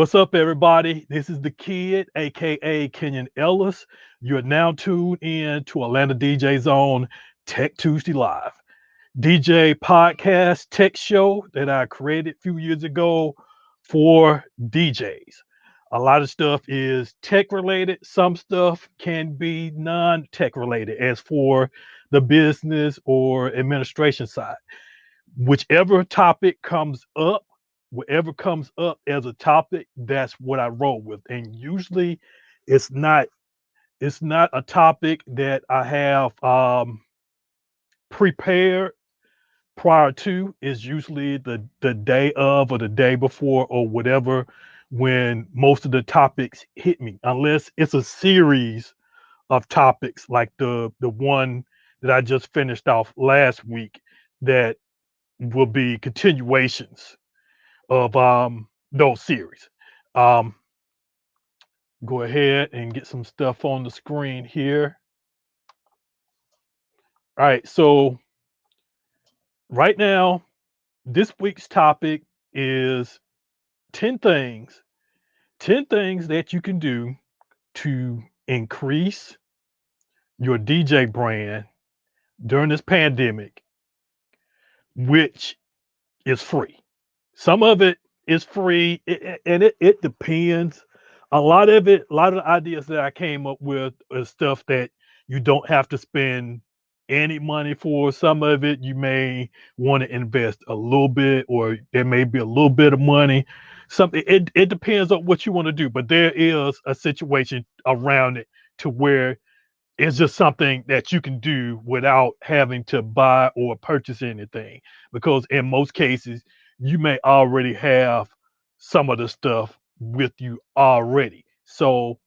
What's up, everybody? This is the kid, aka Kenyon Ellis. You're now tuned in to Atlanta DJ Zone Tech Tuesday Live, DJ podcast tech show that I created a few years ago for DJs. A lot of stuff is tech related, some stuff can be non tech related, as for the business or administration side. Whichever topic comes up, whatever comes up as a topic, that's what I roll with. And usually it's not it's not a topic that I have prepared prior to. Is usually the day of or the day before or whatever, when most of the topics hit me, unless it's a series of topics like the one that I just finished off last week, that will be continuations of those series. Um, go ahead and get some stuff on the screen here. All right, so right now, this week's topic is 10 things, 10 things that you can do to increase your DJ brand during this pandemic, which is free. Some of it is free, and it depends. A lot of the ideas that I came up with is stuff that you don't have to spend any money for. Some of it you may want to invest a little bit, or there may be a little bit of money. Something it depends on what you want to do, but there is a situation around it to where it's just something that you can do without having to buy or purchase anything, because in most cases you may already have some of the stuff with you already. So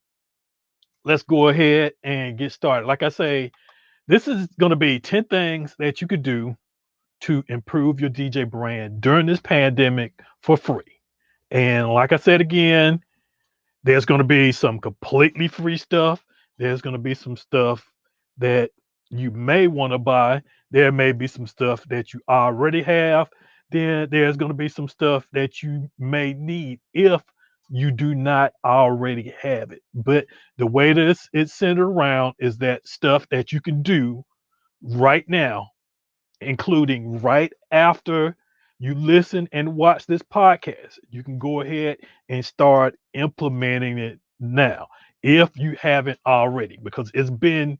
let's go ahead and get started. Like I say, this is going to be 10 things that you could do to improve your DJ brand during this pandemic for free. And like I said again, there's going to be some completely free stuff. There's going to be some stuff that you may want to buy. There may be some stuff that you already have. Then there's going to be some stuff that you may need if you do not already have it. But the way this is centered around is that stuff that you can do right now, including right after you listen and watch this podcast. You can go ahead and start implementing it now if you haven't already, because it's been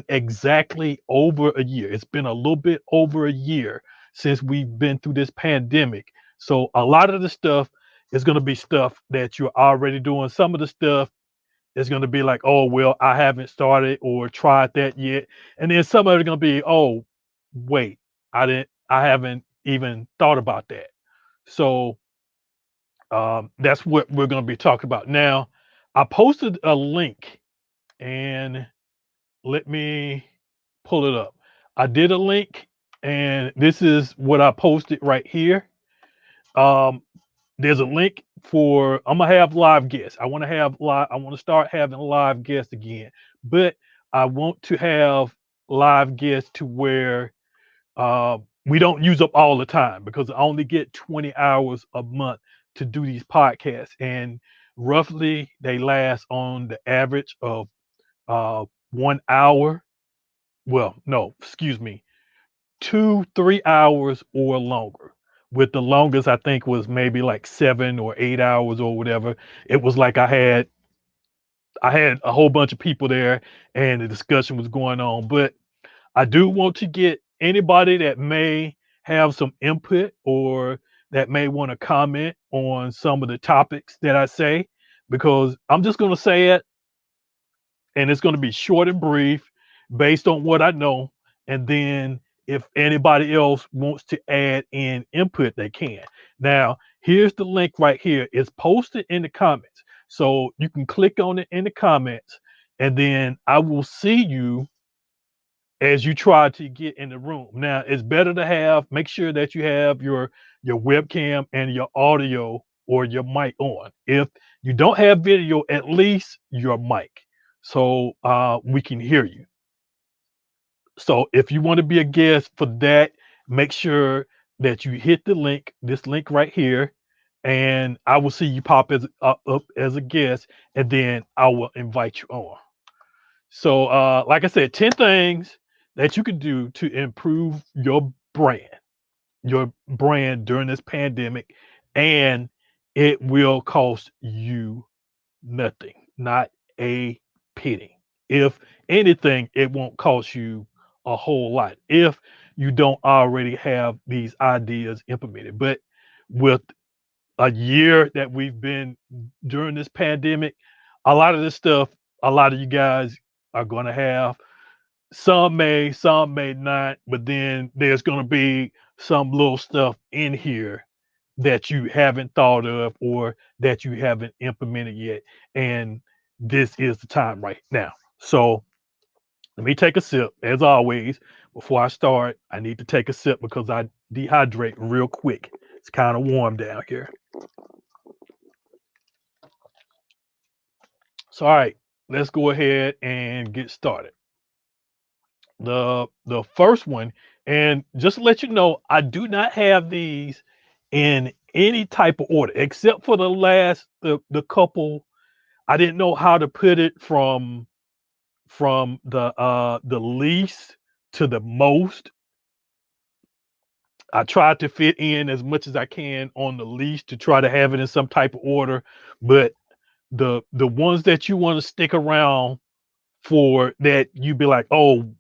exactly over a year. It's been a little bit over a year since we've been through this pandemic. So a lot of the stuff is going to be stuff that you're already doing. Some of the stuff is going to be like, oh, well, I haven't started or tried that yet. And then some of it going to be, oh, wait, I haven't even thought about that. So that's what we're going to be talking about. Now, I posted a link, and let me pull it up. I did a link, and this is what I posted right here. Um, there's a link for, I'm gonna have live guests. I want to start having live guests again, but I want to have live guests to where we don't use up all the time, because I only get 20 hours a month to do these podcasts, and roughly they last on the average of 1 hour. Well, no, excuse me, 2, 3 hours or longer. With the longest, I think, was maybe like 7 or 8 hours or whatever. It was like I had a whole bunch of people there, and the discussion was going on. But I do want to get anybody that may have some input, or that may want to comment on some of the topics that I say, because I'm just going to say it, and it's going to be short and brief based on what I know. And then if anybody else wants to add in input, they can. Now, here's the link right here. It's posted in the comments. So you can click on it in the comments, and then I will see you as you try to get in the room. Now, it's better to make sure that you have your webcam and your audio or your mic on. If you don't have video, at least your mic, so we can hear you. So if you want to be a guest for that, make sure that you hit this link right here, and I will see you pop up as a guest, and then I will invite you on. So, like I said, 10 things that you can do to improve your brand during this pandemic, and it will cost you nothing, not a penny. If anything, it won't cost you a whole lot if you don't already have these ideas implemented. But with a year that we've been during this pandemic, a lot of this stuff, a lot of you guys are going to have. Some may not, but then there's going to be some little stuff in here that you haven't thought of or that you haven't implemented yet. And this is the time right now. So let me take a sip. As always, before I start, I need to take a sip because I dehydrate real quick. It's kind of warm down here. So, all right, let's go ahead and get started. The first one, and just to let you know, I do not have these in any type of order except for the couple. I didn't know how to put it from the least to the most. I tried to fit in as much as I can on the least to try to have it in some type of order, but the ones that you want to stick around for, that you be like, oh,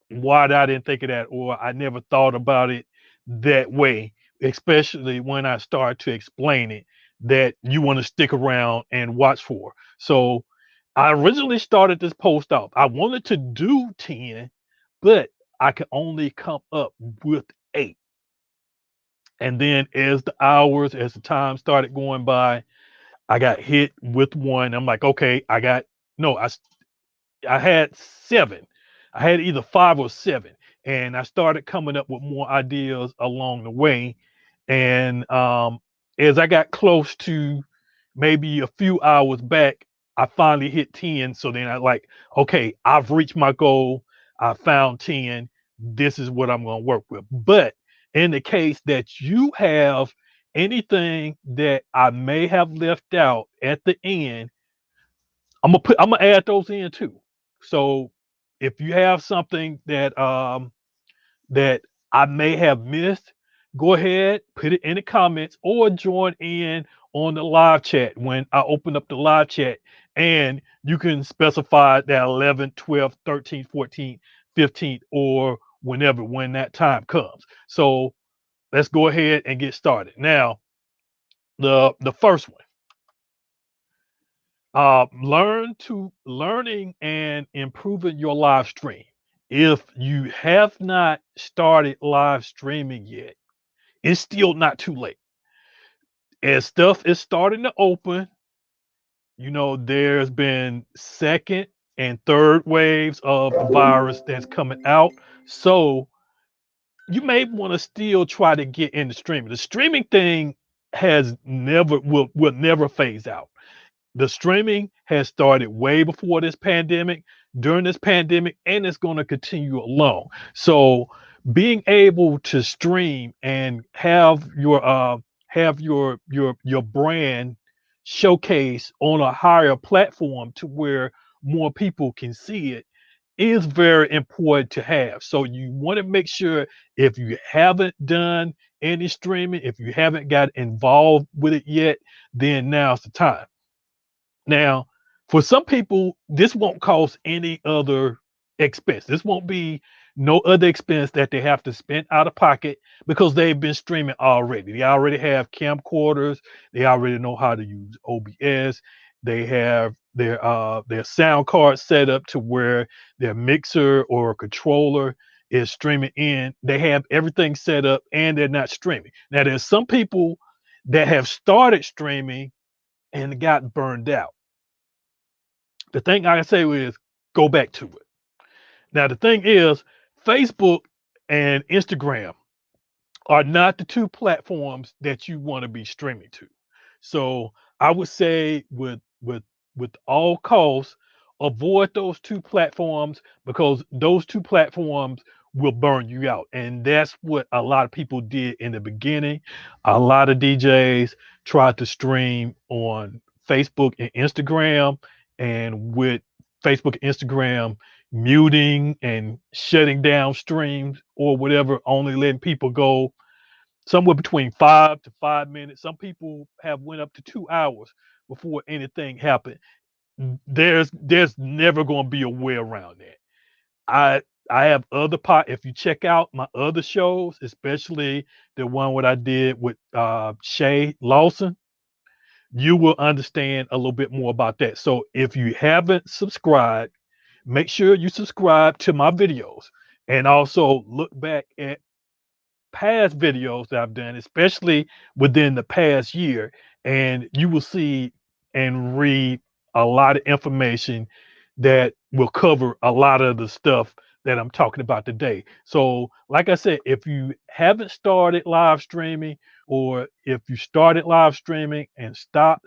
why I didn't think of that, or I never thought about it that way, especially when I start to explain it, that you want to stick around and watch for. So I originally started this post off. I wanted to do 10, but I could only come up with 8. And then as the time started going by, I got hit with one. I'm like, okay, I got no, I had 7. I had either 5 or 7, and I started coming up with more ideas along the way. And as I got close to maybe a few hours back, I finally hit 10. So then I like, okay, I've reached my goal. I found 10. This is what I'm going to work with. But in the case that you have anything that I may have left out at the end, I'm gonna add those in too. So if you have something that I may have missed, go ahead, put it in the comments or join in on the live chat when I open up the live chat, and you can specify that 11th, 12th, 13th, 14th, 15th, or when that time comes. So let's go ahead and get started. Now, the first one. Learning and improving your live stream. If you have not started live streaming yet, it's still not too late. As stuff is starting to open, there's been second and third waves of the virus that's coming out. So you may want to still try to get into streaming. The streaming thing will never phase out. The streaming has started way before this pandemic, during this pandemic, and it's going to continue along. So being able to stream and have your brand showcase on a higher platform to where more people can see it is very important to have. So you want to make sure, if you haven't done any streaming, if you haven't got involved with it yet, then now's the time. Now, for some people, this won't cost any other expense. This won't be no other expense that they have to spend out of pocket because they've been streaming already. They already have camcorders. They already know how to use OBS. They have their sound card set up to where their mixer or controller is streaming in. They have everything set up and they're not streaming. Now, there's some people that have started streaming and got burned out. The thing I say is go back to it. Now, the thing is, Facebook and Instagram are not the two platforms that you want to be streaming to. So I would say with all costs, avoid those two platforms because those two platforms will burn you out. And that's what a lot of people did in the beginning. A lot of DJs tried to stream on Facebook and Instagram, and with Facebook and Instagram muting and shutting down streams or whatever, only letting people go somewhere between 5 to 5 minutes. Some people have went up to 2 hours before anything happened. There's never going to be a way around that. I I have other pot. If you check out my other shows, especially the one what I did with Shay Lawson, you will understand a little bit more about that. So if you haven't subscribed, make sure you subscribe to my videos and also look back at past videos that I've done, especially within the past year, and you will see and read a lot of information that will cover a lot of the stuff that I'm talking about today. So, like I said, if you haven't started live streaming, or if you started live streaming and stopped,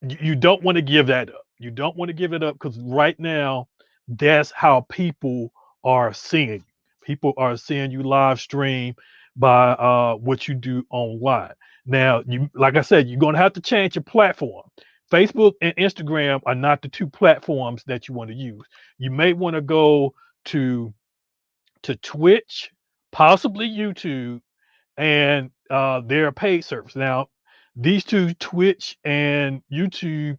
you don't want to give that up. You don't want to give it up, because right now, that's how people are seeing you. People are seeing you live stream by what you do online. Now, you like I said, you're gonna have to change your platform. Facebook and Instagram are not the two platforms that you want to use. You may want to go to Twitch, possibly YouTube, and they're a paid service. Now, these two, Twitch and YouTube,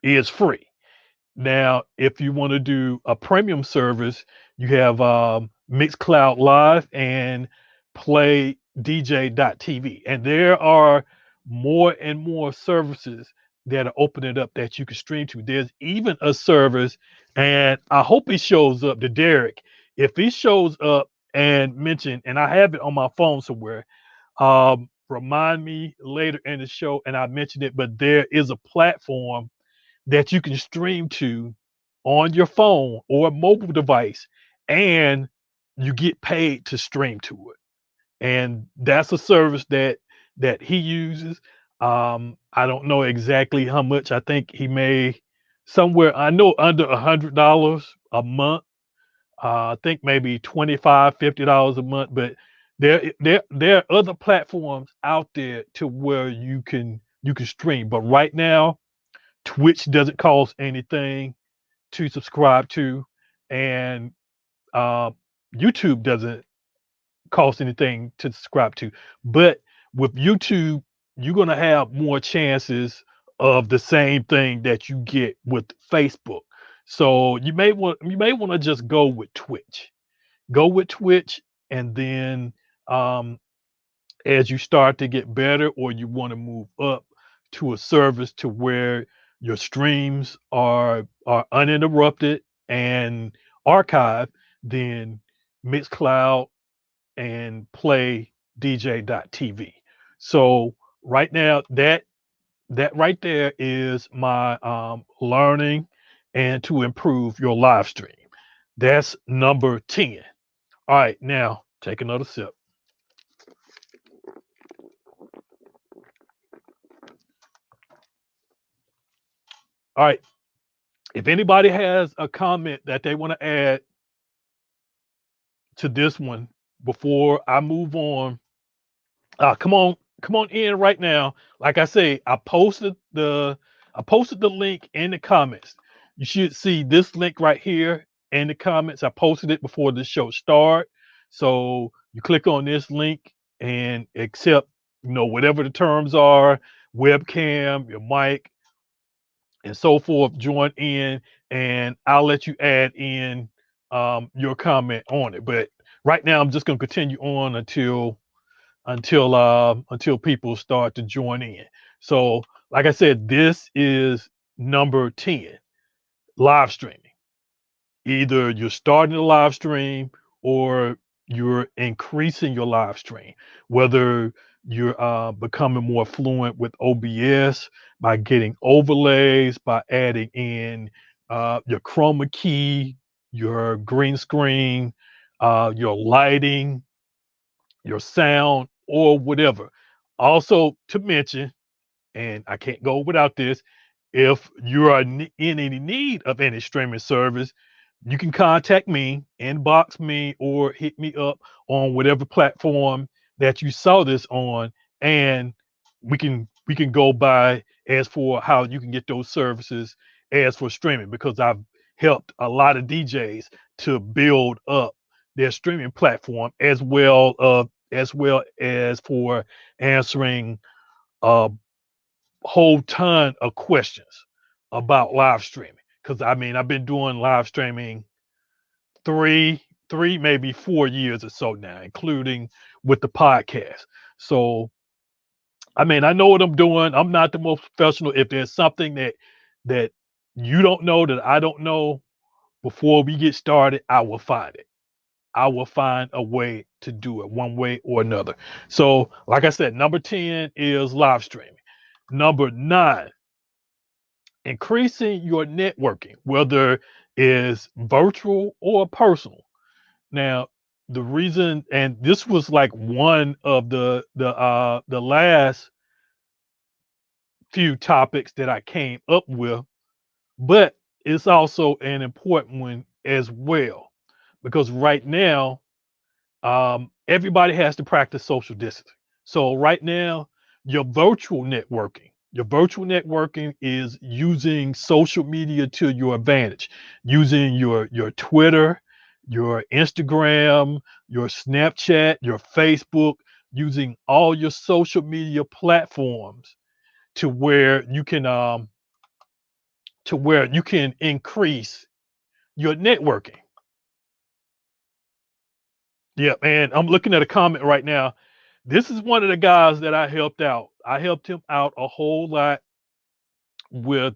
is free. Now, if you want to do a premium service, you have Mixcloud Live and Play DJ.tv. And there are more and more services that are opening up that you can stream to. There's even a service, and I hope he shows up to Derek. If he shows up and mention, and I have it on my phone somewhere, remind me later in the show, and I mentioned it, but there is a platform that you can stream to on your phone or mobile device, and you get paid to stream to it. And that's a service that he uses. I don't know exactly how much. I think he made somewhere, I know, under $100 a month. I think maybe 25, $50 a month. But there are other platforms out there to where you can stream. But right now, Twitch doesn't cost anything to subscribe to, and uh, YouTube doesn't cost anything to subscribe to. But with YouTube, you're gonna have more chances of the same thing that you get with Facebook. So you may want to just go with Twitch. Go with Twitch, and then um, as you start to get better, or you want to move up to a service to where your streams are uninterrupted and archived, then Mixcloud and Play DJ.tv. So right now, that right there is my learning and to improve your live stream. That's number 10. All right, now take another sip. All right. If anybody has a comment that they want to add to this one before I move on, come on in right now. Like I say, I posted the link in the comments. You should see this link right here in the comments. I posted it before the show start. So you click on this link and accept, whatever the terms are, webcam, your mic, and so forth, join in, and I'll let you add in your comment on it. But right now, I'm just going to continue on until people start to join in. So, like I said, this is number 10, live streaming. Either you're starting a live stream, or you're increasing your live stream, whether you're becoming more fluent with OBS by getting overlays, by adding in your chroma key, your green screen, your lighting, your sound, or whatever. Also, to mention, and I can't go without this, if you are in any need of any streaming service, you can contact me, inbox me, or hit me up on whatever platform that you saw this on, and we can go by as for how you can get those services as for streaming, because I've helped a lot of DJs to build up their streaming platform, as well as for answering a whole ton of questions about live streaming. Because I mean, I've been doing live streaming three, maybe 4 years or so now, including with the podcast. So, I mean, I know what I'm doing. I'm not the most professional. If there's something that you don't know that I don't know before we get started, I will find it. I will find a way to do it one way or another. So, like I said, number 10 is live streaming. Number 9, increasing your networking, whether it's virtual or personal. Now, the reason, and this was like one of the last few topics that I came up with, but it's also an important one as well, because right now, everybody has to practice social distancing. So right now, your virtual networking is using social media to your advantage, using your Twitter, your Instagram, your Snapchat, your Facebook, using all your social media platforms to where you can increase your networking. Yeah, and I'm looking at a comment right now. This is one of the guys that I helped out. I helped him out a whole lot with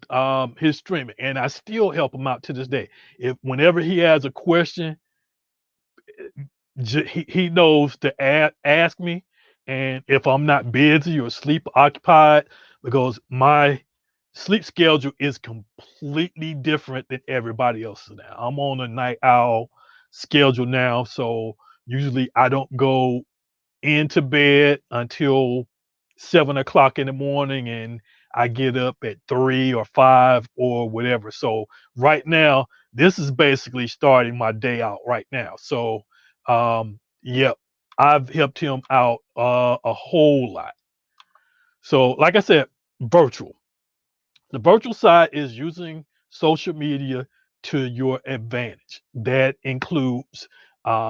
his streaming, and I still help him out to this day. If whenever he has a question, he knows to ask me, and if I'm not busy or sleep occupied, because my sleep schedule is completely different than everybody else's now. I'm on a night owl schedule now, so usually I don't go into bed until 7 o'clock in the morning, and I get up at 3 or 5 or whatever. So right now, this is basically starting my day out right now. So yep, I've helped him out a whole lot. So like I said, virtual. The virtual side is using social media to your advantage. That includes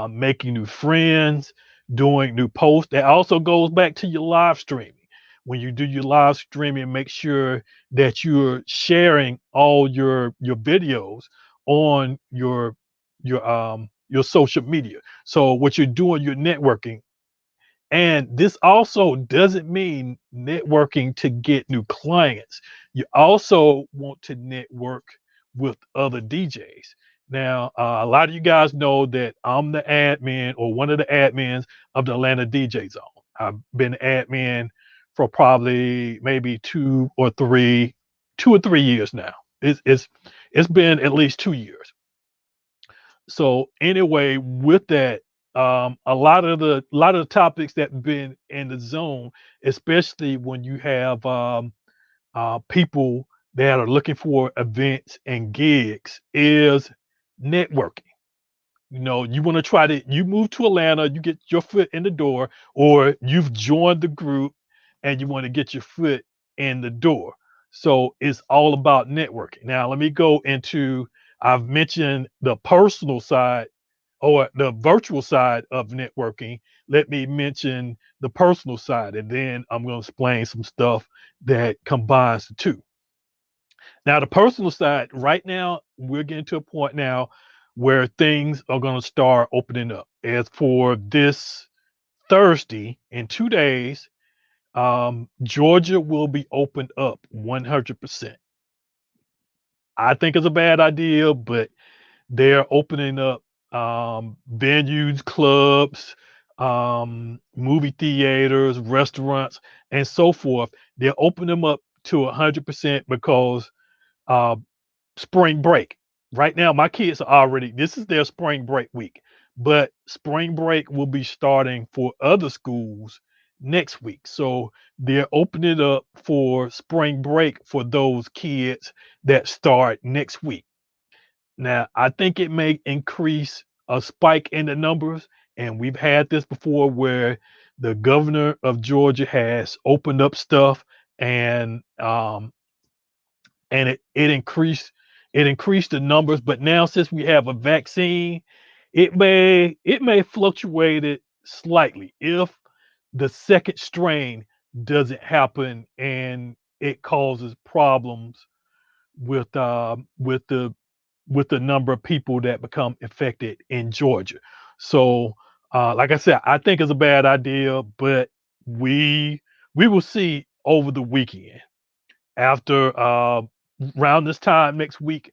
making new friends, doing new posts. That also goes back to your live streaming. When you do your live streaming, make sure that you're sharing all your videos on your social media. So what you're doing, you're networking, and this also doesn't mean networking to get new clients. You also want to network with other DJs. Now, a lot of you guys know that I'm the admin or one of the admins of the Atlanta DJ Zone. I've been admin for probably maybe 2 or 3 years now. It's been at least 2 years. So anyway, with that, a lot of the topics that been in the zone, especially when you have people that are looking for events and gigs, is networking. You want to try to you move to Atlanta, you get your foot in the door, or you've joined the group and you want to get your foot in the door. So it's all about networking. Now, let me go into, I've mentioned the personal side or the virtual side of networking. Let me mention the personal side, and then I'm going to explain some stuff that combines the two. Now, the personal side, right now, we're getting to a point now where things are going to start opening up. As for this Thursday, in 2 days, Georgia will be opened up 100%. I think it's a bad idea, but they're opening up venues, clubs, movie theaters, restaurants, and so forth. They're opening them up to 100% because uh, spring break. Right now, my kids are already, this is their spring break week, but spring break will be starting for other schools next week. So they're opening it up for spring break for those kids that start next week. Now, I think it may increase a spike in the numbers, and we've had this before where the governor of Georgia has opened up stuff and it increased the numbers. But now since we have a vaccine, it may fluctuate it slightly if the second strain doesn't happen and it causes problems with the number of people that become affected in Georgia. So, like I said, I think it's a bad idea, but we we will see over the weekend. After around this time next week,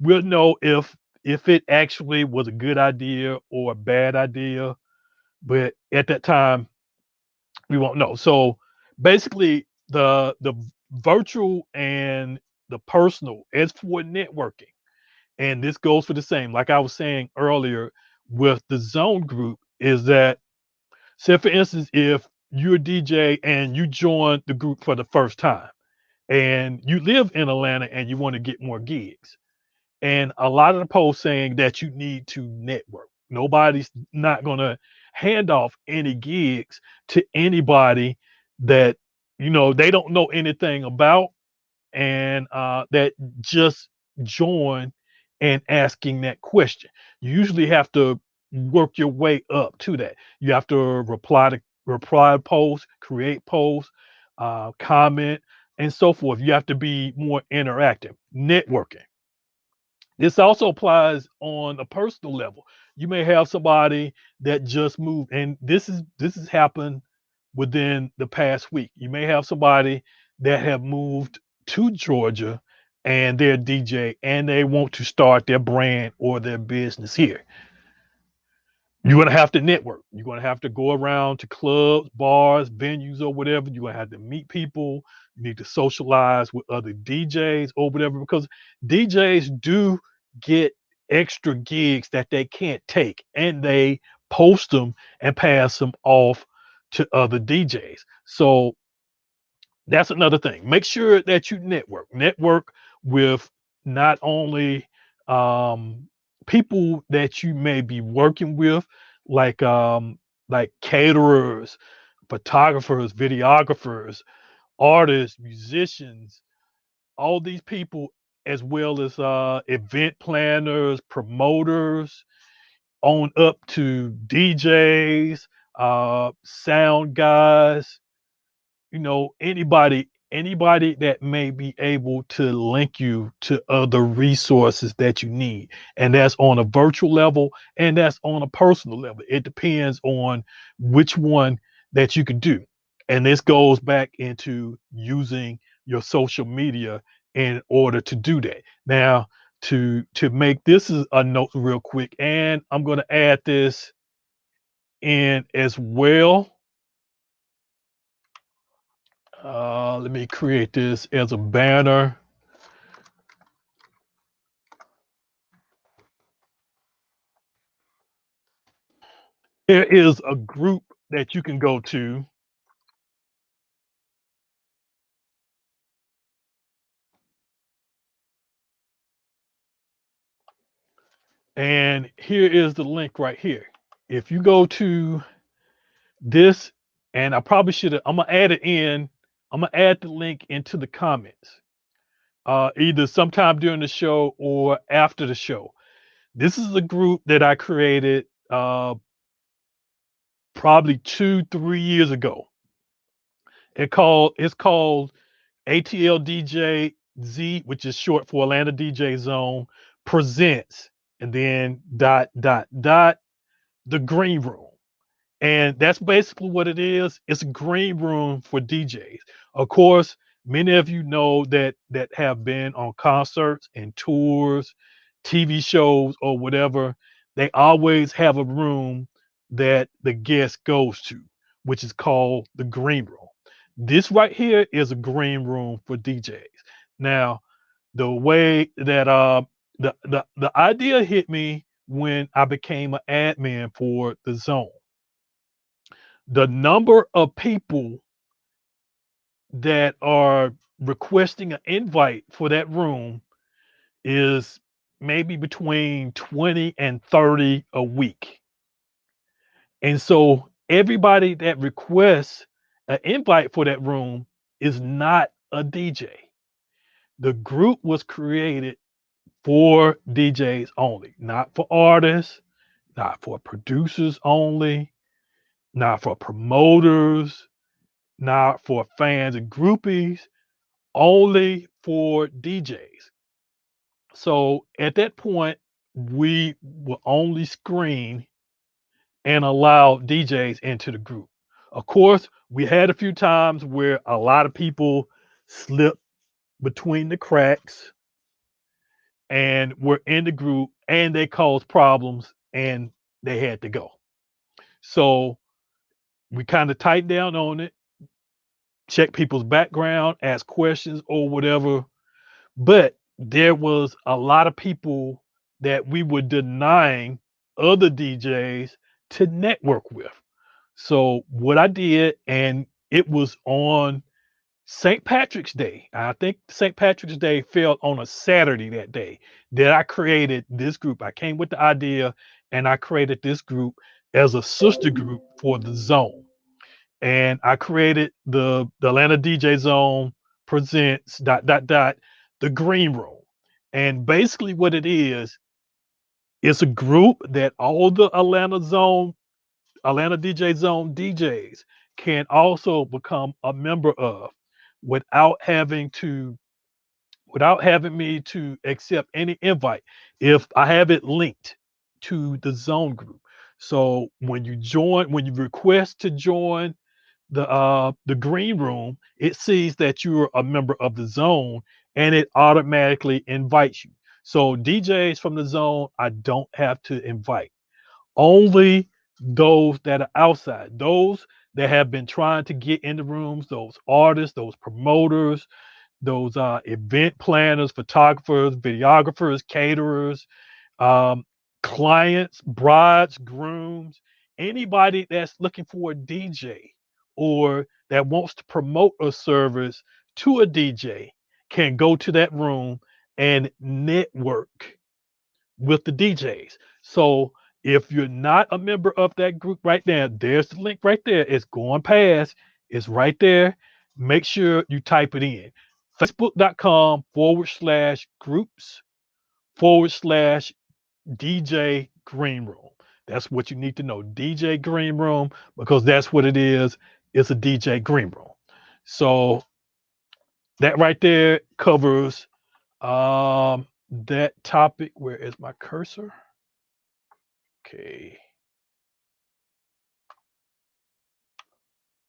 we'll know if it actually was a good idea or a bad idea. But at that time, we won't know. So basically, the virtual and the personal, as for networking, and this goes for the same, like I was saying earlier with the zone group, is that, say for instance, if you're a DJ and you join the group for the first time and you live in Atlanta and you want to get more gigs, and a lot of the posts saying that you need to network. Nobody's not gonna hand off any gigs to anybody that they don't know anything about, and that just join and asking that question. You usually have to work your way up to that. You have to reply to posts, create posts, comment, and so forth. You have to be more interactive. Networking. This also applies on a personal level. You may have somebody that just moved, and this has happened within the past week. You may have somebody that have moved to Georgia and they're a DJ and they want to start their brand or their business here. You're gonna have to network. You're gonna have to go around to clubs, bars, venues, or whatever. You're gonna have to meet people. You need to socialize with other DJs or whatever, because DJs do get extra gigs that they can't take, and they post them and pass them off to other DJs. So that's another thing. Make sure that you network. Network with not only people that you may be working with, like caterers, photographers, videographers, artists, musicians, all these people, as well as event planners, promoters, on up to DJs, sound guys, anybody that may be able to link you to other resources that you need, and that's on a virtual level and that's on a personal level. It depends on which one that you can do, and this goes back into using your social media in order to do that. Now, to make this is a note real quick, and I'm going to add this in as well. Let me create this as a banner. There is a group that you can go to, and here is the link right here. If you go to this, and I probably should have, I'm gonna add it in. I'm gonna add the link into the comments, either sometime during the show or after the show. This is a group that I created probably 2, 3 years ago. It's called ATL DJ Z, which is short for Atlanta DJ Zone, presents, and then dot dot dot the green room. And that's basically what it is. It's a green room for DJs. Of course, many of you know that have been on concerts and tours, TV shows, or whatever. They always have a room that the guest goes to, which is called the green room. This right here is a green room for DJs. Now, the way that the idea hit me when I became an admin for the zone. The number of people that are requesting an invite for that room is maybe between 20 and 30 a week. And so everybody that requests an invite for that room is not a DJ. The group was created for DJs only, not for artists, not for producers only, not for promoters, not for fans and groupies, only for DJs. So at that point, we will only screen and allow DJs into the group. Of course, we had a few times where a lot of people slipped between the cracks and were in the group and they caused problems and they had to go. So we kind of tightened down on it, check people's background, ask questions or whatever. But there was a lot of people that we were denying other DJs to network with. So what I did, and it was on St. Patrick's Day. I think St. Patrick's Day fell on a Saturday that day that I created this group. I came with the idea and I created this group as a sister group for the zone. And I created the Atlanta DJ Zone presents the green room. And basically what it is, it's a group that all the Atlanta DJ Zone DJs can also become a member of without having to without having me to accept any invite if I have it linked to the zone group. So when you request to join the green room, it sees that you're a member of the zone and it automatically invites you. So DJs from the zone, I don't have to invite. Only those that are outside, those that have been trying to get in the rooms, those artists, those promoters, those event planners, photographers, videographers, caterers, um, clients, brides, grooms, anybody that's looking for a DJ or that wants to promote a service to a DJ can go to that room and network with the DJs. So if you're not a member of that group right now, there's the link right there. It's going past, it's right there. Make sure you type it in. Facebook.com/groups /DJ Green Room. That's what you need to know. DJ Green Room, because that's what it is. It's a DJ Green Room. So that right there covers that topic. Where is my cursor? Okay.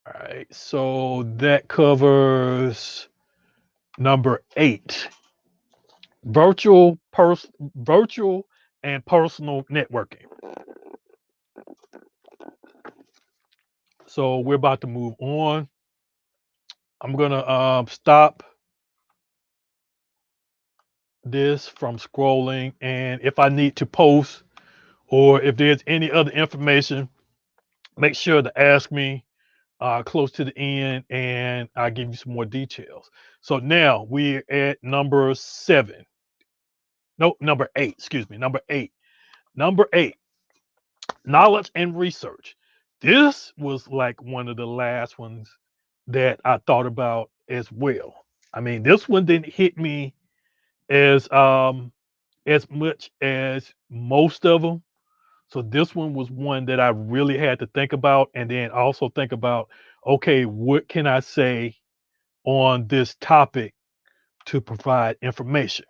All right. So that covers number 8. Virtual and personal networking. So we're about to move on. I'm gonna stop this from scrolling, and if I need to post or if there's any other information, make sure to ask me close to the end, and I'll give you some more details. So now we're at number 7. No, number 8. Excuse me, number 8. Number 8. Knowledge and research. This was like one of the last ones that I thought about as well. I mean, this one didn't hit me as much as most of them. So this one was one that I really had to think about and then also think about, okay, what can I say on this topic to provide information?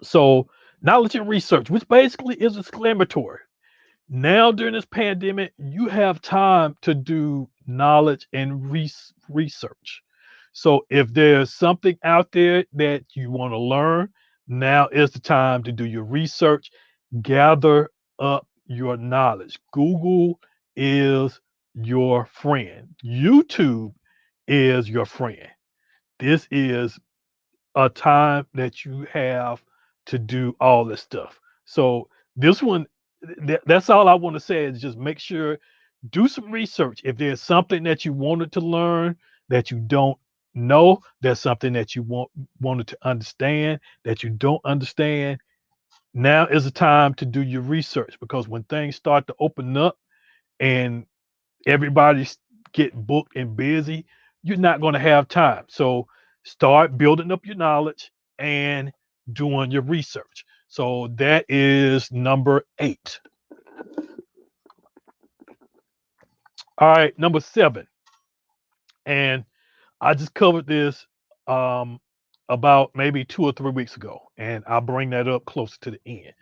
So knowledge and research, which basically is exclamatory. Now during this pandemic, you have time to do knowledge and research. So if there's something out there that you want to learn, now is the time to do your research, gather up your knowledge. Google is your friend. YouTube is your friend. This is a time that you have to do all this stuff. So this one, that's all I want to say is just make sure, do some research. If there's something that you wanted to learn that you don't know, there's something that you wanted to understand that you don't understand, Now is the time to do your research, because when things start to open up and everybody's get booked and busy, you're not going to have time. So start building up your knowledge and doing your research. So that is number 8. All right, number 7. And I just covered this um about maybe 2 or 3 weeks ago, and I'll bring that up closer to the end.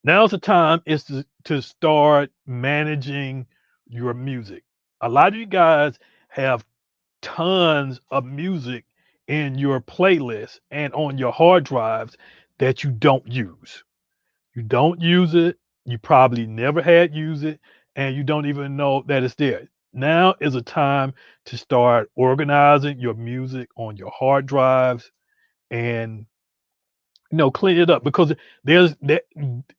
Now's the time is to start managing your music. A lot of you guys have tons of music in your playlist and on your hard drives that you don't use. You don't use it. You probably never had use it, and you don't even know that it's there. Now is a time to start organizing your music on your hard drives and clean it up, because there's that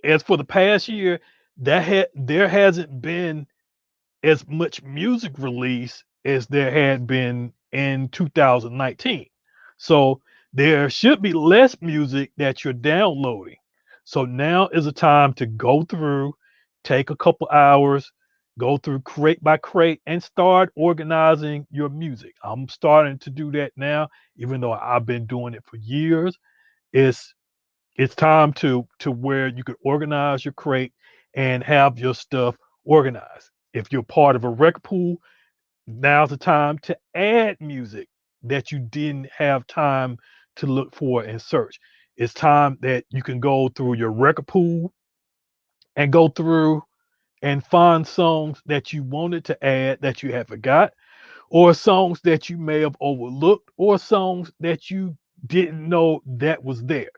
as for the past year, there hasn't been as much music release as there had been in 2019. So there should be less music that you're downloading. So now is a time to go through, take a couple hours, go through crate by crate and start organizing your music. I'm starting to do that now, even though I've been doing it for years. It's it's time to where you could organize your crate and have your stuff organized. If you're part of a record pool, now's the time to add music that you didn't have time to look for and search. It's time that you can go through your record pool and go through and find songs that you wanted to add that you had forgot, or songs that you may have overlooked, or songs that you didn't know that was there.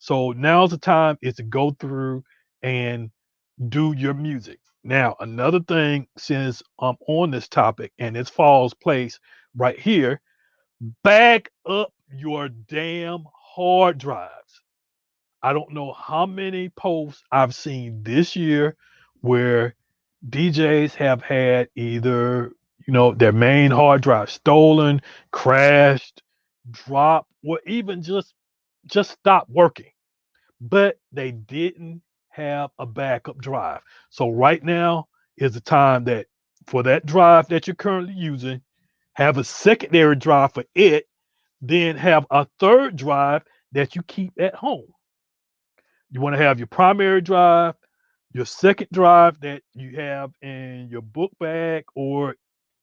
So now's the time is to go through and do your music. Now, another thing, since I'm on this topic and it's falls place right here, back up your damn hard drives. I don't know how many posts I've seen this year where DJs have had either, their main hard drive stolen, crashed, dropped, or even just stopped working, but they didn't have a backup drive. So right now is the time that for that drive that you're currently using, have a secondary drive for it, then have a third drive that you keep at home. You want to have your primary drive, your second drive that you have in your book bag or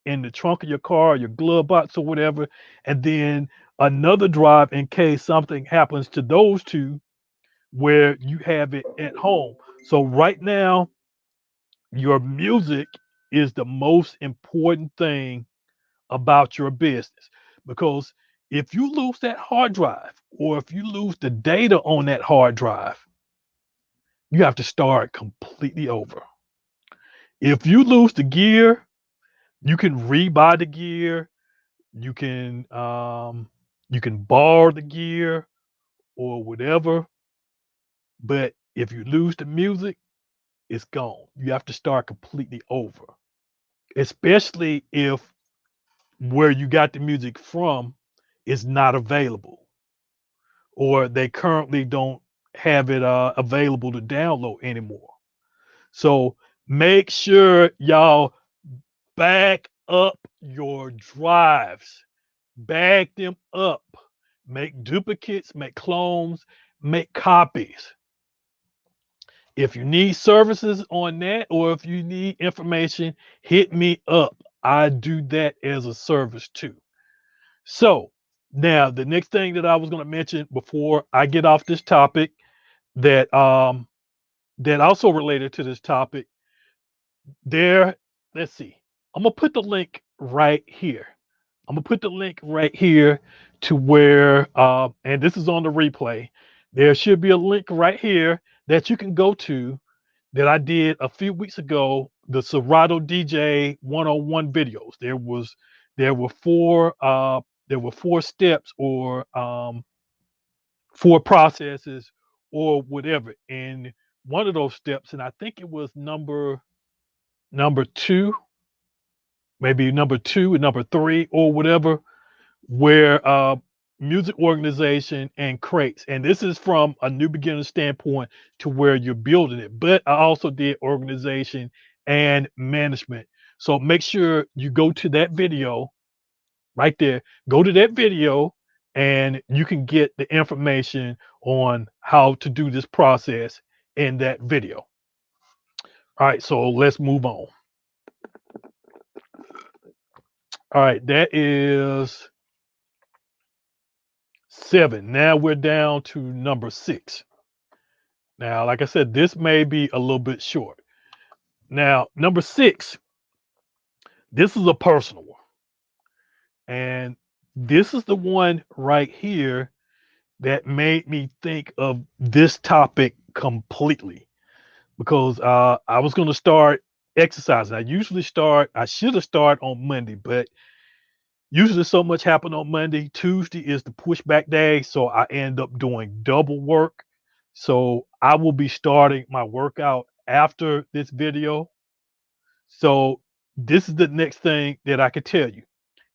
in the trunk of your car, your glove box or whatever, and then another drive in case something happens to those two where you have it at home. So right now, your music is the most important thing about your business, because if you lose that hard drive or if you lose the data on that hard drive, you have to start completely over. If you lose the gear, you can rebuy the gear, you can borrow the gear or whatever, but if you lose the music, it's gone. You have to start completely over. Especially if where you got the music from is not available, or they currently don't have it available to download anymore. So make sure y'all back up your drives, bag them up, make duplicates, make clones, make copies. If you need services on that, or if you need information, hit me up. I do that as a service too. So now the next thing that I was going to mention before I get off this topic, that also related to this topic, there, let's see. I'm gonna put the link right here. I'm gonna put the link right here to where and this is on the replay. There should be a link right here that you can go to that I did a few weeks ago, the Serato DJ 101 videos. There were four steps or four processes or whatever. And one of those steps, and I think it was number two, maybe number two and number three or whatever, where music organization, and crates. And this is from a new beginner standpoint to where you're building it. But I also did organization and management. So make sure you go to that video right there. Go to that video and you can get the information on how to do this process in that video. All right, so let's move on. All right, that is 7. Now we're down to number 6. Now, like I said, this may be a little bit short. Now, number 6, this is a personal one. And this is the one right here that made me think of this topic completely because I was going to start exercising. I should have started on Monday, but usually so much happened on Monday. Tuesday is the pushback day, so I end up doing double work. So I will be starting my workout after this video. So this is the next thing that I could tell you.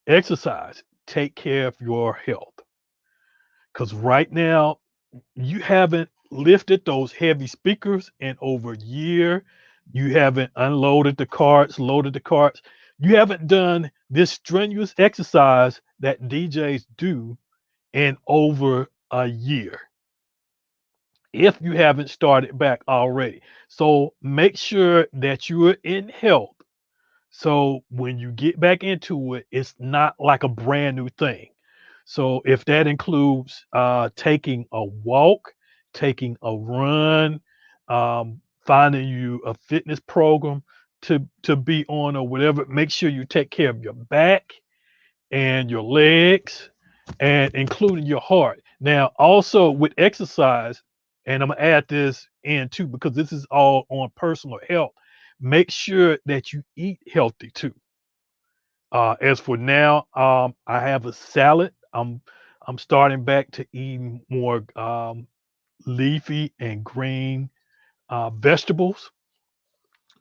Exercise. Take care of your health. Because right now, you haven't lifted those heavy speakers in over a year. You haven't unloaded the carts, loaded the carts. You haven't done this strenuous exercise that DJs do in over a year if you haven't started back already. So make sure that you're in health. So when you get back into it, it's not like a brand new thing. So if that includes taking a walk, taking a run, finding you a fitness program to be on or whatever, make sure you take care of your back and your legs and including your heart. Now, also with exercise, and I'm gonna add this in too because this is all on personal health. Make sure that you eat healthy too. As for now, I have a salad. I'm starting back to eating more leafy and green vegetables.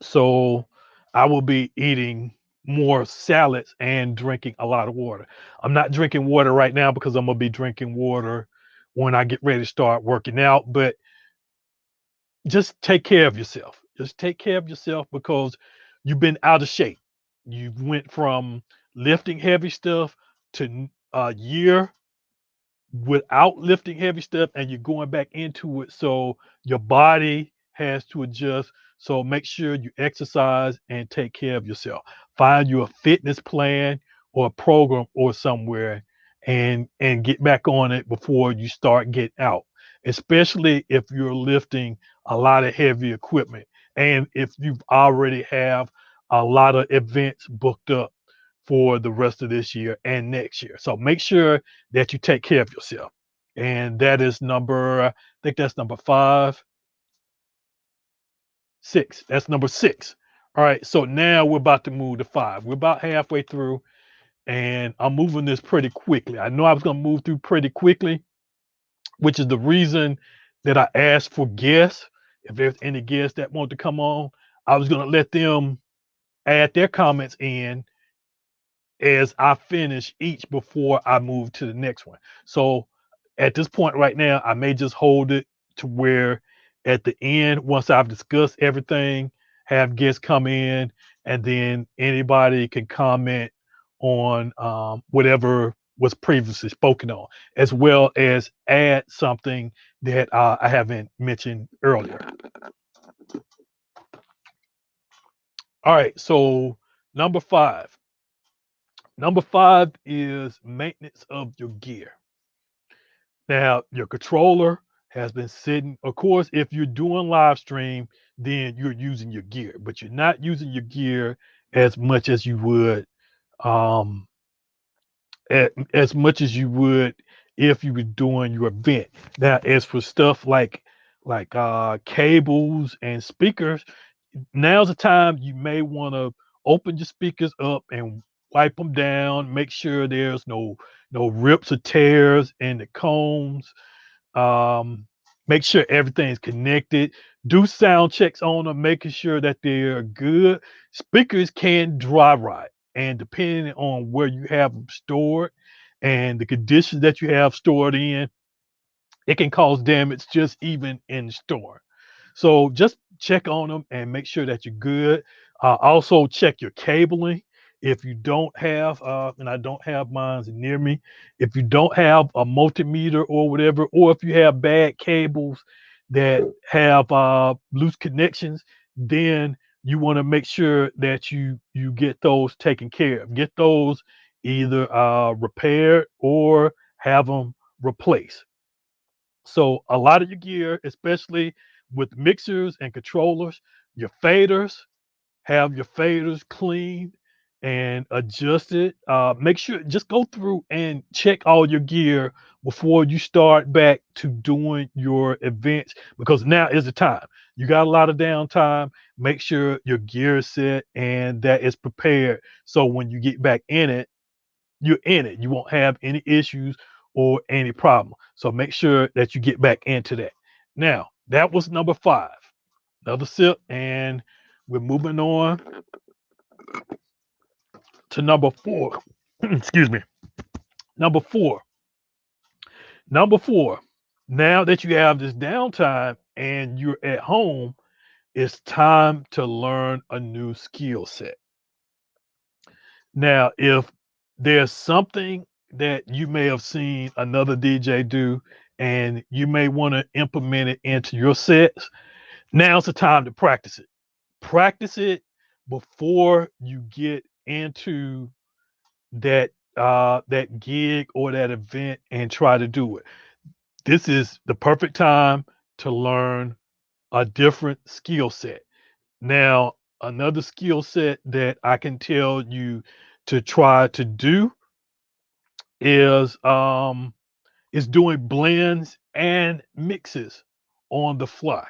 So I will be eating more salads and drinking a lot of water. I'm not drinking water right now because I'm gonna be drinking water when I get ready to start working out. But just take care of yourself. Just take care of yourself because you've been out of shape. You went from lifting heavy stuff to a year without lifting heavy stuff and you're going back into it. So your body has to adjust. So make sure you exercise and take care of yourself. Find you a fitness plan or a program or somewhere and get back on it before you start getting out. Especially if you're lifting a lot of heavy equipment and if you already have a lot of events booked up for the rest of this year and next year. So make sure that you take care of yourself. And that is I think that's number 5, 6. That's number 6. All right. So now we're about to move to 5. We're about halfway through and I'm moving this pretty quickly. I know I was going to move through pretty quickly, which is the reason that I asked for guests. If there's any guests that want to come on, I was going to let them add their comments in as I finish each before I move to the next one. So at this point right now, I may just hold it to where at the end, once I've discussed everything, have guests come in, and then anybody can comment on whatever was previously spoken on, as well as add something that I haven't mentioned earlier. All right, so number 5. Number 5 is maintenance of your gear. Now, your controller has been sitting. Of course, if you're doing live stream, then you're using your gear, but you're not using your gear as much as you would, um, as much as you would if you were doing your event. Now, as for stuff like cables and speakers, now's the time you may want to open your speakers up and wipe them down. Make sure there's no rips or tears in the combs. um, Make sure everything's connected. Do sound checks on them, making sure that they're good. Speakers can dry rot, and depending on where you have them stored, and the conditions that you have stored in, it can cause damage just even in store. So just check on them and make sure that you're good. Also check your cabling. If you don't have, and I don't have mine near me, if you don't have a multimeter or whatever, or if you have bad cables that have loose connections, then you want to make sure that you get those taken care of. Get those either repaired or have them replaced. So a lot of your gear, especially with mixers and controllers, your faders, have your faders cleaned and adjusted. Make sure just go through and check all your gear before you start back to doing your events because now is the time. You got a lot of downtime. Make sure your gear is set and that is prepared. So when you get back in it, you're in it. You won't have any issues or any problem. So make sure that you get back into that. Now, that was number 5. Another sip, and we're moving on to number 4. Excuse me. Number 4. Number 4. Now that you have this downtime and you're at home, it's time to learn a new skill set. Now, if there's something that you may have seen another DJ do and you may want to implement it into your sets, now's the time to practice it. Practice it before you get into that gig or that event and try to do it. This is the perfect time to learn a different skill set. Now, another skill set that I can tell you to try to do is doing blends and mixes on the fly,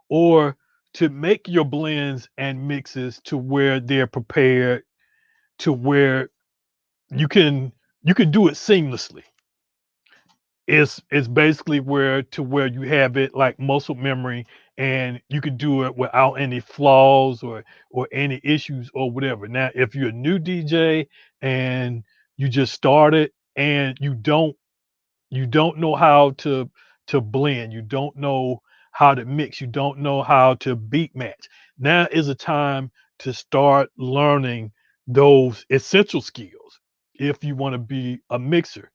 or to make your blends and mixes to where they're prepared to where you can you can do it seamlessly. It's basically where you have it like muscle memory and you can do it without any flaws or any issues or whatever. Now, if you're a new DJ and you just started and you don't know how to blend, you don't know how to mix, you don't know how to beat match. Now is a time to start learning those essential skills if you want to be a mixer.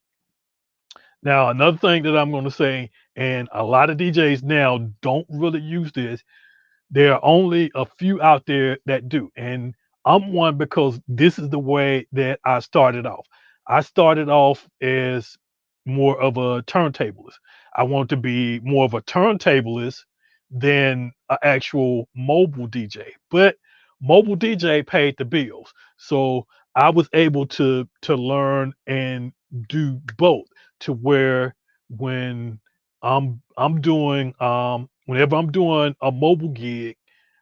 Now, another thing that I'm going to say, and a lot of DJs now don't really use this, there are only a few out there that do. And I'm one because this is the way that I started off. I started off as more of a turntablist. I wanted to be more of a turntablist than an actual mobile DJ. But mobile DJ paid the bills. So I was able to learn and do both to where when I'm doing whenever I'm doing a mobile gig,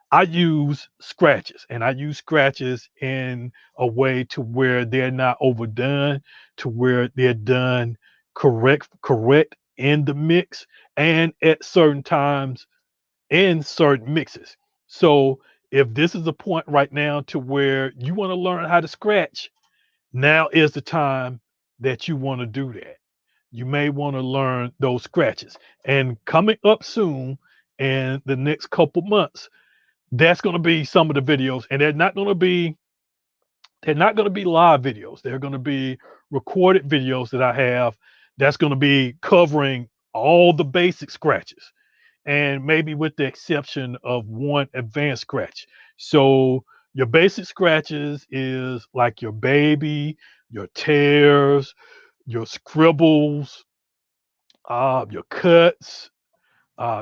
I use scratches and I use scratches in a way to where they're not overdone, to where they're done correct in the mix and at certain times in certain mixes. So if this is a point right now to where you want to learn how to scratch, now is the time that you want to do that. You may want to learn those scratches. And coming up soon in the next couple months, that's going to be some of the videos, and they're not going to be live videos. They're going to be recorded videos that I have that's going to be covering all the basic scratches and maybe with the exception of one advanced scratch. So your basic scratches is like your baby, your tears, your scribbles, your cuts,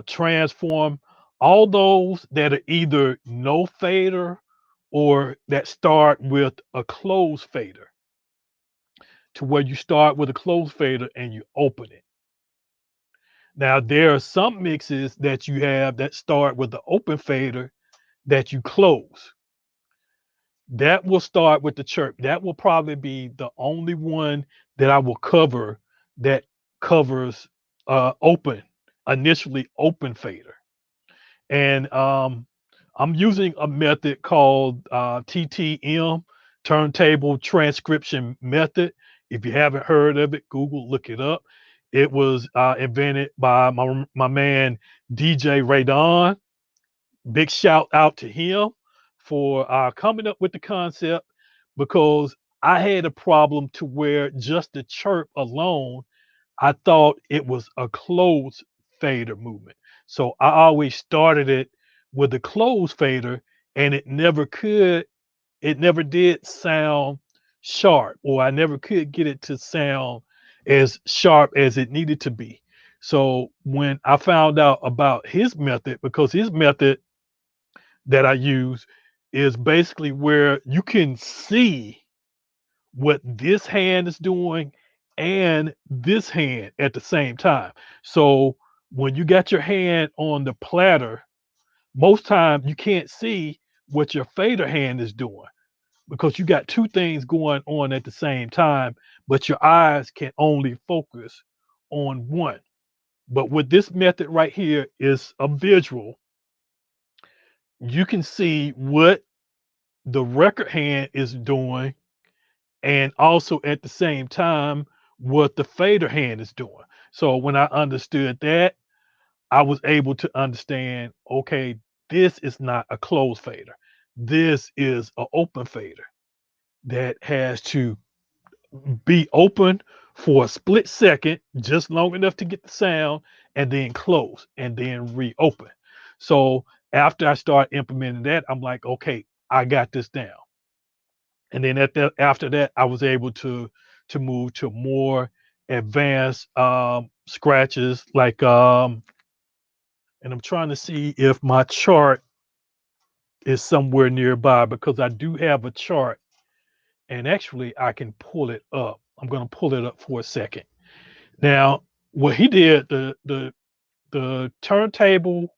transform, all those that are either no fader or that start with a closed fader, to where you start with a closed fader and you open it. Now, there are some mixes that you have that start with the open fader that you close. That will start with the chirp. That will probably be the only one that I will cover that covers open, initially open fader. And I'm using a method called TTM, Turntable Transcription Method. If you haven't heard of it, Google, look it up. It was invented by my man DJ Radon. Big shout out to him for coming up with the concept, because I had a problem to where just the chirp alone, I thought it was a closed fader movement. So I always started it with a closed fader, and it never did sound sharp, or I never could get it to sound as sharp as it needed to be. So when I found out about his method, because his method that I use is basically where you can see what this hand is doing and this hand at the same time. So when you got your hand on the platter, most times you can't see what your fader hand is doing, because you got two things going on at the same time, but your eyes can only focus on one. But with this method right here is a visual. You can see what the record hand is doing, and also at the same time what the fader hand is doing. So when I understood that, I was able to understand, okay, this is not a closed fader. This is an open fader that has to be open for a split second, just long enough to get the sound, and then close and then reopen. So after I start implementing that, I'm like, okay, I got this down. And then after that, I was able to move to more advanced scratches, like and I'm trying to see if my chart is somewhere nearby, because I do have a chart, and actually I can pull it up. I'm going to pull it up for a second. Now, what he did, the turntable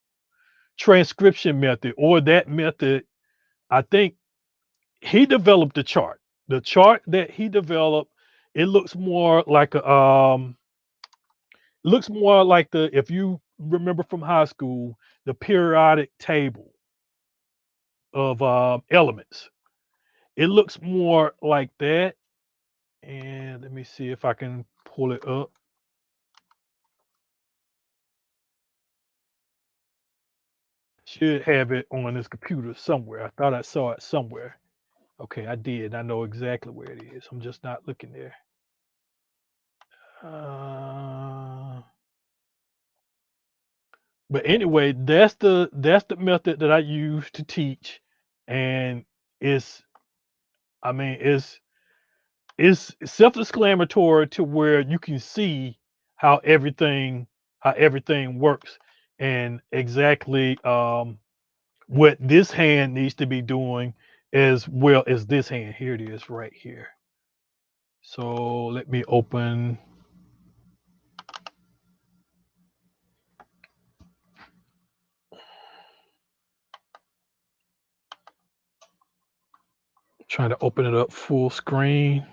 transcription method, or that method, I think he developed the chart. The chart that he developed, it looks more like a looks more like the, if you remember from high school, the periodic table of elements. It looks more like that. And let me see if I can pull it up. Should have it on this computer somewhere. I thought I saw it somewhere. Okay, I did. I know exactly where it is. I'm just not looking there. Uh, but anyway, that's the method that I use to teach, and it's, I mean, it's self-exclamatory to where you can see how everything works, and exactly what this hand needs to be doing as well as this hand. Here it is right here. So let me open. Trying to open it up full screen.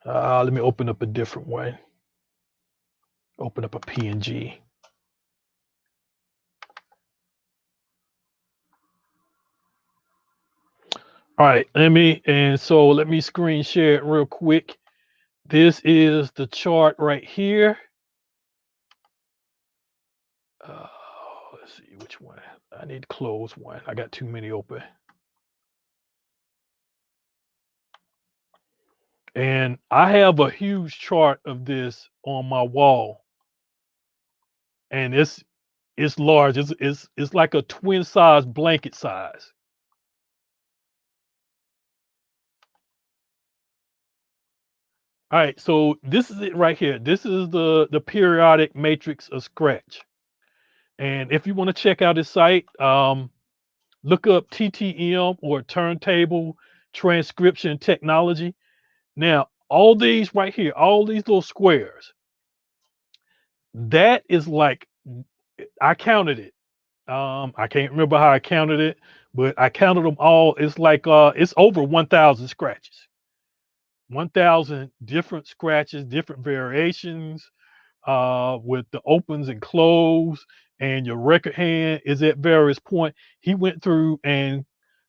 Let me open up a different one. Open up a PNG. All right, let me screen share it real quick. This is the chart right here. Uh, let's see which one. I need to close one. I got too many open. And I have a huge chart of this on my wall, and it's large. It's like a twin size blanket size. All right, so this is it right here. This is the periodic matrix of scratch. And if you want to check out his site, look up TTM, or Turntable Transcription Technology. Now, all these right here, all these little squares, that is like, I counted it. I can't remember how I counted it, but I counted them all. It's like it's over 1,000 scratches. 1,000 different scratches, different variations, with the opens and close, and your record hand is at various point. He went through and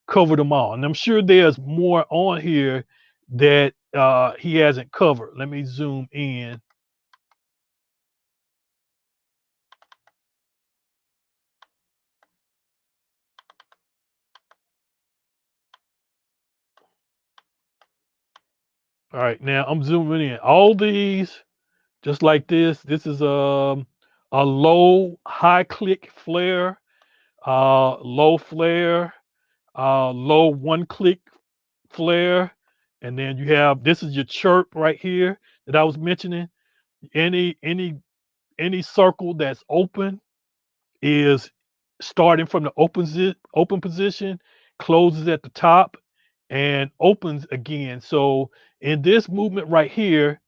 covered them all, and I'm sure there's more on here that he hasn't covered. Let me zoom in. All right, now I'm zooming in. All these, just like this. This is a low high click flare, low flare, low one click flare, and then you have this is your chirp right here that I was mentioning. Any circle that's open is starting from the open position, closes at the top, and opens again. So in this movement right here,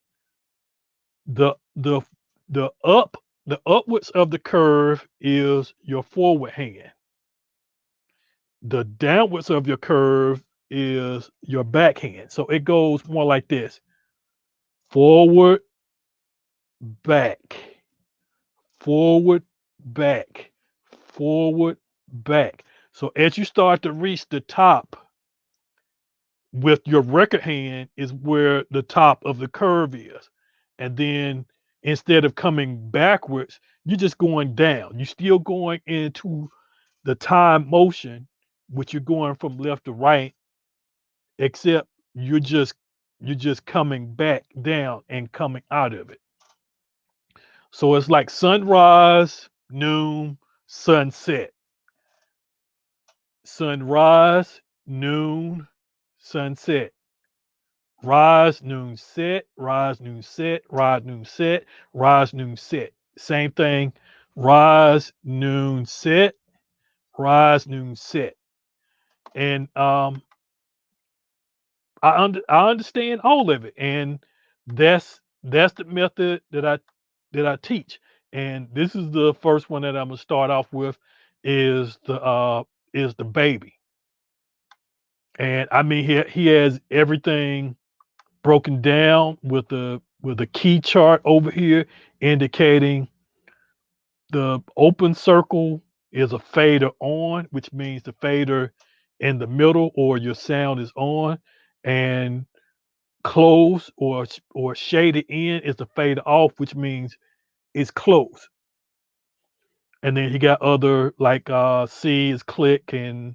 the the the up the upwards of the curve is your forward hand. The downwards of your curve is your backhand. So it goes more like this: forward, back, forward, back, forward, back. So as you start to reach the top with your record hand is where the top of the curve is. And then instead of coming backwards, you're just going down. You're still going into the time motion, which you're going from left to right, except you're just coming back down and coming out of it. So it's like sunrise, noon, sunset, sunrise, noon, sunset, rise, noon, set, rise, noon, set, rise, noon, set, rise, noon, set. Same thing, rise, noon, set, rise, noon, set. And I understand all of it, and that's the method that I teach. And this is the first one that I'm gonna start off with is the baby. And I mean he has everything broken down with the key chart over here indicating the open circle is a fader on, which means the fader in the middle or your sound is on, and close or shaded in is the fade off, which means it's close. And then he got other like C is click and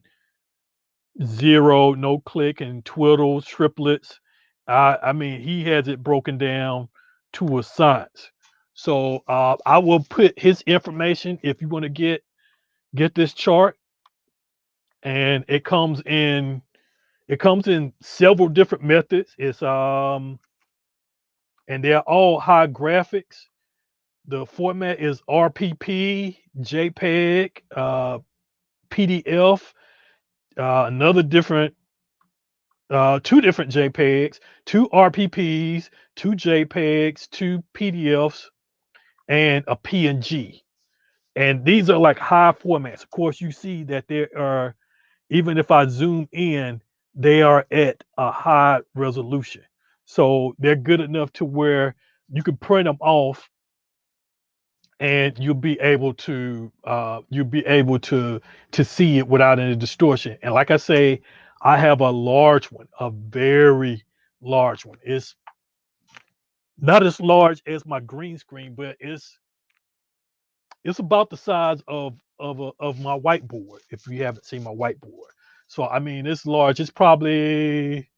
zero, no click and twiddles, triplets. I mean, he has it broken down to a science. So I will put his information if you want to get this chart, and it comes in several different methods. It's and they're all high graphics. The format is RPP, JPEG, PDF, another different, two different JPEGs, two RPPs, two JPEGs, two PDFs, and a PNG. And these are like high formats. Of course, you see that there are, even if I zoom in, they are at a high resolution. So they're good enough to where you can print them off and you'll be able to see it without any distortion. And like I say, I have a large one, a very large one. It's not as large as my green screen, but it's about the size of my whiteboard. If you haven't seen my whiteboard, so I mean it's large. It's probably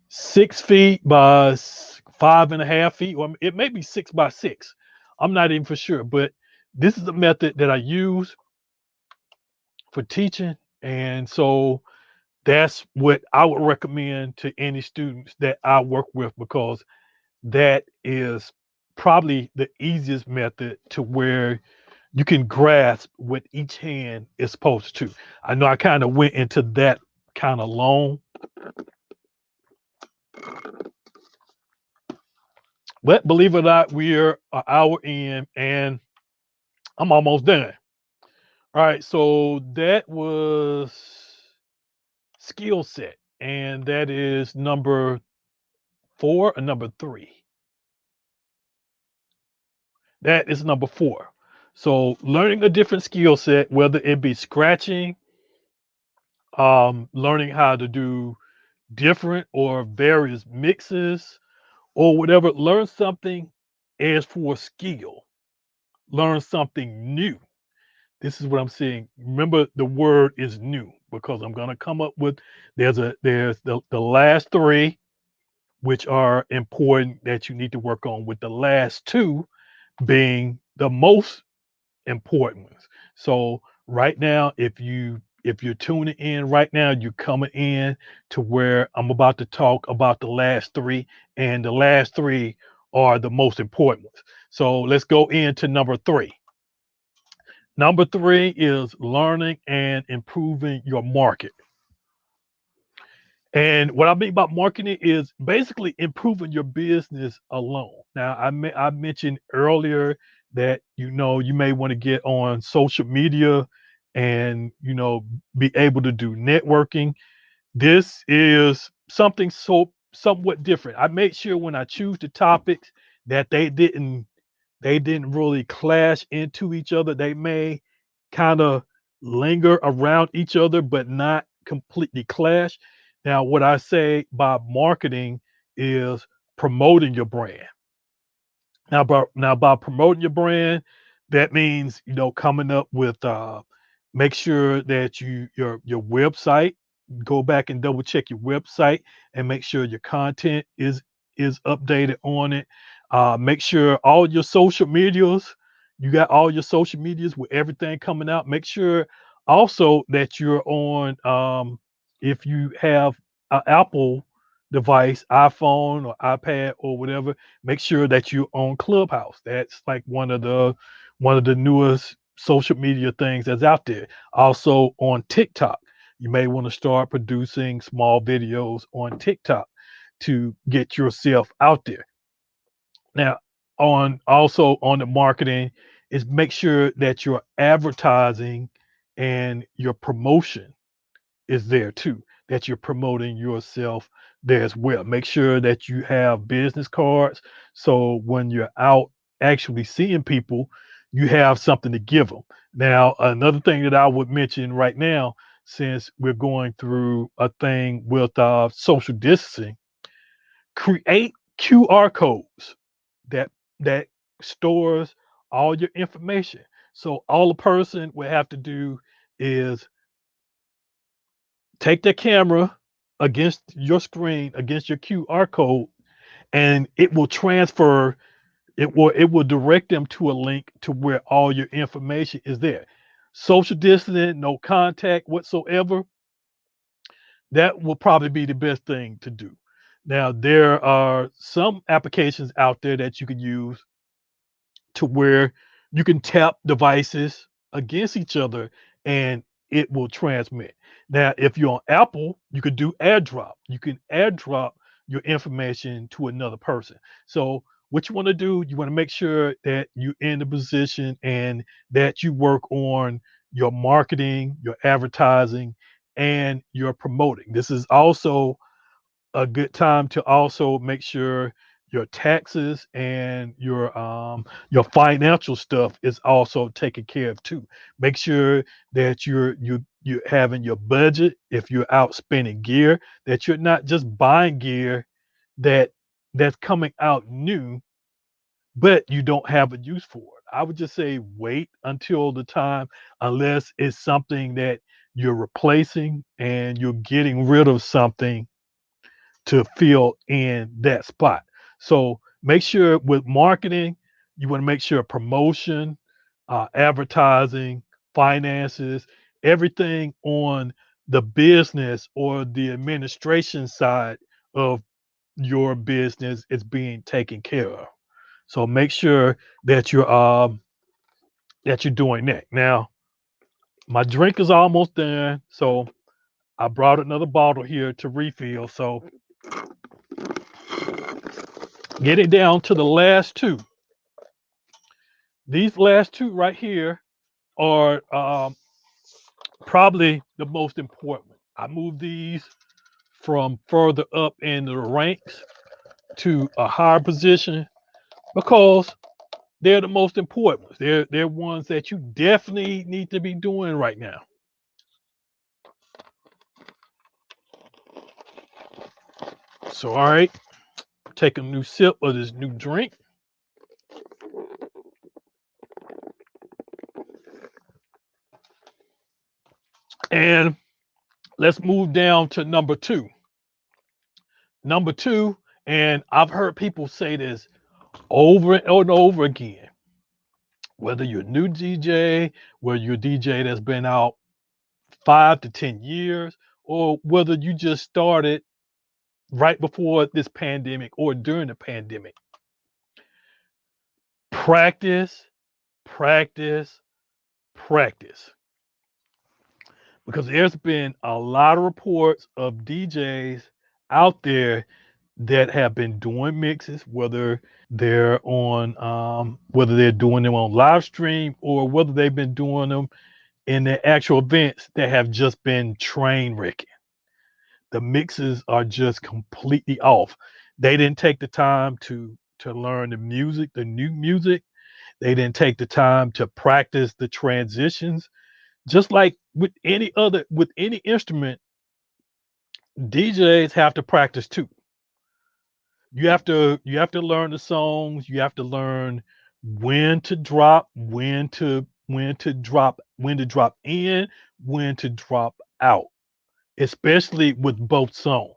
6 feet by 5.5 feet, or it may be 6 by 6. I'm not even for sure, but this is the method that I use for teaching, and so that's what I would recommend to any students that I work with because that is probably the easiest method to where you can grasp what each hand is supposed to. I know I kind of went into that kind of long, but believe it or not, we're an hour in and I'm almost done. All right, so that was skill set, and that is number 4 or number 3. That is number 4. So learning a different skill set, whether it be scratching, learning how to do different or various mixes or whatever. Learn something as for skill. Learn something new. This is what I'm saying. Remember, the word is new because I'm gonna come up with there's the last three, which are important that you need to work on, with the last two being the most important ones. So right now, if you're tuning in right now, you're coming in to where I'm about to talk about the last three, and the last three are the most important ones. So let's go into number three. Number three is learning and improving your market. And what I mean by marketing is basically improving your business alone. Now, I mentioned earlier that you may want to get on social media and be able to do networking. This is something somewhat different. I made sure when I choose the topics that they didn't really clash into each other. They may kind of linger around each other, but not completely clash. Now, what I say by marketing is promoting your brand. Now by promoting your brand, that means coming up with make sure that your website, go back and double check your website and make sure your content is updated on it. Make sure all your social medias, you got all your social medias with everything coming out. Make sure also that you're on, if you have an Apple device, iPhone or iPad or whatever, make sure that you're on Clubhouse. That's like one of the newest social media things that's out there. Also on TikTok. You may want to start producing small videos on TikTok to get yourself out there. Now, on the marketing is make sure that your advertising and your promotion is there too, that you're promoting yourself there as well. Make sure that you have business cards so when you're out actually seeing people, you have something to give them. Now, another thing that I would mention right now, since we're going through a thing with social distancing, create QR codes that that stores all your information. So all a person would have to do is take the camera against your screen, against your QR code, and it will direct them to a link to where all your information is there. Social distancing, no contact whatsoever, that will probably be the best thing to do. Now, there are some applications out there that you can use to where you can tap devices against each other and it will transmit. Now, if you're on Apple, you could do AirDrop. You can AirDrop your information to another person. So, what you want to do, you want to make sure that you're in the position and that you work on your marketing, your advertising, and your promoting. This is also a good time to also make sure your taxes and your financial stuff is also taken care of too. Make sure that you're having your budget if you're out spending gear, that you're not just buying gear that that's coming out new but you don't have a use for it. I would just say wait until the time, unless it's something that you're replacing and you're getting rid of something to fill in that spot. So make sure with marketing, you want to make sure promotion, advertising, finances, everything on the business or the administration side of your business is being taken care of. So make sure that you're doing that. Now, my drink is almost done, so I brought another bottle here to refill. So get it down to the last two. These last two right here are probably the most important. I move these from further up in the ranks to a higher position because they're the most important ones. They're ones that you definitely need to be doing right now. So, all right, take a new sip of this new drink. And let's move down to number two. Number two, and I've heard people say this over and over again, whether you're a new DJ, whether you're a DJ that's been out 5 to 10 years, or whether you just started right before this pandemic or during the pandemic. Practice, practice, practice. Because there's been a lot of reports of DJs out there that have been doing mixes, whether they're doing them on live stream or whether they've been doing them in the actual events that have just been train wrecking. The mixes are just completely off. They didn't take the time to learn the music, the new music. They didn't take the time to practice the transitions. Just like with any instrument, DJs have to practice too. You have to learn the songs, you have to learn when to drop, when to drop in, when to drop out, especially with both songs.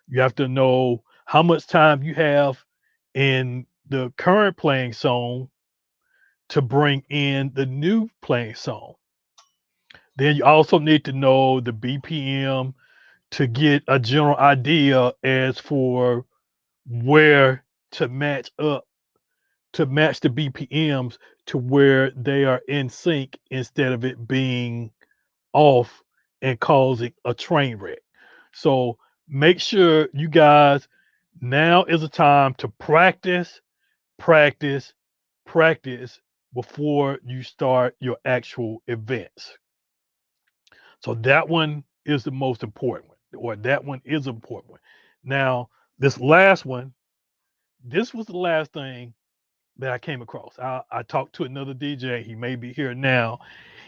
You have to know how much time you have in the current playing song to bring in the new playing song. Then you also need to know the BPM to get a general idea as for where to match up to match the BPMs to where they are in sync instead of it being off and causing a train wreck. So make sure you guys, now is a time to practice, practice, practice before you start your actual events. So that one is the most important one, or that one is an important one. Now, this last one, this was the last thing that I came across. I talked to another DJ. He may be here now.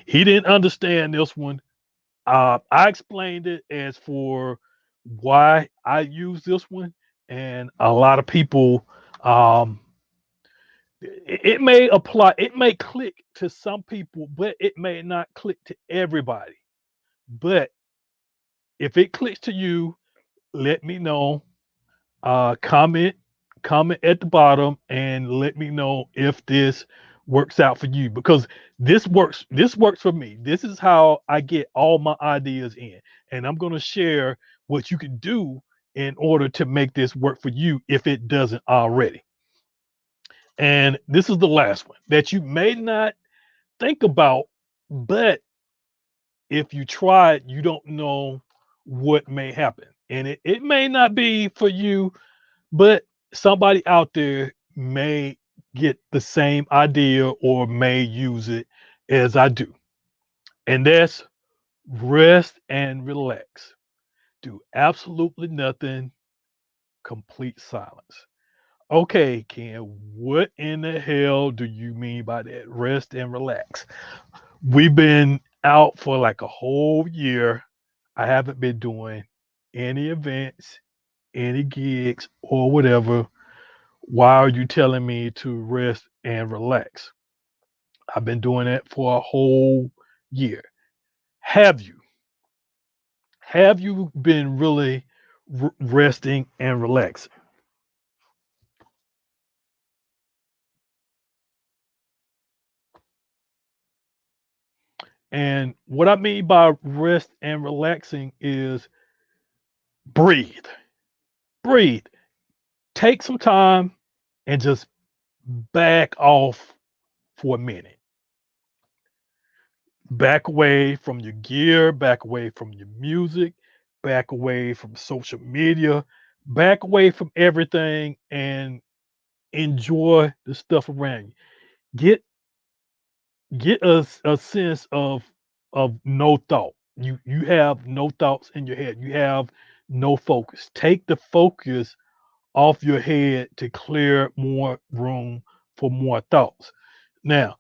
He didn't understand this one. I explained it as for why I use this one, and a lot of people, um, it may apply, it may click to some people, but it may not click to everybody. But if it clicks to you, let me know. Comment, comment at the bottom, and let me know if this works out for you, because this works for me. This is how I get all my ideas in, and I'm going to share what you can do in order to make this work for you if it doesn't already. And this is the last one that you may not think about, but if you try it, you don't know what may happen, and it may not be for you, but somebody out there may get the same idea or may use it as I do. And that's rest and relax. Do absolutely nothing, complete silence. Okay, Ken, what in the hell do you mean by that? Rest and relax. We've been out for like a whole year. I haven't been doing any events, any gigs, or whatever. Why are you telling me to rest and relax? I've been doing that for a whole year. Have you? Have you been really resting and relaxing? And what I mean by rest and relaxing is breathe. Breathe. Take some time and just back off for a minute. Back away from your gear, back away from your music, back away from social media, back away from everything, and enjoy the stuff around you. Get get a sense of no thought. You have no thoughts in your head. You have no focus. Take the focus off your head to clear more room for more thoughts. Now,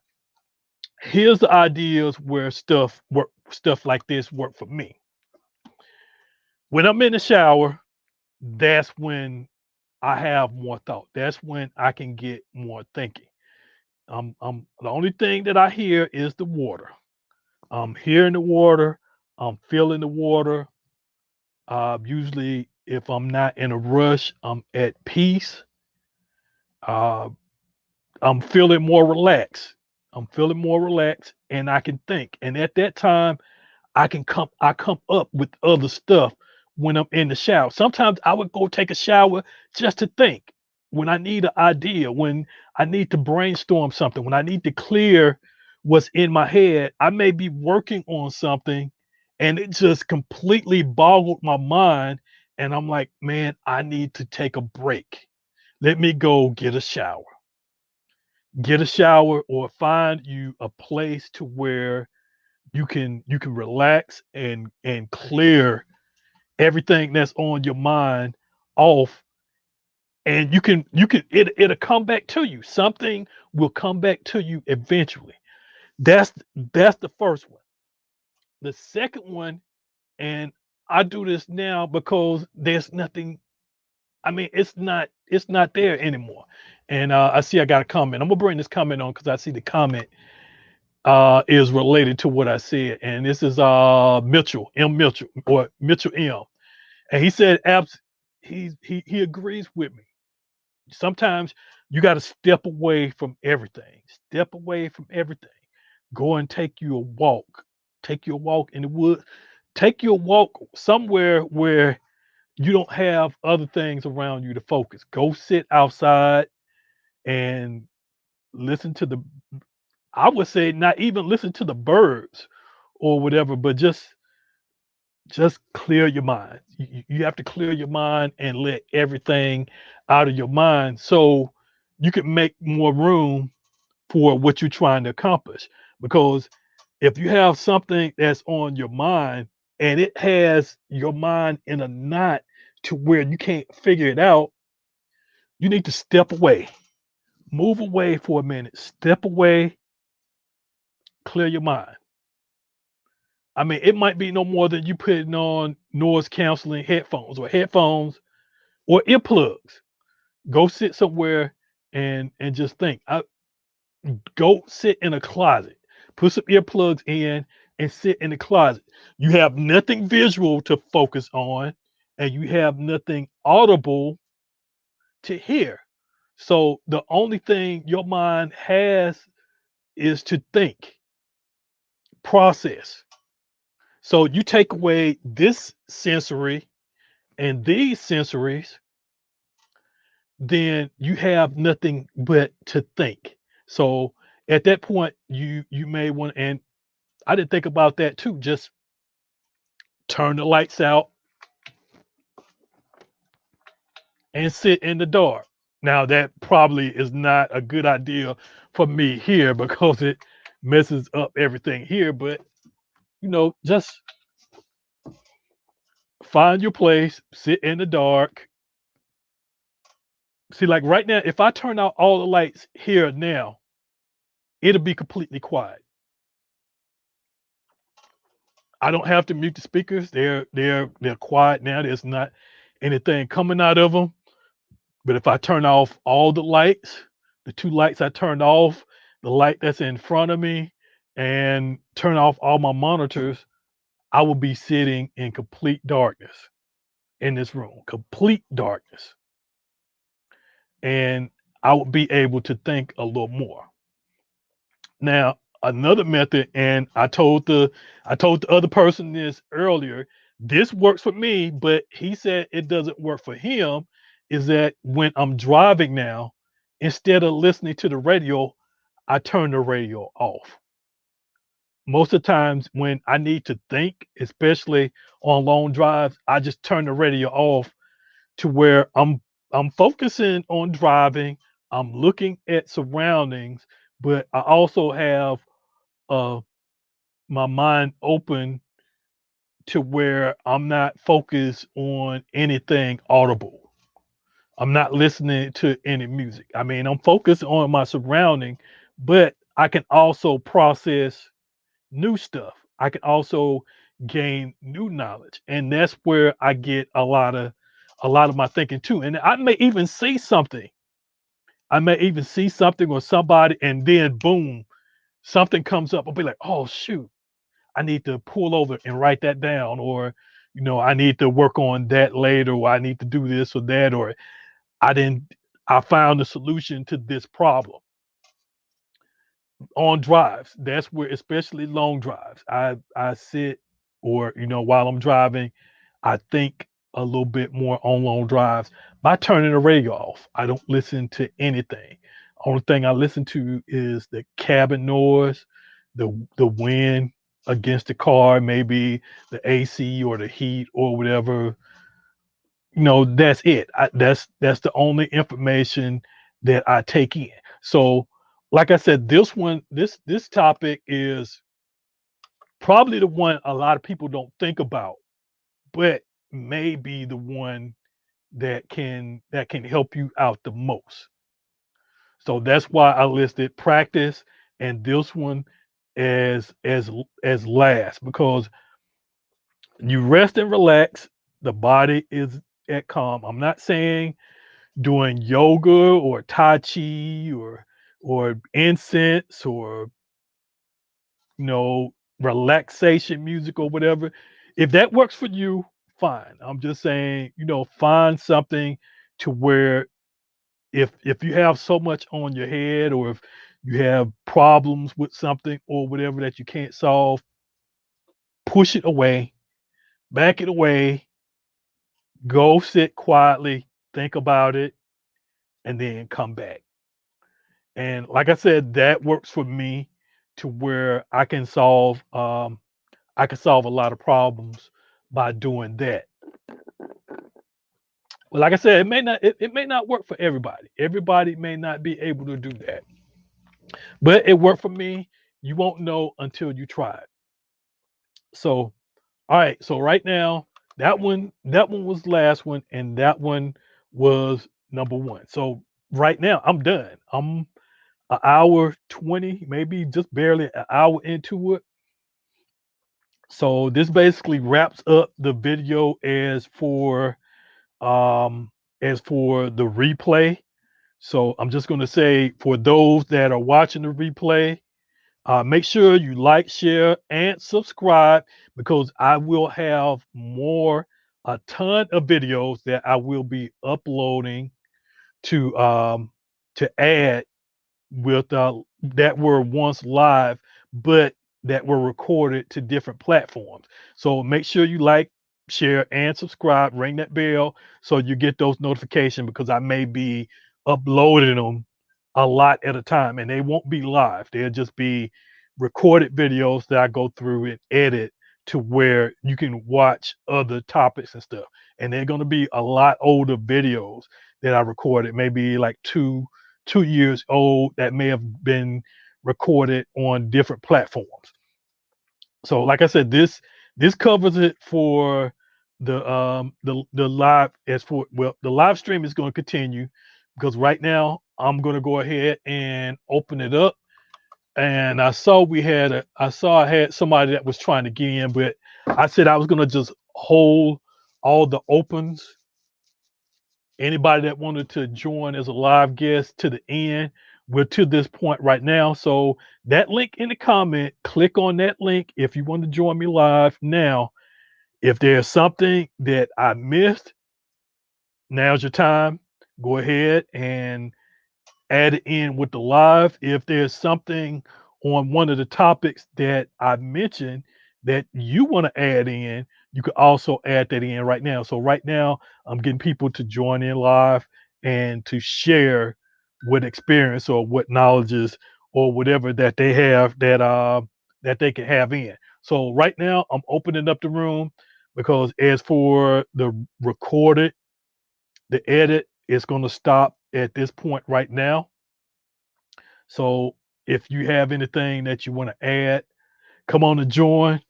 here's the ideas where stuff like this work for me. When I'm in the shower, that's when I have more thought. That's when I can get more thinking. I'm the only thing that I hear is the water. I'm hearing the water. I'm feeling the water. Usually, if I'm not in a rush, I'm at peace. Uh, I'm feeling more relaxed. I'm feeling more relaxed, and I can think. And at that time, I come up with other stuff when I'm in the shower. Sometimes I would go take a shower just to think. When I need an idea, when I need to brainstorm something, when I need to clear what's in my head, I may be working on something and it just completely boggled my mind. And I'm like, man, I need to take a break. Let me go get a shower. Get a shower or find you a place to where you can relax and clear everything that's on your mind off, and it'll come back to you. Something will come back to you eventually. That's the first one. The second one, and I do this now because there's nothing. I mean, it's not there anymore. And I see I got a comment. I'm gonna bring this comment on because I see the comment is related to what I said. And this is Mitchell, M. Mitchell, or Mitchell M. And he said he agrees with me. Sometimes you got to step away from everything. Step away from everything. Go and take you a walk. Take your walk in the woods. Take your walk somewhere where you don't have other things around you to focus. Go sit outside and listen to the, I would say not even listen to the birds or whatever, but just clear your mind. You have to clear your mind and let everything out of your mind so you can make more room for what you're trying to accomplish. Because if you have something that's on your mind and it has your mind in a knot to where you can't figure it out, you need to step away, move away for a minute, step away, clear your mind. I mean, it might be no more than you putting on noise canceling headphones or earplugs. Go sit somewhere and just think. Go sit in a closet. Put some earplugs in and sit in the closet. You have nothing visual to focus on, and you have nothing audible to hear. So the only thing your mind has is to think, process. So you take away this sensory and these sensories, then you have nothing but to think. So at that point, you may want, and I didn't think about that too. Just turn the lights out and sit in the dark. Now that probably is not a good idea for me here because it messes up everything here. But just find your place, sit in the dark. See, like right now, if I turn out all the lights here now, it'll be completely quiet. I don't have to mute the speakers. They're quiet now. There's not anything coming out of them. But if I turn off all the lights, the two lights I turned off, the light that's in front of me, and turn off all my monitors, I will be sitting in complete darkness in this room, complete darkness. And I would be able to think a little more. Now, another method, and I told the other person this earlier. This works for me, but he said it doesn't work for him. Is that when I'm driving now, instead of listening to the radio, I turn the radio off. Most of the times when I need to think, especially on long drives, I just turn the radio off to where I'm focusing on driving. I'm looking at surroundings, but I also have uh my mind open to where I'm not focused on anything audible. I'm not listening to any music. I mean, I'm focused on my surrounding, but I can also process new stuff. I can also gain new knowledge. And that's where I get a lot of my thinking too. And I may even see something. I may even see something or somebody, and then boom, something comes up. I'll be like, oh shoot, I need to pull over and write that down, or I need to work on that later, or I need to do this or that, or I didn't I found a solution to this problem on drives. That's where, especially long drives, I sit, or while I'm driving, I think a little bit more on long drives by turning the radio off. I don't listen to anything. Only thing I listen to is the cabin noise, the wind against the car, maybe the AC or the heat or whatever. That's it. That's the only information that I take in. So, like I said, this topic is probably the one a lot of people don't think about, but may be the one that can help you out the most. So that's why I listed practice and this one as last, because you rest and relax, the body is at calm. I'm not saying doing yoga or tai chi or incense or you know relaxation music or whatever. If that works for you, fine. I'm just saying, find something to where if you have so much on your head, or if you have problems with something or whatever that you can't solve, push it away, back it away, go sit quietly, think about it, and then come back. And like I said, that works for me to where I can solve a lot of problems by doing that. But like I said, it may not work for everybody. Everybody may not be able to do that. But it worked for me. You won't know until you try it. So, all right. So right now, that one was the last one, and that one was number one. So right now, I'm done. I'm an hour 20, maybe just barely an hour into it. So this basically wraps up the video as for the replay. So I'm just going to say, for those that are watching the replay, make sure you like, share, and subscribe, because I will have a ton of videos that I will be uploading to add with that were once live, but that were recorded to different platforms. So make sure you like, share, and subscribe. Ring that bell so you get those notifications, because I may be uploading them a lot at a time, and they won't be live. They'll just be recorded videos that I go through and edit to where you can watch other topics and stuff. And they're going to be a lot older videos that I recorded, maybe like 2 years old, that may have been recorded on different platforms. So, like I said, this covers it for the live. As for, well, the live stream is going to continue, because right now I'm going to go ahead and open it up. And I had somebody that was trying to get in, but I said I was going to just hold all the opens. Anybody that wanted to join as a live guest to the end, we're to this point right now. So that link in the comment, click on that link if you want to join me live now. If there's something that I missed, now's your time. Go ahead and add it in with the live. If there's something on one of the topics that I mentioned that you want to add in, you could also add that in right now. So right now, I'm getting people to join in live and to share what experience or what knowledges or whatever that they have that they can have in. So right now, I'm opening up the room, because as for the recorded, the edit is going to stop at this point right now. So if you have anything that you want to add, come on and join.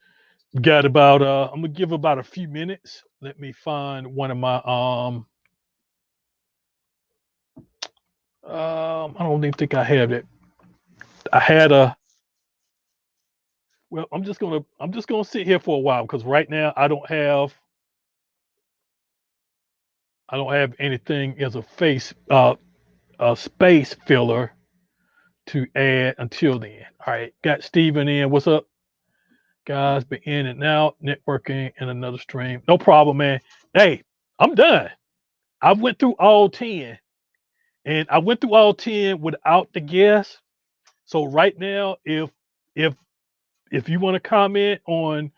We got about I'm gonna give about a few minutes. Let me find one of my I don't even think I have it. I had a well, I'm just gonna sit here for a while, because right now I don't have I don't have anything as a space filler to add until then. All right, got Steven in. What's up, guys? Been in and out, networking and another stream. No problem, man. Hey, I'm done. I went through all 10, and I went through all 10 without the guests. So right now, if if you want to comment on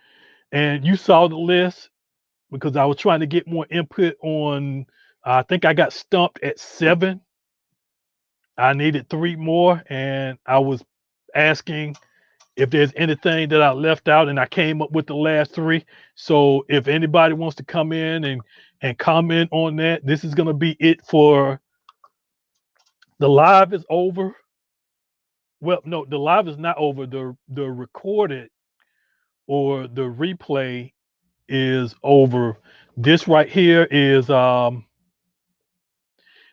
and you saw the list, because I was trying to get more input on, I think I got stumped at 7. I needed 3 more, and I was asking if there's anything that I left out, and I came up with the last 3. So if anybody wants to come in and comment on that, this is gonna be it for the live is over. Well, no, the live is not over. The recorded or the replay is over. This right here is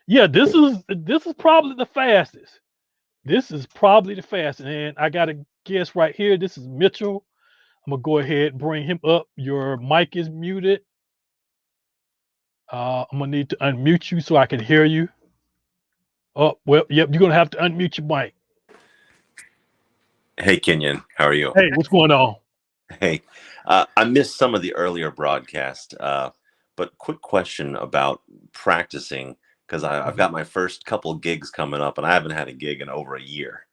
yeah, this is probably the fastest. This is probably the fastest. And I got a guess right here. This is Mitchell. I'm gonna go ahead and bring him up. Your mic is muted. I'm gonna need to unmute you so I can hear you. Oh, well, yep, you're gonna have to unmute your mic. Hey, Kenyon, how are you? Hey, what's going on? Hey, I missed some of the earlier broadcast, but quick question about practicing, because I've got my first couple gigs coming up, and I haven't had a gig in over a year.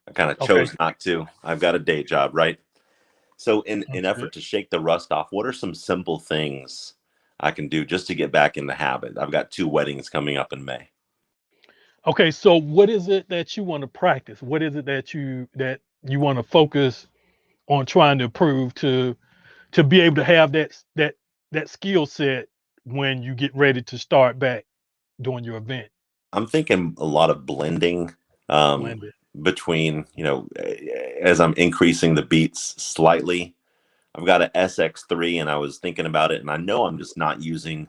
I kind of Okay. chose not to. I've got a day job, right? So in Okay. effort to shake the rust off, what are some simple things I can do just to get back in the habit? I've got 2 weddings coming up in May. Okay, so what is it that you want to practice? What is it that you want to focus on trying to improve to be able to have that skill set when you get ready to start back doing your event? I'm thinking a lot of blending Blended. between, as I'm increasing the beats slightly. I've got an SX3 and I was thinking about it, and I know I'm just not using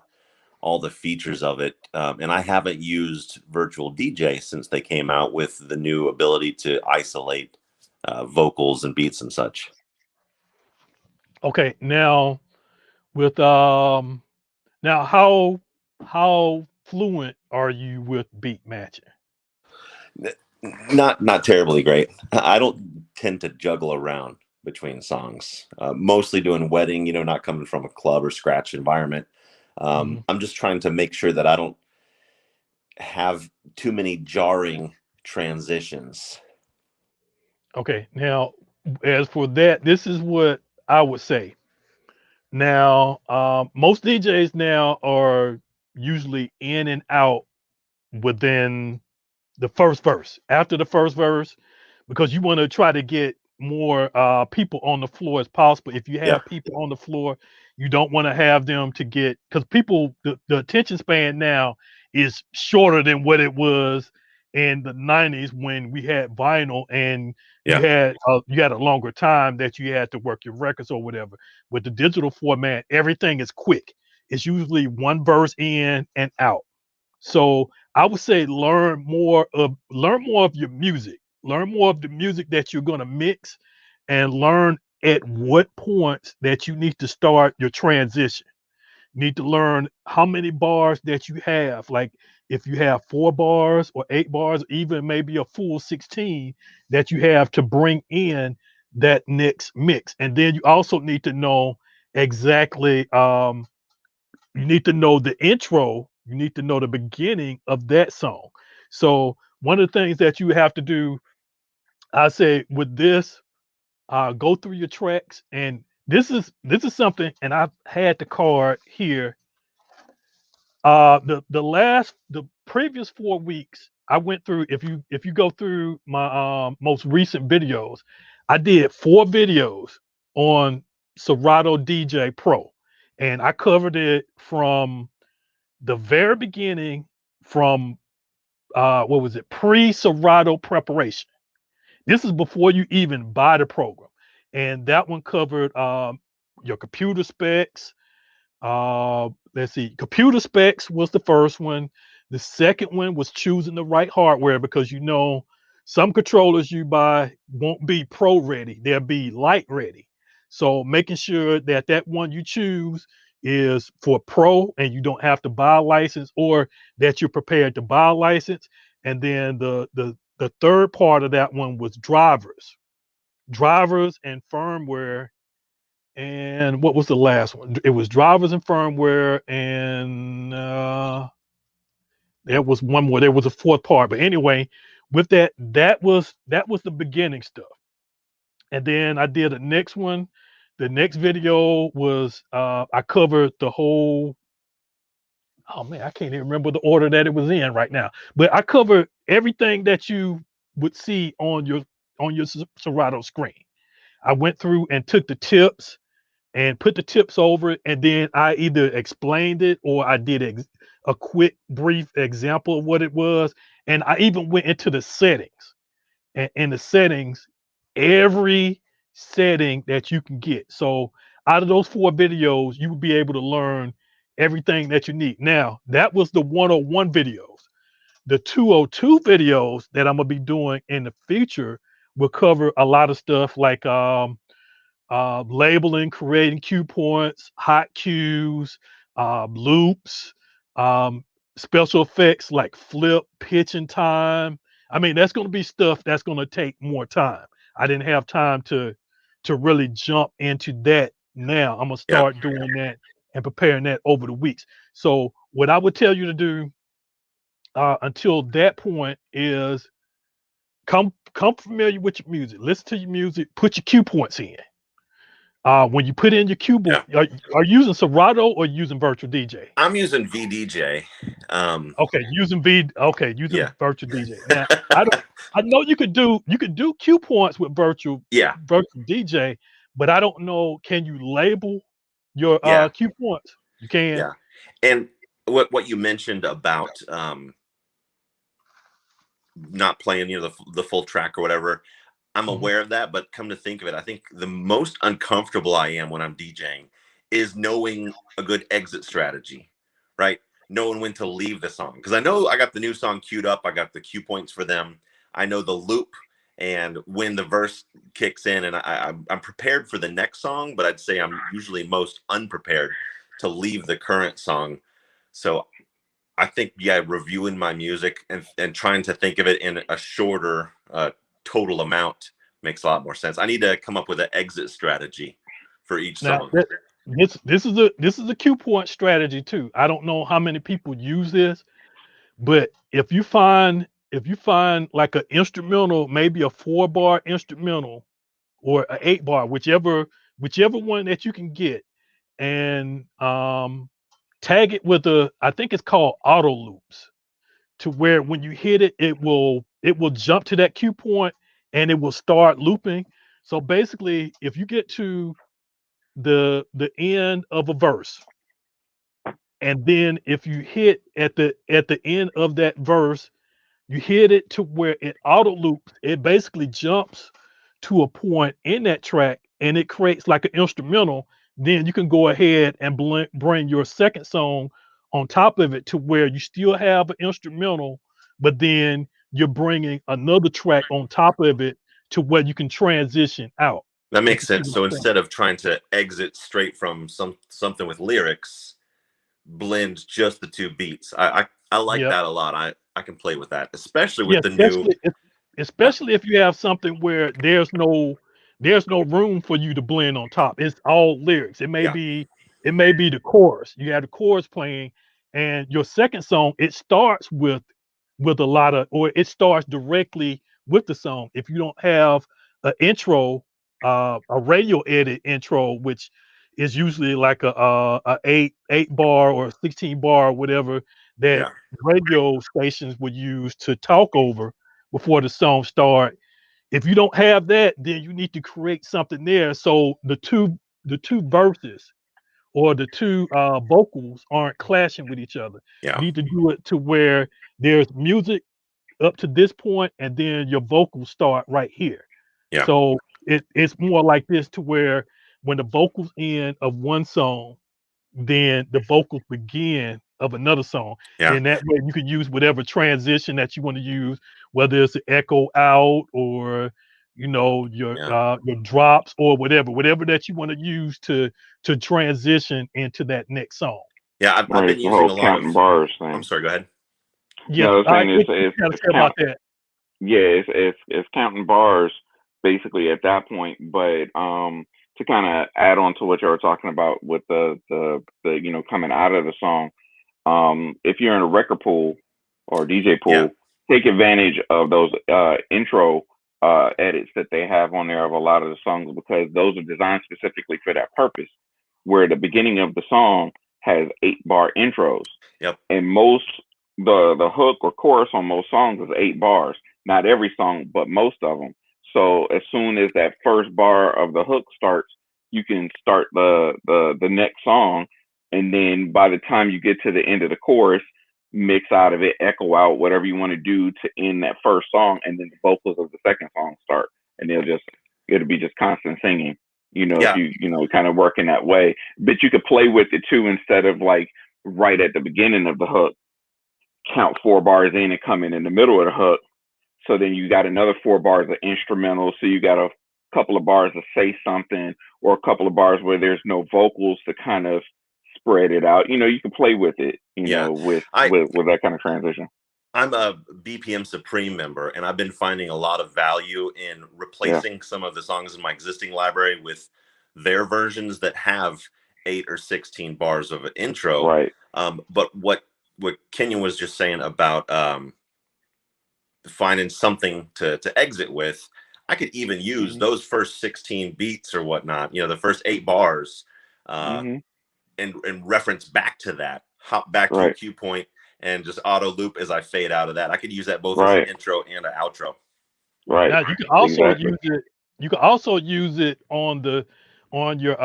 all the features of it. And I haven't used Virtual DJ since they came out with the new ability to isolate vocals and beats and such. Okay, now with now how fluent are you with beat matching? Not terribly great. I don't tend to juggle around between songs. Mostly doing wedding, not coming from a club or scratch environment. Mhm. I'm just trying to make sure that I don't have too many jarring transitions. Okay, now as for that, this is what I would say. Now, most DJs now are usually in and out within the first verse. After the first verse, because you want to try to get more people on the floor as possible. If you Yeah, have people on the floor, you don't want to have them to get, because people the attention span now is shorter than what it was in the 90s when we had vinyl and yeah, you had a longer time that you had to work your records or whatever. With the digital format, everything is quick. It's usually one verse in and out. So I would say learn more of your music. Learn more of the music that you're gonna mix, and learn at what points that you need to start your transition. You need to learn how many bars that you have. Like if you have 4 bars or 8 bars, even maybe a full 16 that you have to bring in that next mix. And then you also need to know exactly you need to know the intro, you need to know the beginning of that song. So one of the things that you have to do, I say with this, go through your tracks, and this is something, and I've had the card here. The previous 4 weeks, I went through. If you go through my most recent videos, I did 4 videos on Serato DJ Pro, and I covered it from the very beginning, from what was it, pre-Serato preparation. This is before you even buy the program, and that one covered your computer specs. Let's see, computer specs was the first one. The second one was choosing the right hardware, because some controllers you buy won't be pro ready; they'll be light ready. So making sure that one you choose, is for pro and you don't have to buy a license, or that you're prepared to buy a license. And then the third part of that one was drivers and firmware. And what was the last one? It was drivers and firmware, and there was one more. There was a fourth part, but anyway, with that, that was the beginning stuff. And then I did the next one. The next video was I covered the whole. Oh man, I can't even remember the order that it was in right now. But I covered everything that you would see on your Serato screen. I went through and took the tips and put the tips over it, and then I either explained it or I did a quick, brief example of what it was, and I even went into the settings. And in the settings, every setting that you can get. So out of those four videos, you will be able to learn everything that you need. Now, that was the 101 videos. The 202 videos that I'm gonna be doing in the future will cover a lot of stuff like labeling, creating cue points, hot cues, loops, um, special effects like flip, pitch, and time. I mean, that's going to be stuff that's going to take more time. I didn't have time to really jump into that now. I'm gonna Yeah. start doing that and preparing that over the weeks. So what I would tell you to do until that point is come familiar with your music. Listen to your music. Put your cue points in. When you put in your Yeah. keyboard, are you using Serato or using Virtual DJ? I'm using VDJ. Okay, using V. Okay, using Yeah. Virtual DJ. Now, I don't. I know you could do cue points with Yeah. Virtual DJ, but I don't know. Can you label your Yeah. cue points? You can. Yeah. And what you mentioned about not playing, the full track or whatever, I'm Mhm. aware of that, but come to think of it, I think the most uncomfortable I am when I'm DJing is knowing a good exit strategy, right? Knowing when to leave the song. Because I know I got the new song queued up, I got the cue points for them. I know the loop and when the verse kicks in, and I'm prepared for the next song, but I'd say I'm usually most unprepared to leave the current song. So I think, yeah, reviewing my music and trying to think of it in a shorter total amount makes a lot more sense. I need to come up with an exit strategy for each Now song. this is a cue point strategy too. I don't know how many people use this, but if you find like an instrumental, maybe a 4 bar instrumental or an 8 bar, whichever one that you can get, and tag it with I think it's called auto loops, to where when you hit it, it will jump to that cue point and it will start looping. So basically, if you get to the end of a verse, and then if you hit at the end of that verse, you hit it to where it auto loops. It basically jumps to a point in that track and it creates like an instrumental. Then you can go ahead and bring your second song on top of it to where you still have an instrumental, but then you're bringing another track on top of it to where you can transition out. That You makes can see sense. what So I'm saying? instead of trying to exit straight from something with lyrics, blend just the two beats. I like Yeah. that a lot. I can play with that, especially Yeah, with the new. especially if you have something where there's no room for you to blend on top. It's all lyrics. Yeah. It may be the chorus. You have the chorus playing, and your second song, it starts with a lot of, or it starts directly with the song. If you don't have an intro, a radio edit intro, which is usually like a eight bar or 16 bar or whatever that Yeah. radio stations would use to talk over before the song start. If you don't have that, then you need to create something there so the two verses or the two vocals aren't clashing with each other. You Yeah. need to do it to where there's music up to this point, and then your vocals start right here. Yeah. So it's more like this, to where when the vocals end of one song, then the vocals begin of another song. Yeah. Then that way you can use whatever transition that you want to use, whether it's an echo out or Yeah. your drops or whatever that you want to use to transition into that next song. Yeah, I've Right, been it's the using a whole lot of. counting bars I'm thing. sorry. Go ahead. Yeah, No, I was saying what you it's gotta it's say about count. that? Yeah, it's counting bars basically at that point. But to kind of add on to what you were talking about with the coming out of the song, if you're in a record pool or DJ Yeah. pool, take advantage of those intro edits that they have on there of a lot of the songs because those are designed specifically for that purpose. Where the beginning of the song has 8 bar intros, Yep. and most the hook or chorus on most songs is 8 bars. Not every song, but most of them. So as soon as that first bar of the hook starts, you can start the next song, and then by the time you get to the end of the chorus, mix out of it, echo out whatever you want to do to end that first song, and then the vocals of the second song start, and it'll be just constant singing. If Yeah. you kind of work in that way, but you could play with it too instead of like right at the beginning of the hook, count 4 bars in and come in the middle of the hook. So then you got another 4 bars of instrumental. So you got a couple of bars to say something, or a couple of bars where there's no vocals to kind of spread it out. You can play with it. Yeah. With I with that kind of transition. I'm a BPM Supreme member, and I've been finding a lot of value in Yeah. replacing some of the songs in my existing library with their versions that have 8 or 16 bars of an intro. Right. But what Kenyon was just saying about finding something to exit with, I could even use Hmm. those first 16 beats or whatnot, the first 8 bars, uh, Hmm. and reference back to that, hop back to a Right. cue point, and just auto loop as I fade out of that. I could use that both as an Right. intro and an outro. Right. Now you can also Exactly. use it. You can also use it on your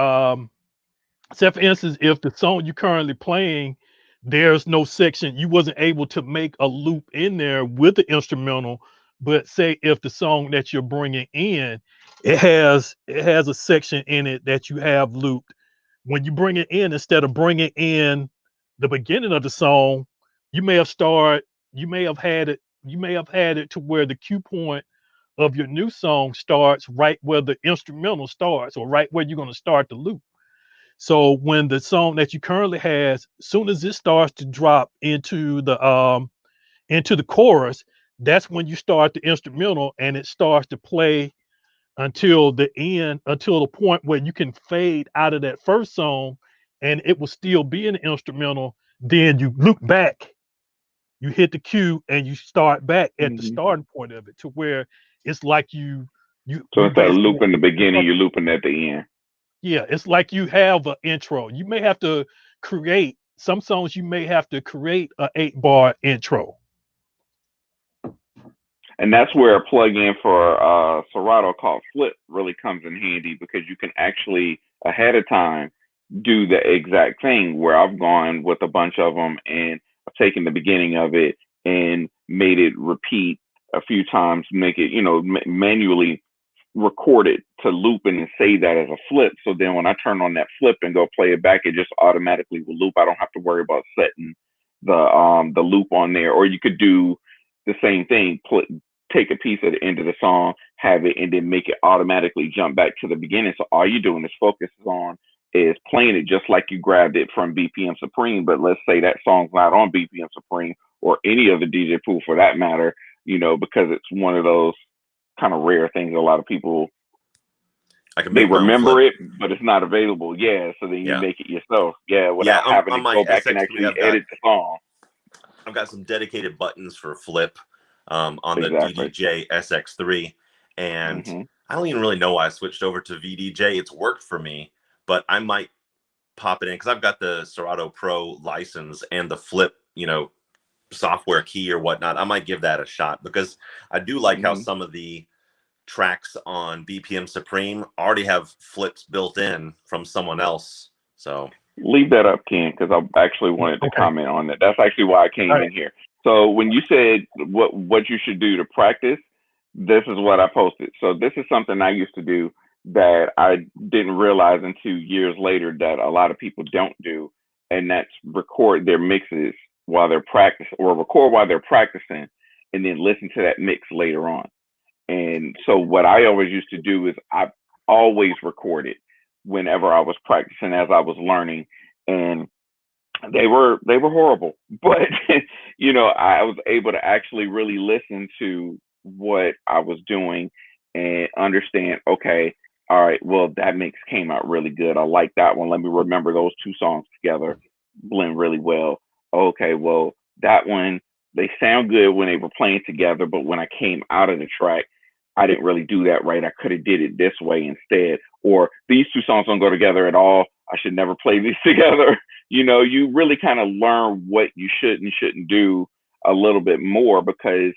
say for instance, if the song you currently playing, there's no section, you wasn't able to make a loop in there with the instrumental, but say if the song that you're bringing in, it has a section in it that you have looped. When you bring it in, instead of bringing in the beginning of the song, you may have started, you may have had it to where the cue point of your new song starts right where the instrumental starts, or right where you're going to start the loop. So when the song that you currently has, soon as it starts to drop into the chorus, that's when you start the instrumental and it starts to play until the end, until the point where you can fade out of that first song and it will still be an instrumental. Then you loop back, you hit the cue and you start back at the Hmm. starting point of it to where it's like you So you instead of basically, looping the beginning, you're looping at the end. yeah, it's like you have an intro. You may have to create some songs. You may have to create a 8 bar intro. And that's where a plug-in for Serato called Flip really comes in handy because you can actually ahead of time do the exact thing where I've gone with a bunch of them and I've taken the beginning of it and made it repeat a few times, make it manually record it to loop and save that as a flip. So then when I turn on that flip and go play it back, it just automatically will loop. I don't have to worry about setting the loop on there. Or you could do the same thing, take a piece at the end of the song, have it, and then make it automatically jump back to the beginning. So all you're doing is focus on is playing it just like you grabbed it from BPM Supreme. But let's say that song's not on BPM Supreme or any other DJ pool for that matter, because it's one of those kind of rare things. A lot of people I can they make my own remember flip. it, but it's not available. Yeah, so then you Yeah. make it yourself. Yeah, Yeah. without having On to my go back and SX3, actually edit the song. I've got some dedicated buttons for flip on the Exactly. DDJ SX3, and Hmm. I don't even really know why I switched over to VDJ. It's worked for me, but I might pop it in because I've got the Serato Pro license and the flip, software key or whatnot. I might give that a shot because I do like how Hmm. some of the tracks on BPM Supreme already have flips built in from someone else. So Leave that up, Ken, because I actually wanted to Okay. comment on that. That's actually why I All came right. in here. So when you said what you should do to practice, this is what I posted. So this is something I used to do that I didn't realize until years later that a lot of people don't do, and that's record their mixes while they're practicing, or record while they're practicing, and then listen to that mix later on. And so what I always used to do is I always recorded whenever I was practicing as I was learning. And they were horrible, but I was able to actually really listen to what I was doing and understand, okay, all right, well, that mix came out really good, I like that one, let me remember those two songs together blend really well. Okay, well, that one, they sound good when they were playing together, but when I came out of the track, I didn't really do that right, I could have did it this way instead, or these two songs don't go together at all, I should never play these together. You really kind of learn what you should and shouldn't do a little bit more, because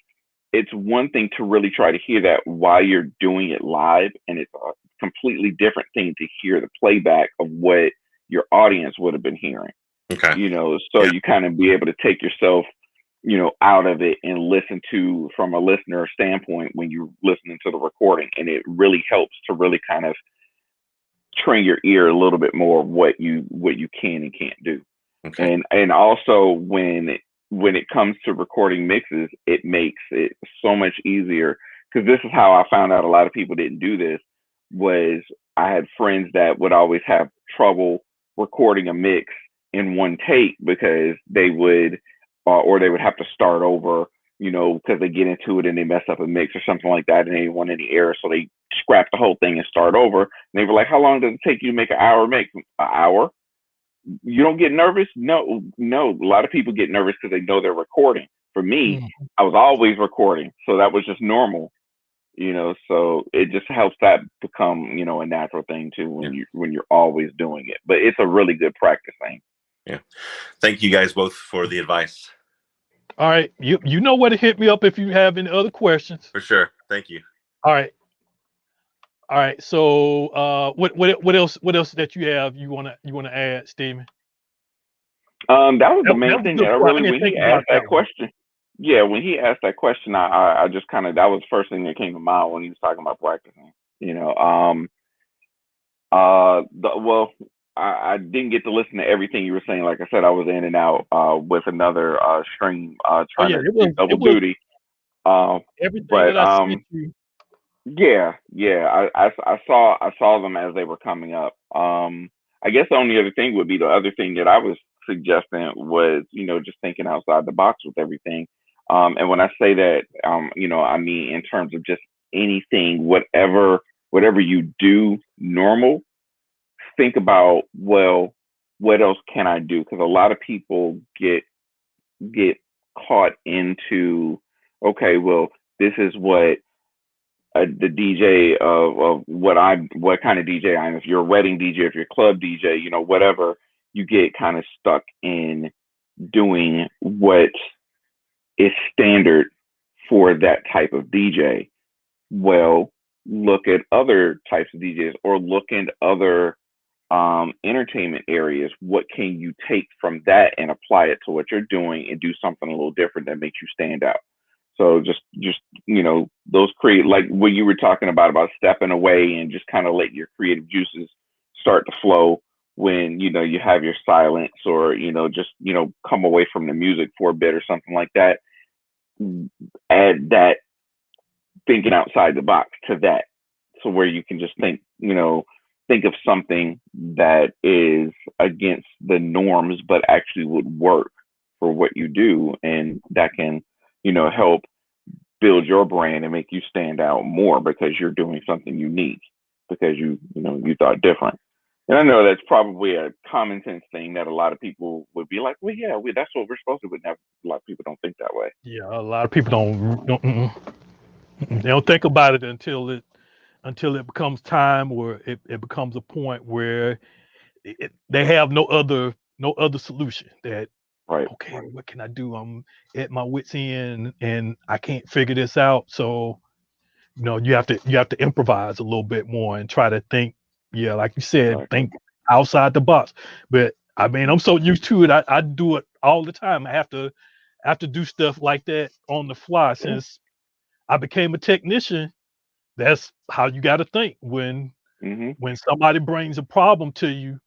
it's one thing to really try to hear that while you're doing it live, and it's a completely different thing to hear the playback of what your audience would have been hearing. Okay. So Yeah. you kind of be able to take yourself, out of it and listen to from a listener standpoint when you're listening to the recording, and it really helps to really kind of train your ear a little bit more of what you can and can't do. Okay. And also when it comes to recording mixes, it makes it so much easier, because this is how I found out a lot of people didn't do this. Was I had friends that would always have trouble recording a mix in one take, because they would or they would have to start over, because they get into it and they mess up a mix or something like that, and they didn't want any error, so they scrap the whole thing and start over. And they were like, "How long does it take you to make an hour mix?" An hour? You don't get nervous? No, no. A lot of people get nervous because they know they're recording. For me, Mm. I was always recording, so that was just normal. So it just helps that become, a natural thing too Yeah. when you're always doing it. But it's a really good practice thing. Yeah. Thank you guys both for the advice. All right, you know where to hit me up if you have any other questions. For sure. Thank you. All right, all right. So, what else that you wanna add, Steven? That was the That main was a thing good that I point. I really, didn't when think he about asked that that one. question. Yeah, when he asked that question, I just kind of, that was the first thing that came to mind when he was talking about practicing. Well, I didn't get to listen to everything you were saying. Like I said, I was in and out with another stream Oh trying yeah, to do double it was duty. Uh, everything but that I sent you. yeah, I saw them as they were coming up. I guess the only other thing would be, the other thing that I was suggesting was, just thinking outside the box with everything. And when I say that, I mean in terms of just anything, whatever you do normal, think about, well, what else can I do? Because a lot of people get caught into, okay, well, this is what the DJ of what kind of DJ I am. If you're a wedding DJ, if you're a club DJ, whatever, you get kind of stuck in doing what is standard for that type of DJ. Well, look at other types of DJs, or look at other entertainment areas. What can you take from that and apply it to what you're doing, and do something a little different that makes you stand out? So just those create, like what you were talking about stepping away and just kind of let your creative juices start to flow when you have your silence, or just come away from the music for a bit or something like that. Add that thinking outside the box to that, so where you can just think of something that is against the norms but actually would work for what you do, and that can help build your brand and make you stand out more, because you're doing something unique, because you thought different. And I know that's probably a common sense thing that a lot of people would be like, well, yeah, that's what we're supposed to do, but never, a lot of people don't think that way. Yeah, a lot of people don't they don't think about it until it becomes time, or it becomes a point where they have no other solution. That Right. okay, what can I do? I'm at my wits end and I can't figure this out. So you have to improvise a little bit more and try to think. Yeah, like you said, Exactly. think outside the box. But I mean, I'm so used to it. I do it all the time. I have to do stuff like that on the fly Yeah. since I became a technician. That's how you got to think Mhm. when somebody brings a problem to you.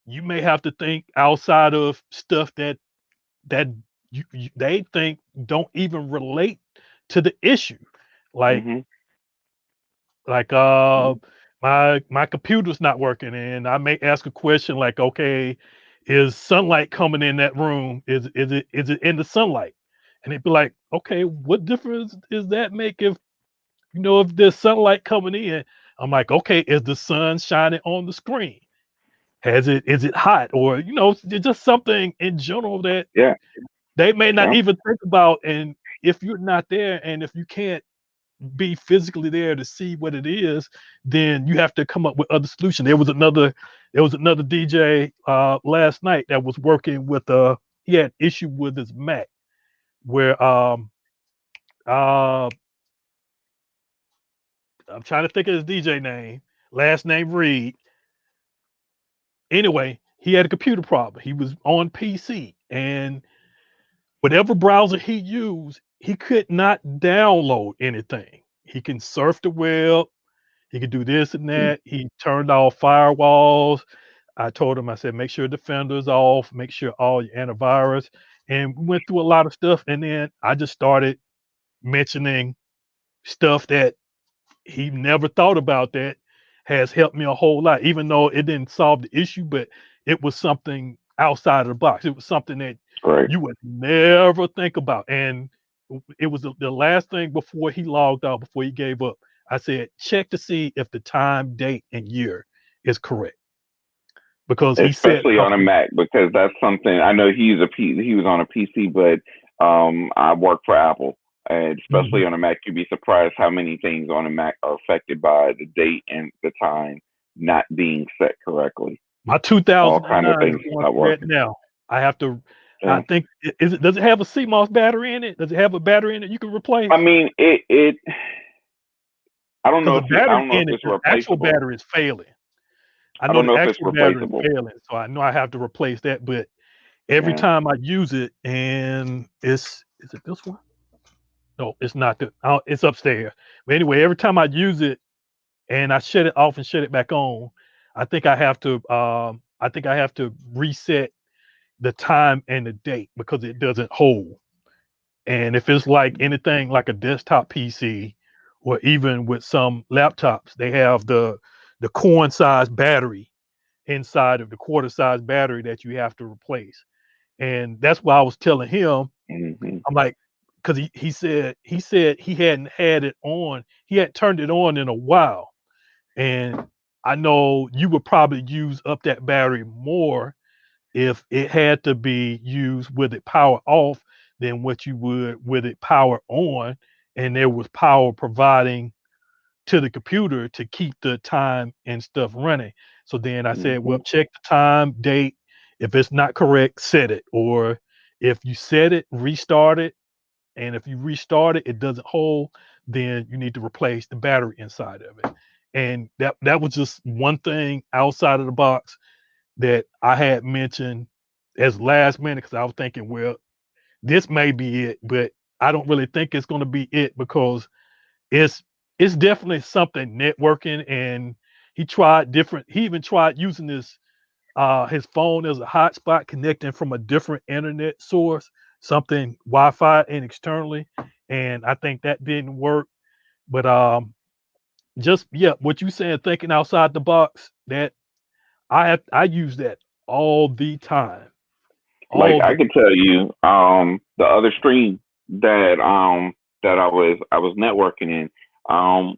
You may have to think outside of stuff that they think don't even relate to the issue. Like Mhm. Like my computer's not working, and I may ask a question like, okay, is sunlight coming in that room? Is it in the sunlight? And it'd be like, okay, what difference does that make if there's sunlight coming in? I'm like, okay, is the sun shining on the screen? Is it hot? Or it's just something in general that Yeah, they may not yeah, even think about. And if you're not there and if you can't be physically there to see what it is, then you have to come up with other solutions. There was another DJ last night that was working with he had issue with his Mac where uh I'm trying to think of his DJ name, last name Reed. Anyway, he had a computer problem. He was on PC and whatever browser he used, he could not download anything. He can surf the web. He could do this and mm, that. He turned off firewalls. I told him, I said, make sure Defender's off, make sure all your antivirus. And we went through a lot of stuff. And then I just started mentioning stuff that he never thought about that has helped me a whole lot, even though it didn't solve the issue, but it was something outside of the box. It was something that right. you would never think about. And it was the last thing before he logged out, before he gave up. I said, check to see if the time, date, and year is correct. Because he said Especially on a something. Mac, because that's something I know he was on a PC, but I work for Apple, and especially Mhm. on a Mac, you'd be surprised how many things on a Mac are affected by the date and the time not being set correctly. My All kind of 2009 is things going not through that working. now. I have to. I Yeah. think does it have a CMOS battery in it? Does it have a battery in it you can I replace? mean, it. Because the I battery don't know if in it, it's the actual replaceable. battery is failing. I I know don't the know if it's actual battery is replaceable. failing, so I know I have to replace that. But every Yeah. time I use it, and is it this one? No, it's not. It's upstairs. But anyway, every time I use it and I shut it off and shut it back on, I think I have to. I think I have to reset the time and the date because it doesn't hold. And if it's like anything like a desktop PC, or even with some laptops, they have the coin size battery inside of the quarter size battery that you have to replace. And that's why I was telling him, Hmm. I'm like, because he said he hadn't had it on, he hadn't turned it on in a while. And I know you would probably use up that battery more if it had to be used with it power off than what you would with it power on, and there was power providing to the computer to keep the time and stuff running. So then I said, well, Hmm. check the time, date. If it's not correct, set it. Or if you set it, restart it. And if you restart it, it doesn't hold, then you need to replace the battery inside of it. And that was just one thing outside of the box that I had mentioned as last minute because I was thinking, well, this may be it, but I don't really think it's going to be it because it's it's definitely something networking. And he even tried using his phone as a hotspot connecting from a different internet source, something Wi-Fi and externally, and I think that didn't work. But just yeah, what you saying, thinking outside the box, that I use that all the time, Like all I the can tell you, the other stream that that I was networking in,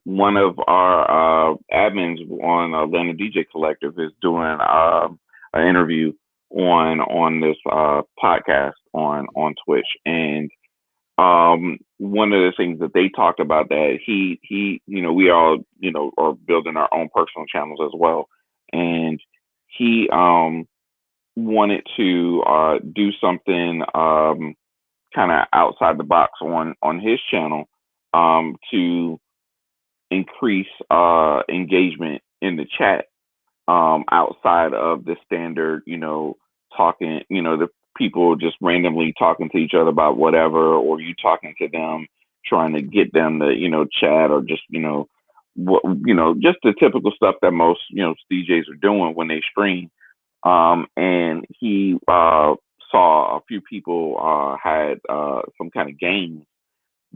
one of our admins on Atlanta DJ Collective is doing an interview on this podcast on Twitch, and one of the things that they talked about that he we all are building our own personal channels as well, and he wanted to do something kind of outside the box on his channel to increase engagement in the chat, outside of the standard, talking, the people just randomly talking to each other about whatever, or you talking to them, trying to get them to, chat, or just, what, just the typical stuff that most, DJs are doing when they stream. And he saw a few people had some kind of games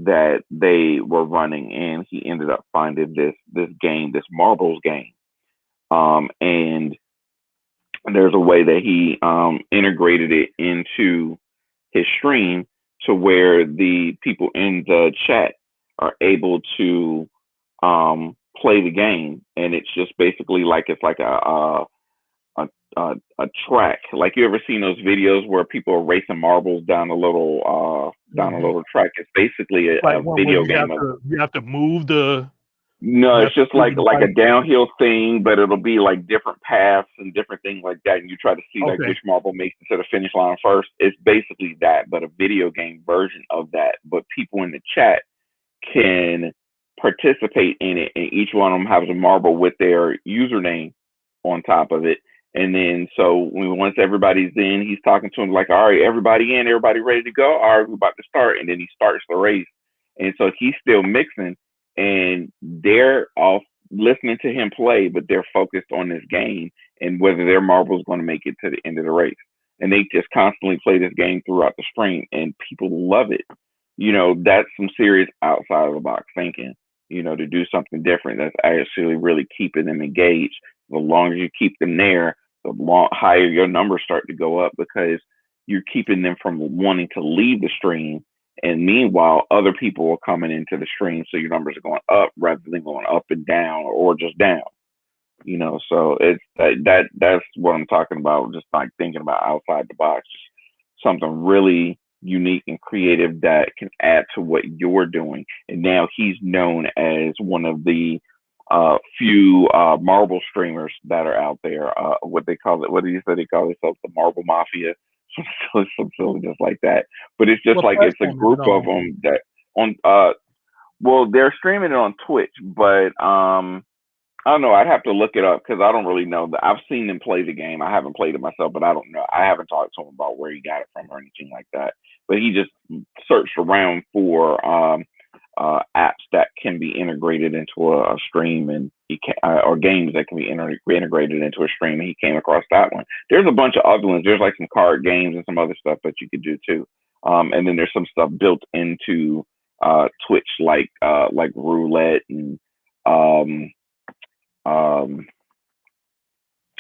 that they were running, and he ended up finding this game, this marbles game. And there's a way that he integrated it into his stream to where the people in the chat are able to play the game, and it's just basically like it's like a a track. Like, you ever seen those videos where people are racing marbles down a Mhm. little track? It's basically Like a one where video game of. you have to move the No, you have it's to just move like the a device. downhill thing, but it'll be like different paths and different things like that, and you try to see like Okay. which marble makes it to the finish line first. It's basically that, but a video game version of that. But people in the chat can participate in it, and each one of them has a marble with their username on top of it. And then, so once everybody's in, he's talking to them like, "All right, everybody in, everybody ready to go. All right, we're about to start." And then he starts the race, and so he's still mixing, and they're all listening to him play, but they're focused on this game and whether their marble is going to make it to the end of the race. And they just constantly play this game throughout the stream, and people love it. That's some serious outside of the box thinking, to do something different that's actually really keeping them engaged. The longer you keep them there, the higher your numbers start to go up, because you're keeping them from wanting to leave the stream. And meanwhile, other people are coming into the stream, so your numbers are going up rather than going up and down, or just down. So it's that's what I'm talking about. Just like thinking about outside the box, something really unique and creative that can add to what you're doing. And now he's known as one of the few marble streamers that are out there. What they call it? What do you say they call themselves? The Marble Mafia. Some silly just like that. But it's just What like it's a platform is it group of on? them that on. Well, they're streaming it on Twitch, but I don't know. I'd have to look it up because I don't really know. I've seen them play the game. I haven't played it myself, but I don't know. I haven't talked to him about where he got it from or anything like that. But he just searched around for apps that can be integrated into a stream, and or games that can be integrated into a stream. And he came across that one. There's a bunch of other ones. There's like some card games and some other stuff that you could do too. And then there's some stuff built into Twitch, like roulette and um, um,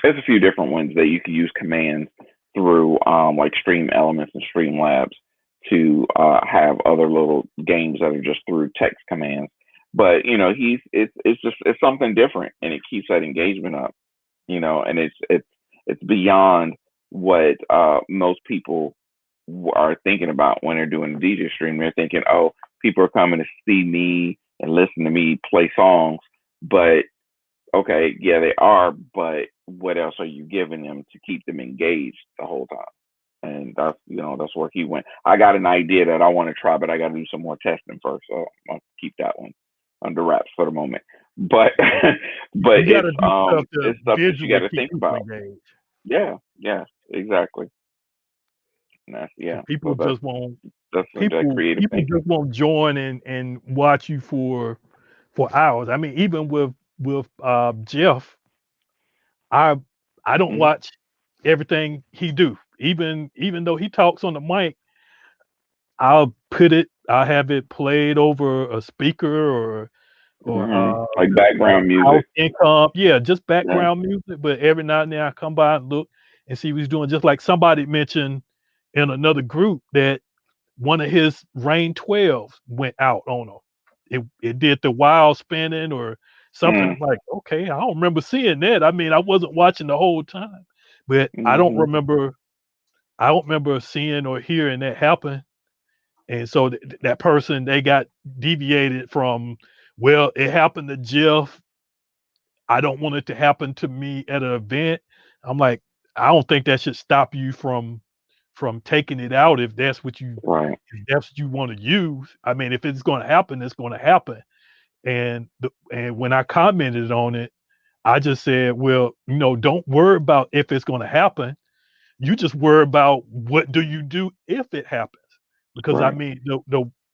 there's a few different ones that you can use commands through, like Stream Elements and Streamlabs, to have other little games that are just through text commands. But it's something different, and it keeps that engagement up. And it's beyond what most people are thinking about when they're doing a DJ stream. They're thinking, oh, people are coming to see me and listen to me play songs, but okay, yeah, they are, but what else are you giving them to keep them engaged the whole time? And that's where he went. I got an idea that I want to try, but I got to do some more testing first, so I'll keep that one under wraps for the moment. But but You got to do stuff to it's stuff that you got visually to keep think people about. engaged. Yeah, exactly. And that's So yeah. So that's that creative people thinking. just won't join and watch you for hours. I mean, even with Jeff, I I don't Mhm. watch everything he do. Even though he talks on the mic, I'll have it played over a speaker or Like background house music. income. Yeah, just Yeah. background music. But every now and then I come by and look and see what he's doing. Just like somebody mentioned in another group that one of his Rain 12s went out on him. It did the wild spinning or something. Mm. I'm like, okay, I don't remember seeing that. I mean, I wasn't watching the whole time, but Mhm. I don't remember seeing or hearing that happen. And so that person, they got deviated from, well, it happened to Jeff. I don't want it to happen to me at an event. I'm like, I don't think that should stop you from taking it out Right. if that's what you want to use. I mean, if it's going to happen, it's going to happen. And when I commented on it, I just said, well, don't worry about if it's going to happen. You just worry about what do you do if it happens. Because I Right. mean,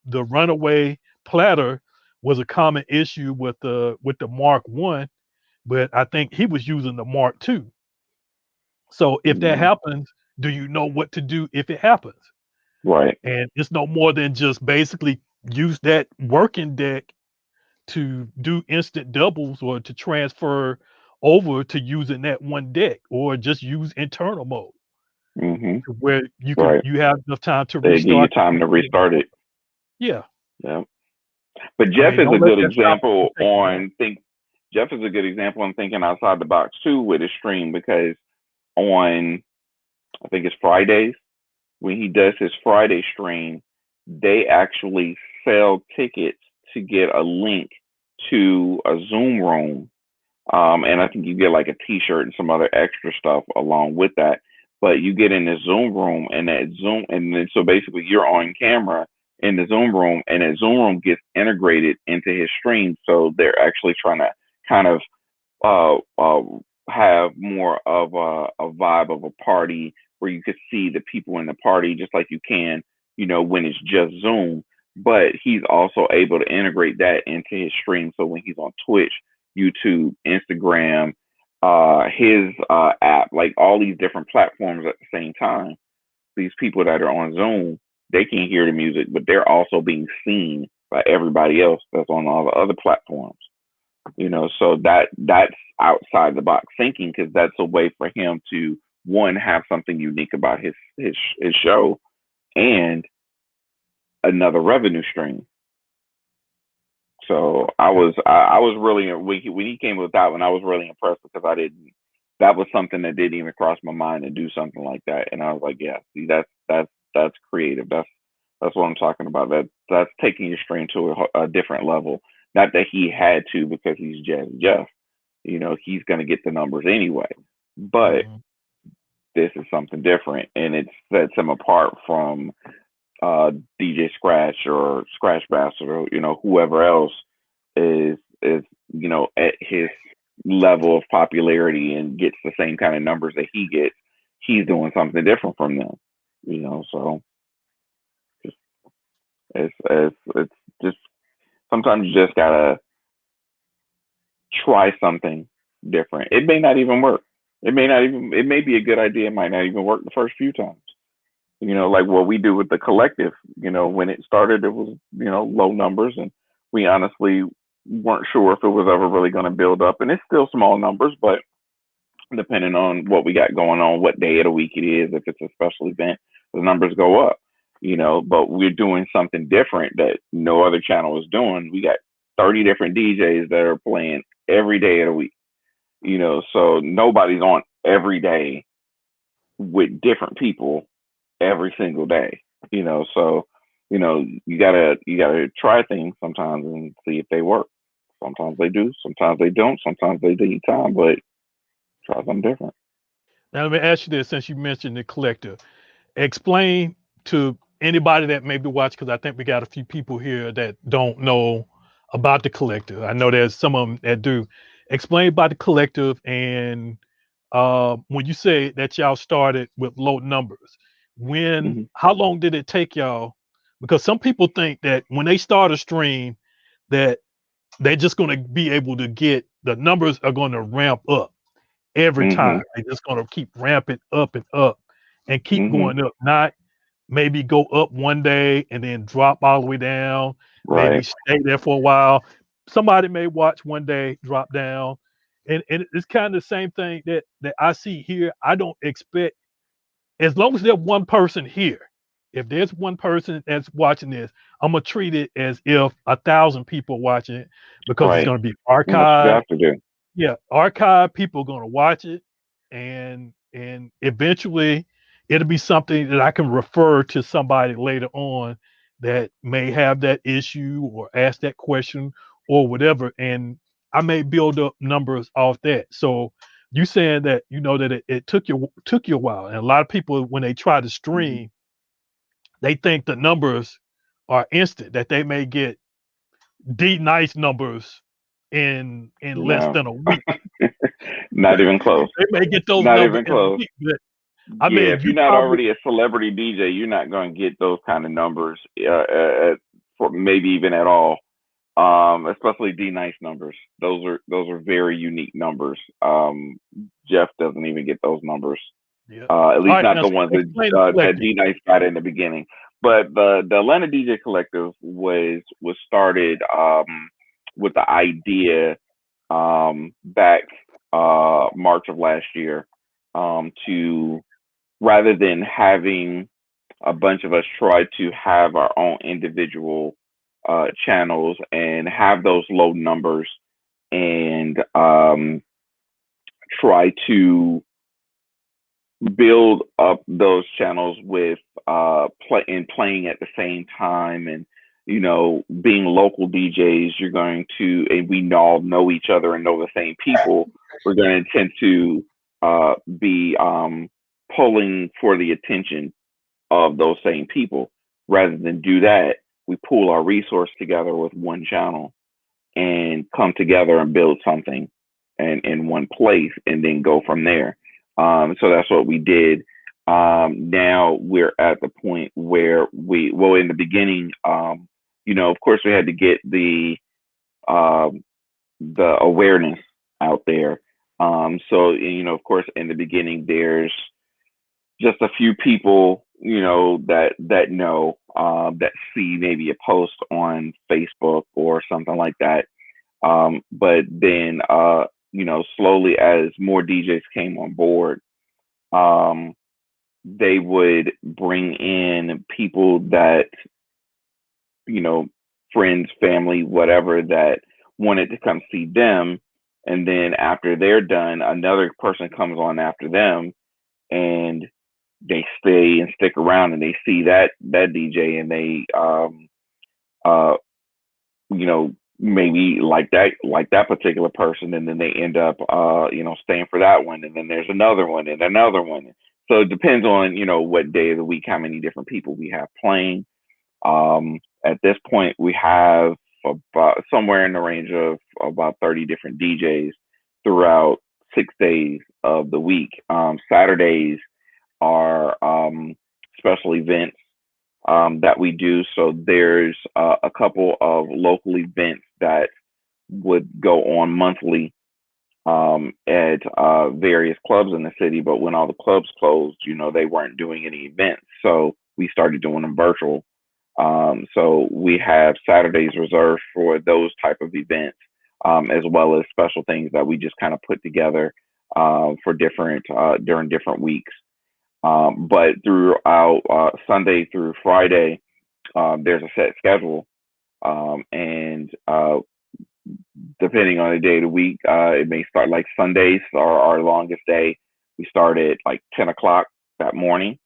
the runaway platter was a common issue with the Mark One, but I think he was using the Mark Two. So if that Mhm. happens, do you know what to do if it happens? Right. And it's no more than just basically use that working deck to do instant doubles or to transfer over to using that one deck or just use internal mode Hmm. to where Right. you have enough time to They give you restart the time to computer. restart it. Yeah. Yeah. But I Jeff mean, is a don't let good that stop you from example taking it on. on think. Jeff is a good example on thinking outside the box too with his stream, because on, I think it's Fridays, when he does his Friday stream, they actually sell tickets to get a link to a Zoom room. And I think you get like a T-shirt and some other extra stuff along with that. But you get in the Zoom room, and that Zoom, and then so basically you're on camera in the Zoom room, and that Zoom room gets integrated into his stream. So they're actually trying to kind of uh, uh, have more of a vibe of a party where you could see the people in the party just like you can, when it's just Zoom. But he's also able to integrate that into his stream. So when he's on Twitch, YouTube, Instagram, his app, like all these different platforms at the same time, these people that are on Zoom, they can hear the music, but they're also being seen by everybody else that's on all the other platforms. So that's outside the box thinking, because that's a way for him to, one, have something unique about his show, and another revenue stream. So I was really, when he came with that one, I was really impressed, because I didn't, that was something that didn't even cross my mind to do something like that. And I was like, yeah, see, that's creative. That's what I'm talking about. That's taking your stream to a different level. Not that he had to, because he's Jeff. He's going to get the numbers anyway. But Mhm. this is something different, and it sets him apart from DJ Scratch or Scratch Bastard, or whoever else is at his level of popularity and gets the same kind of numbers that he gets. He's doing something different from them. So just, it's just, sometimes you just gotta try something different. It may not even work. It may be a good idea. It might not even work the first few times. Like what we do with the collective, when it started, it was, low numbers, and we honestly weren't sure if it was ever really going to build up. And it's still small numbers, but depending on what we got going on, what day of the week it is, if it's a special event, the numbers go up, but we're doing something different that no other channel is doing. We got 30 different DJs that are playing every day of the week, so nobody's on every day with different people every single day, so you gotta try things sometimes and see if they work. Sometimes they do, sometimes they don't, sometimes they need time, but try something different. Now let me ask you this: since you mentioned the collector, explain to anybody that may be watching, because I think we got a few people here that don't know about the collective. I know there's some of them that do. Explain about the collective, and when you say that y'all started with low numbers, Hmm. how long did it take y'all? Because some people think that when they start a stream, that they're just going to be able to get the numbers are going to ramp up every Hmm. time. They're just going to keep ramping up and keep Hmm. going up, not maybe go up one day and then drop all the way down, maybe Right. stay there for a while. Somebody may watch one day, drop down. And it's kind of the same thing that I see here. I don't expect, as long as there's one person here, if there's one person that's watching this, I'm gonna treat it as if 1,000 people watching it, because it's Right. gonna be And that's what you archived. have to do. Yeah, archive, people are gonna watch it, and eventually it'll be something that I can refer to somebody later on that may have that issue or ask that question or whatever, and I may build up numbers off that. So you saying that that it took you a while, and a lot of people when they try to Hmm. stream, they think the numbers are instant, that they may get D nice numbers in less No, than a week. not even close. They may get those Not numbers even in a close. week, but I Yeah, mean, if you you're not probably already a celebrity DJ, you're not going to get those kind of numbers, for maybe even at all. Especially D nice numbers. Those are very unique numbers. Jeff doesn't even get those numbers. yeah. At All least right, not now the ones explain the that collective. D nice got in the beginning. but the Atlanta DJ Collective was started with the idea back March of last year, to rather than having a bunch of us try to have our own individual channels and have those low numbers, and try to build up those channels with playing at the same time, and being local DJs, you're going to, and we all know each other and know the same people, we're going to tend to be pulling for the attention of those same people. Rather than do that, we pool our resource together with one channel and come together and build something and in one place, and then go from there. So that's what we did. Now we're at the point where well, in the beginning, of course, we had to get the awareness out there. So, of course, in the beginning, there's just a few people, that know, that see maybe a post on Facebook or something like that. But then, slowly as more DJs came on board, um, they would bring in people that, you know, friends, family, whatever, that wanted to come see them. And then after they're done, another person comes on after them, and they stay and stick around, and they see that DJ, and they uh maybe like that particular person, and then they end up staying for that one, and then there's another one and another one. So it depends on what day of the week, how many different people we have playing. At this point, we have about somewhere in the range of about 30 different DJs throughout 6 days of the week. Saturdays are special events that we do. So there's a couple of local events that would go on monthly at various clubs in the city. But when all the clubs closed, they weren't doing any events. So we started doing them virtual. So we have Saturdays reserved for those type of events, as well as special things that we just kind of put together for different during different weeks. But throughout Sunday through Friday, there's a set schedule, and depending on the day of the week, it may start like Sundays are our longest day. We start at like 10 o'clock that morning,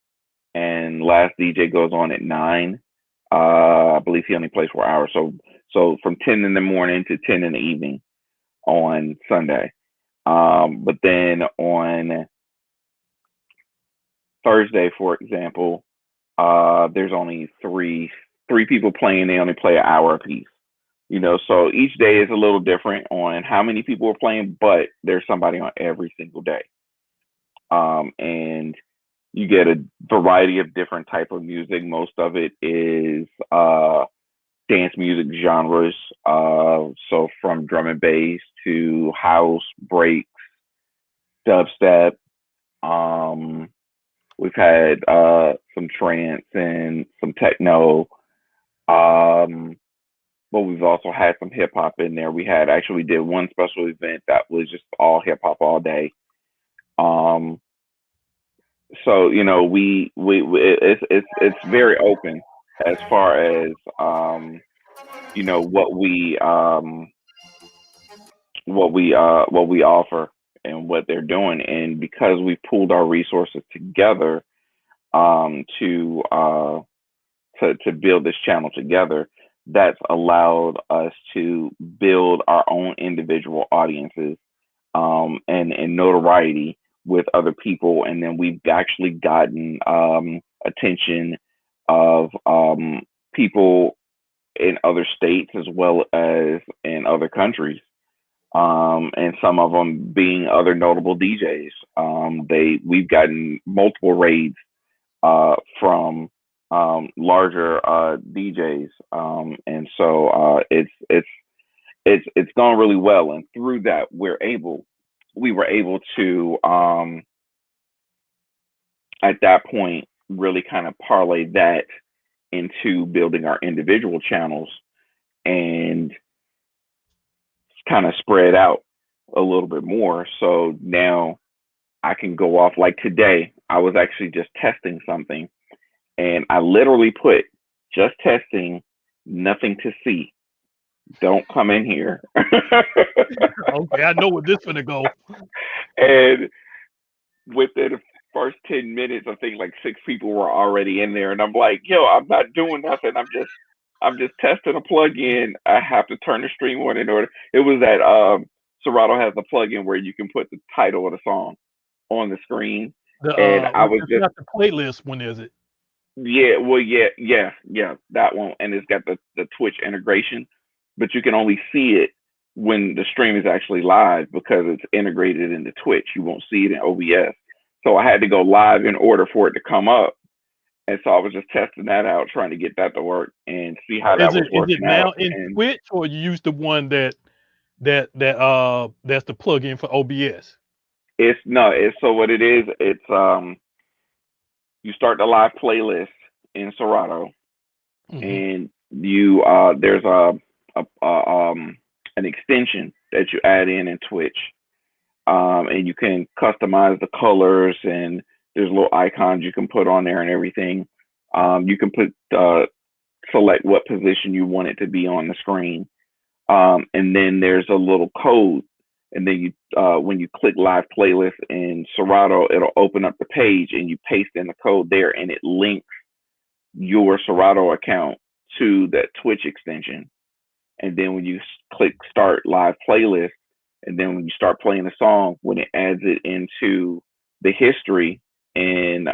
and last DJ goes on at 9. I believe he only plays 4 hours. So from 10 in the morning to 10 in the evening on Sunday. But then on Thursday, for example, there's only three people playing. They only play an hour apiece. So each day is a little different on how many people are playing, but there's somebody on every single day. And you get a variety of different type of music. Most of it is dance music genres. So from drum and bass to house, breaks, dubstep. We've had some trance and some techno. But we've also had some hip hop in there. We did one special event that was just all hip hop all day. So it's very open as far as what we offer and what they're doing. And because we pooled our resources together, to build this channel together, that's allowed us to build our own individual audiences, and notoriety with other people. And then we've actually gotten attention of people in other states as well as in other countries, and some of them being other notable DJs. We've gotten multiple raids from larger DJs, and so it's gone really well. And through that, we were able to at that point really kind of parlay that into building our individual channels and kind of spread out a little bit more. So now I can go off. Like today, I was actually just testing something, and I literally put just testing, nothing to see. Don't come in here. Okay, I know where this gonna go. And within the first 10 minutes, I think like 6 people were already in there. And I'm like, yo, I'm not doing nothing. I'm just testing a plugin. I have to turn the stream on in order. It was that Serato has a plugin where you can put the title of the song on the screen. The And I was it's just, not the playlist one, is it? yeah, well, yeah, that one. And it's got the Twitch integration, but you can only see it when the stream is actually live because it's integrated into Twitch. You won't see it in OBS. So I had to go live in order for it to come up. And so I was just testing that out, trying to get that to work and see how that was Is it working now out. in And Twitch, or you use the one that's the plugin for OBS? it's no, it's so what it is, it's you start the live playlist in Serato, Mhm. and you there's an extension that you add in Twitch, and you can customize the colors, and there's little icons you can put on there and everything. You can put select what position you want it to be on the screen, and then there's a little code, and then you when you click live playlist in Serato, it'll open up the page, and you paste in the code there, and it links your Serato account to that Twitch extension. And then when you click start live playlist, and then when you start playing the song, when it adds it into the history in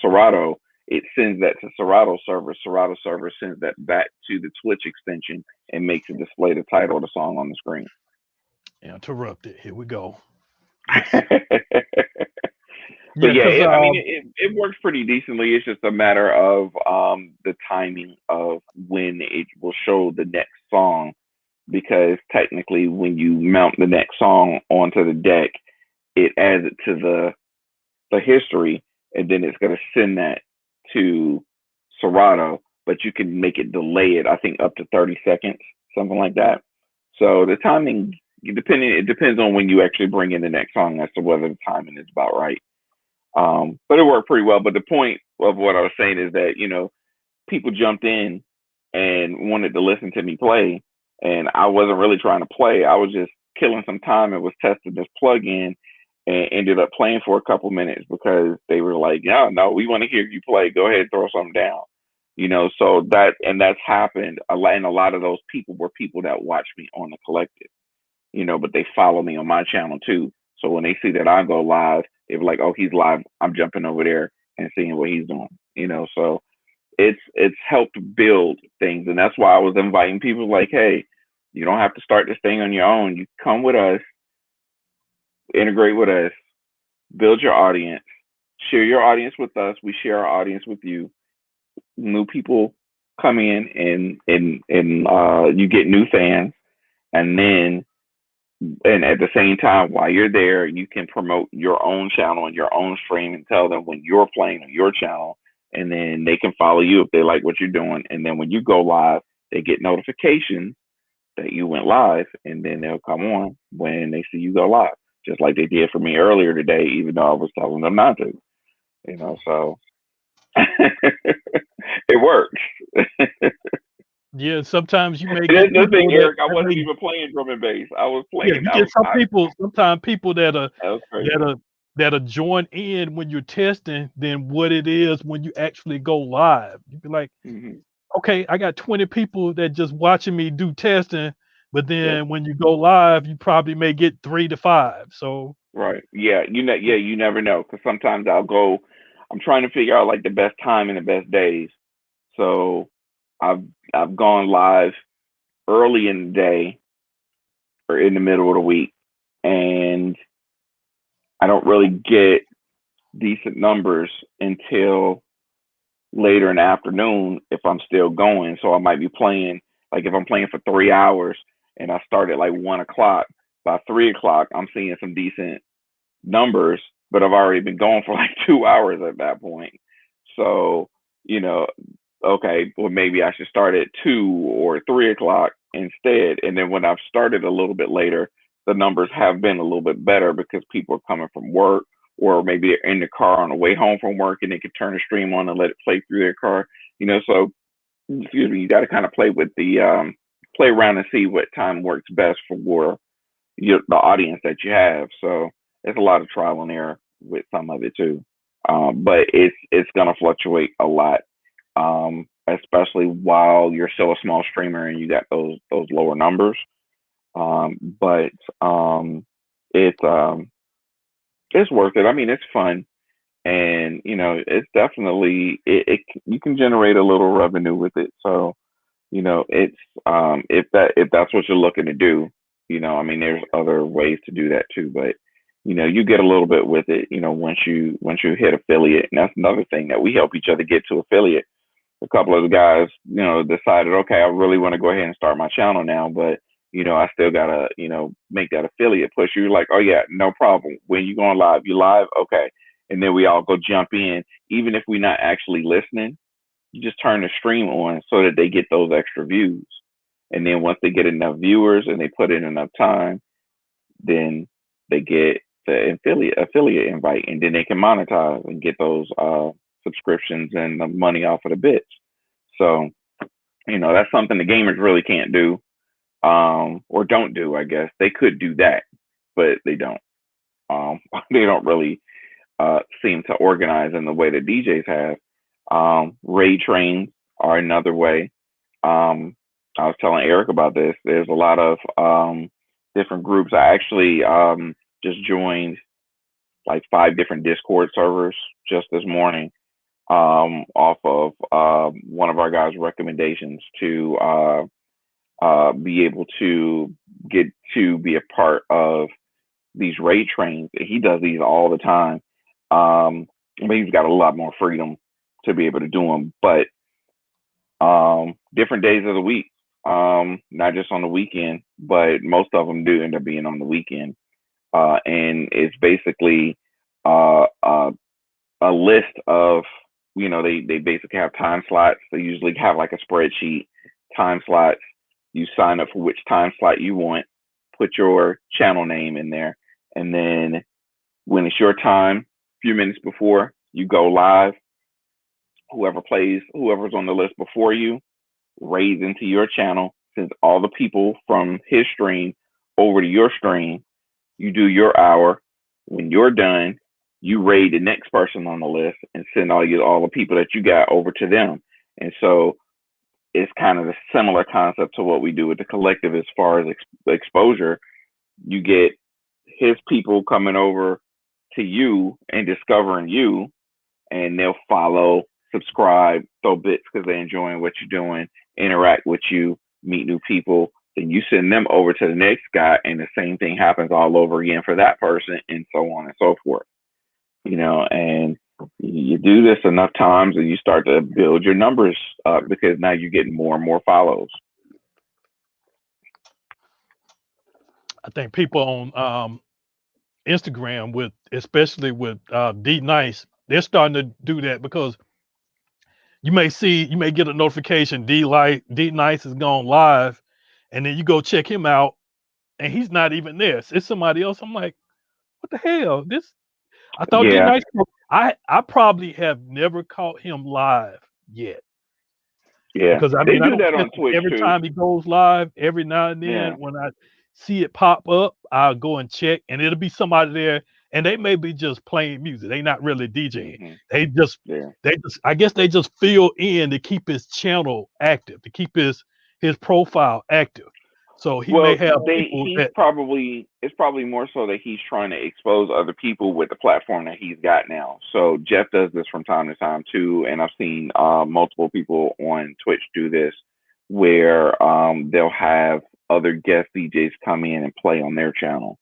Serato, it sends that to Serato server. Serato server sends that back to the Twitch extension and makes it display the title of the song on the screen. Interrupted. Here we go. But Yeah, yeah, because I mean, it works pretty decently. It's just a matter of the timing of when it will show the next song, because technically, when you mount the next song onto the deck, it adds it to the history, and then it's going to send that to Serato. But you can make it delay it, I think, up to 30 seconds, something like that. So the timing, it depends on when you actually bring in the next song as to whether the timing is about right. But it worked pretty well. But the point of what I was saying is that, people jumped in and wanted to listen to me play, and I wasn't really trying to play. I was just killing some time and was testing this plugin, and ended up playing for a couple minutes because they were like, "Yeah, no, we want to hear you play. Go ahead, throw something down." So that's happened a lot, and a lot of those people were people that watch me on the collective, but they follow me on my channel too. So when they see that I go live, they're like, "Oh, he's live. I'm jumping over there and seeing what he's doing." So it's helped build things, and that's why I was inviting people like, "Hey, you don't have to start this thing on your own. You come with us, integrate with us, build your audience, share your audience with us. We share our audience with you. New people come in, and you get new fans, and then." And at the same time, while you're there, you can promote your own channel and your own stream and tell them when you're playing on your channel, and then they can follow you if they like what you're doing. And then when you go live, they get notifications that you went live, and then they'll come on when they see you go live, just like they did for me earlier today, even though I was telling them not to. So it works. yeah, sometimes you may That's get the thing, people Eric. I that wasn't may, even playing drum and bass. I was yeah, playing. you get some people, sometimes people that are That was that crazy. are that are join in when you're testing than what it is when you actually go live. You be like, Hmm. okay, I got 20 people that just watching me do testing, but Yep. then when you go live, you probably may get 3 to 5. So Right. Yeah. Yeah. You never know, because sometimes I'll go. I'm trying to figure out like the best time and the best days. So I've I've gone live early in the day or in the middle of the week, and I don't really get decent numbers until later in the afternoon if I'm still going. So I might be playing, like if I'm playing for 3 hours and I start at like 1 o'clock. By 3 o'clock, I'm seeing some decent numbers, but I've already been going for like 2 hours at that point. So, you know, okay, well maybe I should start at 2 or 3 o'clock instead. And then when I've started a little bit later, the numbers have been a little bit better because people are coming from work, or maybe they're in the car on the way home from work and they can turn the stream on and let it play through their car. So excuse me, you got to kind of play with the play around and see what time works best for the audience that you have. So it's a lot of trial and error with some of it too. But it's gonna fluctuate a lot, especially while you're still a small streamer and you got those lower numbers. But it's it's worth it. I mean, it's fun, and it's definitely you can generate a little revenue with it. So it's if that's what you're looking to do, I mean, there's other ways to do that too, but you get a little bit with it, once you hit affiliate. And that's another thing that we help each other get to affiliate. A couple of the guys, decided, okay, I really want to go ahead and start my channel now, but I still gotta, make that affiliate push. You're like, oh yeah, no problem. When you going live, you live, okay. And then we all go jump in, even if we're not actually listening. You just turn the stream on so that they get those extra views. And then once they get enough viewers and they put in enough time, then they get the affiliate invite, and then they can monetize and get those subscriptions and the money off of the bits. So, that's something the gamers really can't do, or don't do, I guess. They could do that, but they don't. They don't really seem to organize in the way that DJs have. Raid trains are another way. I was telling Eric about this. There's a lot of different groups. I actually just joined like 5 different Discord servers just this morning, off of one of our guys' recommendations to be able to get to be a part of these raid trains. He does these all the time, but he's got a lot more freedom to be able to do them. But different days of the week, not just on the weekend, but most of them do end up being on the weekend. And it's basically a list of, they basically have time slots. They usually have like a spreadsheet, time slots. You sign up for which time slot you want, put your channel name in there, and then when it's your time, a few minutes before you go live, whoever's on the list before you raids into your channel, sends all the people from his stream over to your stream. You do your hour. When you're done, you raid the next person on the list and send all the people that you got over to them. And so it's kind of a similar concept to what we do with the collective as far as exposure. You get his people coming over to you and discovering you, and they'll follow, subscribe, throw bits because they're enjoying what you're doing, interact with you, meet new people. Then you send them over to the next guy, and the same thing happens all over again for that person, and so on and so forth. And you do this enough times, and you start to build your numbers up because now you're getting more and more follows. I think people on Instagram, especially with D Nice, they're starting to do that because you may get a notification D Nice has gone live, and then you go check him out, and he's not even there. It's somebody else. I'm like, what the hell? I thought D Yeah, Nice. I probably have never caught him live yet. yeah. Because I They mean, I do don't that catch on it Twitch every too. time he goes live. Every now and Yeah. then, when I see it pop up, I'll go and check, and it'll be somebody there, and they may be just playing music. They not really DJing. Mm-hmm. They just, I guess they just fill in to keep his channel active, to keep his profile active. So he may Well, have people that. it's probably more so that he's trying to expose other people with the platform that he's got now. So Jeff does this from time to time too, and I've seen multiple people on Twitch do this, where they'll have other guest DJs come in and play on their channel.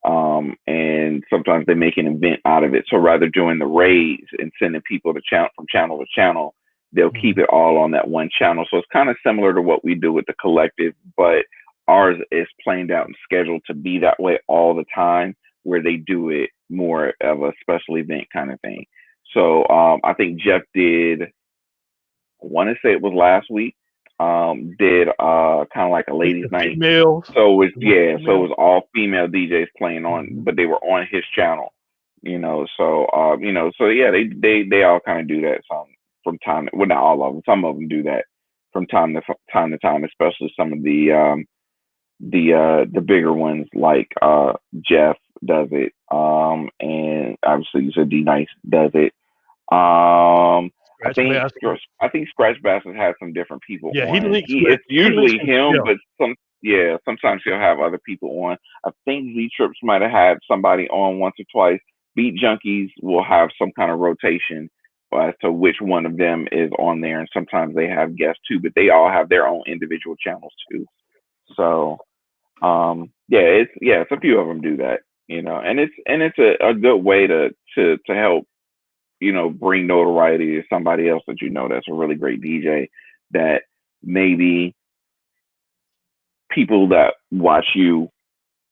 And sometimes they make an event out of it. So rather doing the raids and sending people to from channel to channel, they'll keep it all on that one channel. So it's kind of similar to what we do with the collective, but ours is planned out and scheduled to be that way all the time, where they do it more of a special event kind of thing. So I think Jeff did want to say it was last week. Did kind of like a With ladies' the night. females, So it was, with yeah, so it females. was all female DJs playing on, Mhm. but they were on his channel. So so yeah, they all kind of do that some from time. Well, not all of them. Some of them do that from time to time, especially some of the bigger ones like Jeff does it. And obviously you said D Nice does it. I Scratch think basket. I think Scratch Bass has had some different people Yeah, on. It's he links usually with him, Jeff. but sometimes he'll have other people on. I think Z Trips might have had somebody on once or twice. Beat Junkies will have some kind of rotation as to which one of them is on there, and sometimes they have guests too, but they all have their own individual channels too. So it's a few of them do that, and it's a good way to help bring notoriety to somebody else that that's a really great DJ that maybe people that watch you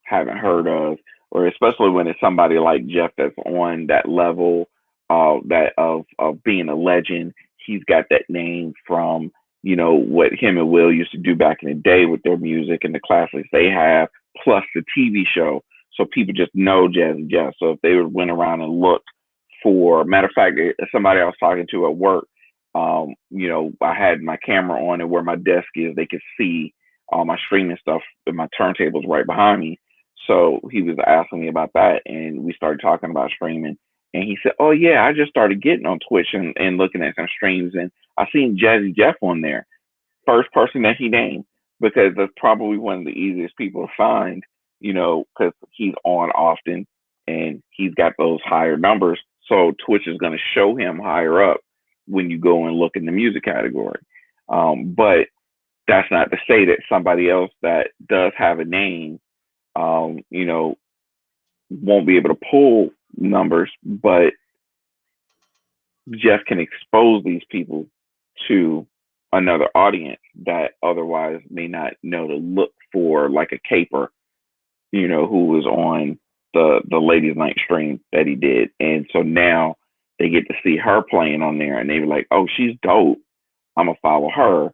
haven't heard of, or especially when it's somebody like Jeff that's on that level that of being a legend. He's got that name from what him and Will used to do back in the day with their music and the classics they have, plus the TV show. So people just know Jazzy Jeff. So if they went around and looked for, matter of fact, somebody I was talking to at work, I had my camera on and where my desk is, they could see all my streaming stuff and my turntables right behind me. So he was asking me about that, and we started talking about streaming. And he said, "Oh yeah, I just started getting on Twitch and looking at some streams, and I seen Jazzy Jeff on there." First person that he named, because that's probably one of the easiest people to find, because he's on often and he's got those higher numbers. So Twitch is going to show him higher up when you go and look in the music category. But that's not to say that somebody else that does have a name, um, you know, won't be able to pull numbers, but Jeff can expose these people to another audience that otherwise may not know to look for, like a caper, who was on the ladies' night stream that he did, and so now they get to see her playing on there, and they were like, "Oh, she's dope. I'm gonna follow her."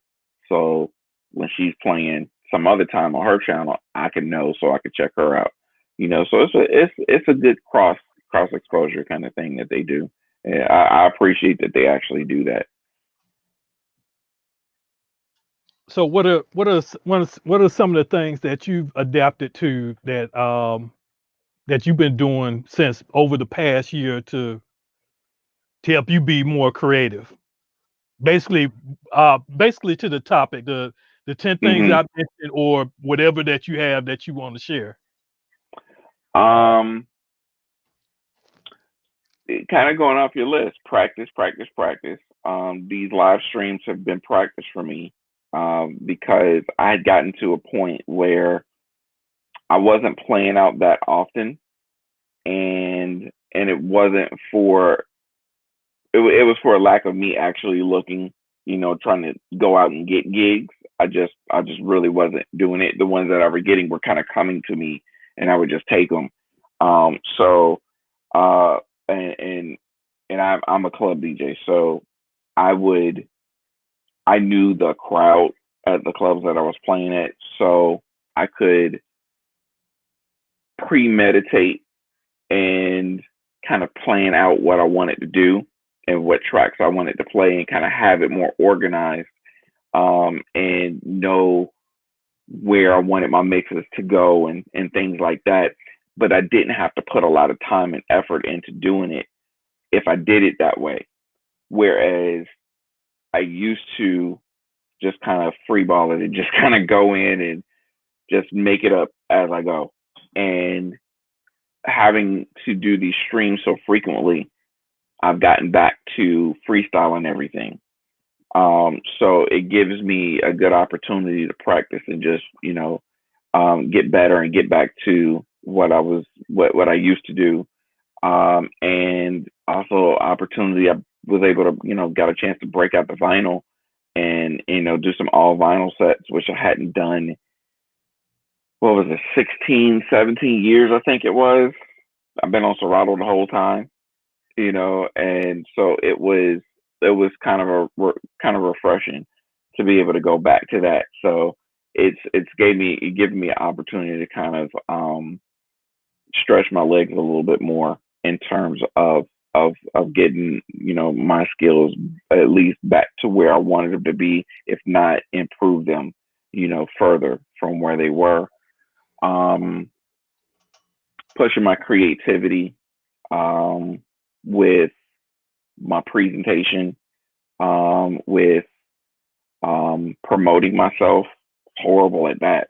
So when she's playing some other time on her channel, I can know so I can check her out. So it's a good cross exposure kind of thing that they do. Yeah, I appreciate that they actually do that. So what are some of the things that you've adapted to that you've been doing since over the past year to help you be more creative? Basically, basically to the topic, the 10 things hmm I've mentioned or whatever that you have that you want to share. Um, kind of going off your list, practice, practice, practice. These live streams have been practice for me, because I had gotten to a point where I wasn't playing out that often, and it wasn't for it was for a lack of me actually looking, trying to go out and get gigs. I just really wasn't doing it. The ones that I were getting were kind of coming to me, and I would just take them. So uh, and I'm a club DJ, so I would I knew the crowd at the clubs that I was playing at, so I could premeditate and kind of plan out what I wanted to do and what tracks I wanted to play and kind of have it more organized, and know where I wanted my mixes to go and things like that. But I didn't have to put a lot of time and effort into doing it if I did it that way. Whereas I used to just kind of freeball it and just kind of go in and just make it up as I go. And having to do these streams so frequently, I've gotten back to freestyling everything. So it gives me a good opportunity to practice and just, get better and get back to what I used to do. And also opportunity, I was able to, got a chance to break out the vinyl and, do some all vinyl sets, which I hadn't done. What was it, 16, 17 years, I think it was. I've been on Serato the whole time, and so it was was kind of kind of refreshing to be able to go back to that. So it's given me an opportunity to kind of stretch my legs a little bit more in terms of getting, my skills at least back to where I wanted them to be, if not improve them, further from where they were. Um, Pushing my creativity with my presentation, with promoting myself. Horrible at that.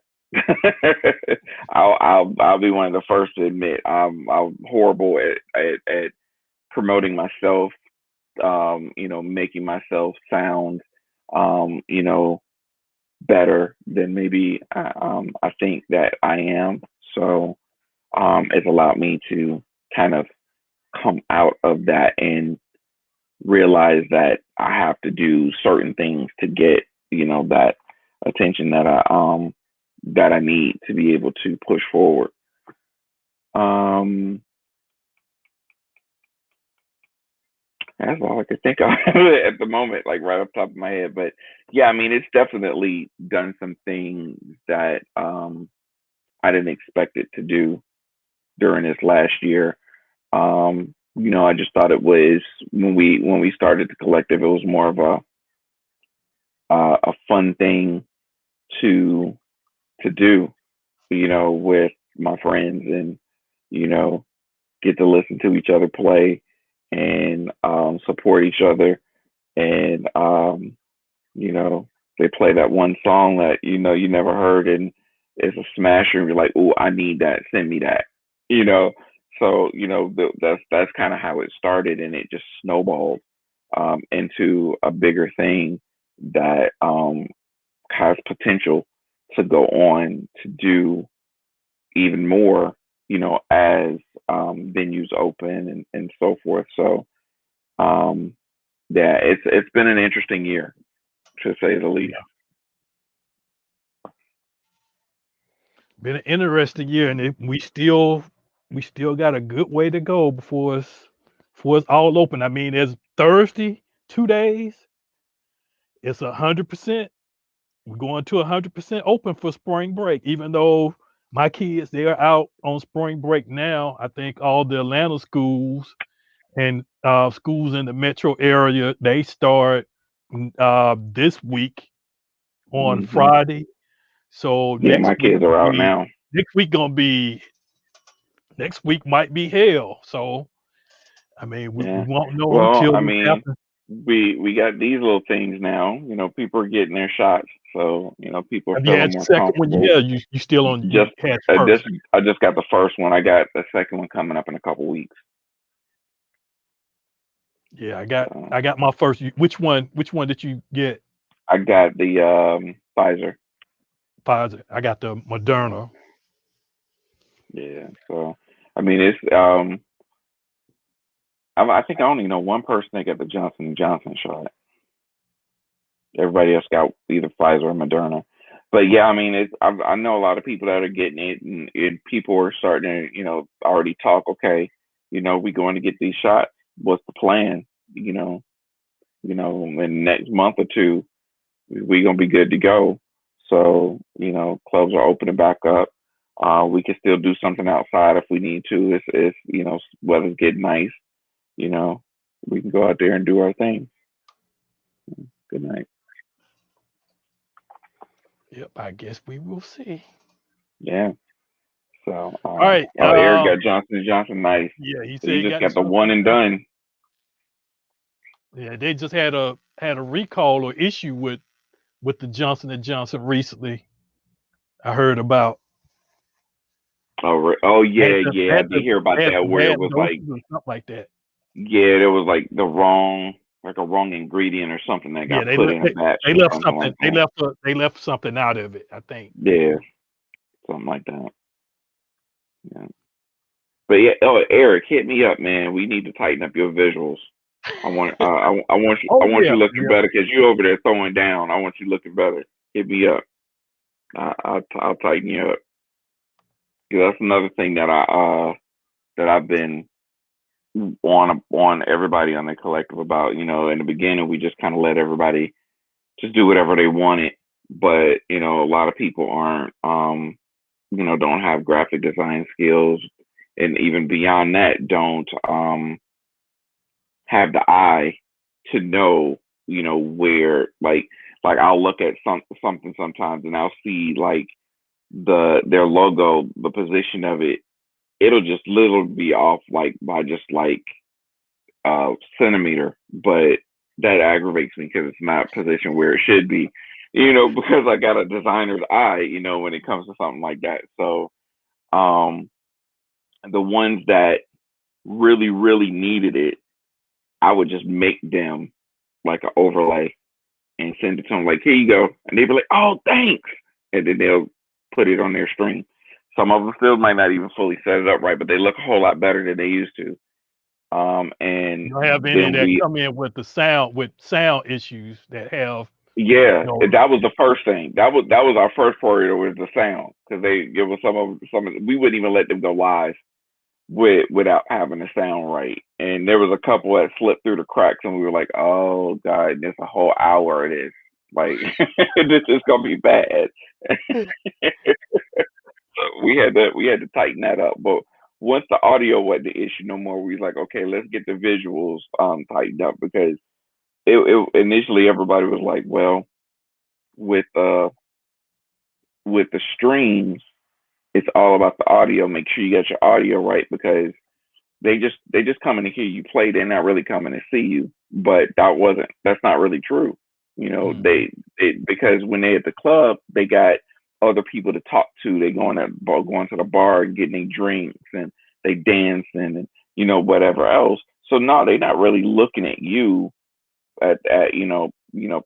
I'll be one of the first to admit I'm horrible at promoting myself. Making myself sound, better than maybe I think that I am. So it's allowed me to kind of come out of that and realize that I have to do certain things to get, that attention that I need to be able to push forward. Um, that's all I could think of at the moment, like right off the top of my head. But yeah, I mean, it's definitely done some things that I didn't expect it to do during this last year. I just thought it was when we started the collective, it was more of a fun thing to do, with my friends, and you know, get to listen to each other play, and support each other, and they play that one song that you never heard, and it's a smasher, and you're like, oh, I need that, send me that, you know. So that's kind of how it started, and it just snowballed into a bigger thing that has potential to go on to do even more, as venues open, and so forth. So um, yeah, it's been an interesting year, to say the least. Yeah, been an interesting year, and we still got a good way to go before it's all open. I mean, it's Thursday, 2 days. It's 100%. We're going to 100% open for spring break. Even though my kids they're out on spring break now, I think all the Atlanta schools and schools in the metro area they start this week on Hmm. Friday. So Yeah, my kids are out now. next week gonna be next week might be hell. So I mean we Yeah. won't know Well, until I this mean, happens. we got these little things now. People are getting their shots, so people are Have you feeling had more your second one? comfortable. Yeah, you still on you Just had this, first. I just got the first one. I got the second one coming up in a couple weeks. Yeah, I got So I got my first. Which one did you get? I got the Pfizer. Pfizer. I got the Moderna. Yeah. So I mean, it's I think I only know one person that got the Johnson shot. Everybody else got either Pfizer or Moderna. But yeah, I mean, I know a lot of people that are getting it, and people are starting to, already talk. Okay, we going to get these shots. What's the plan? In the next month or two, we gonna be good to go. So, clubs are opening back up. We can still do something outside if we need to. If weather's getting nice, you know, we can go out there and do our thing. Good night. Yep, I guess we will see. Yeah. So, All right. oh, Eric got Johnson and Johnson. Nice. Yeah, he So said you he just got the got the Johnson one and and Johnson. done. Yeah, they just had a recall or issue with the Johnson and Johnson recently. I heard about Oh, oh had yeah, the yeah. I had did the hear about had that some where it bad was like, doses or something like that. yeah, there was like like a wrong ingredient or something that Yeah, got they put left in a they, batch they or left something like something they that. left something out of it, I think. Yeah, something like that. Yeah. But yeah, oh, Eric, hit me up, man. We need to tighten up your visuals. I Oh want yeah, you looking yeah. better because you over there throwing down. I want you looking better. Hit me up. I'll tighten you up. 'Cause that's another thing that I've been on everybody on the collective about, in the beginning we just kind of let everybody just do whatever they wanted, but a lot of people aren't, don't have graphic design skills, and even beyond that, don't have the eye to know, where, like I'll look at something sometimes and I'll see like their logo, the position of it, it'll just literally be off like by just like centimeter, but that aggravates me because it's not positioned where it should be, because I got a designer's eye, when it comes to something like that. So um the ones that really, really needed it, I would just make them like an overlay and send it to them like, here you go. And they'd be like, oh, thanks. And then they'll put it on their screen. Some of them still might not even fully set it up right, but they look a whole lot better than they used to. And You don't have any then that come in with sound issues that have, yeah, you know, that was the first thing. That was our first priority, was the sound, because it was we wouldn't even let them go live without having the sound right. And there was a couple that slipped through the cracks, and we were like, "Oh God, there's a whole hour of this. Like, this is gonna be bad." we had to tighten that up. But once the audio wasn't the issue no more, we was like, "Okay, let's get the visuals tightened up," because it initially everybody was like, "Well, with uh with the streams, it's all about the audio. Make sure you got your audio right, because they just coming to hear you play. They're not really coming to see you." But that's not really true. mhm. Because when they at the club, they got other people to talk to. They going to the bar and getting their drinks, and they dancing, and whatever else. So no, they're not really looking at you at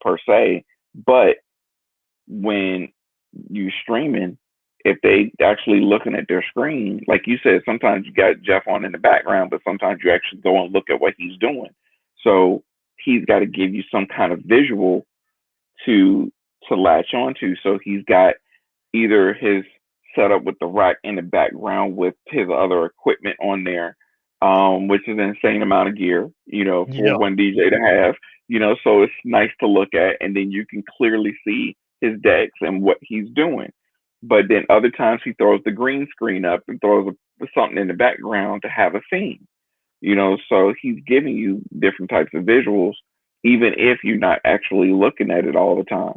per se. But when you streaming, if they actually looking at their screen, like you said, sometimes you got Jeff on in the background, but sometimes you actually go and look at what he's doing. So he's got to give you some kind of visual to latch onto. So he's got either his setup with the rack in the background with his other equipment on there, which is an insane amount of gear, for Yeah, one DJ to have, so it's nice to look at, and then you can clearly see his decks and what he's doing. But then other times he throws the green screen up and throws something in the background to have a scene, so he's giving you different types of visuals, even if you're not actually looking at it all the time.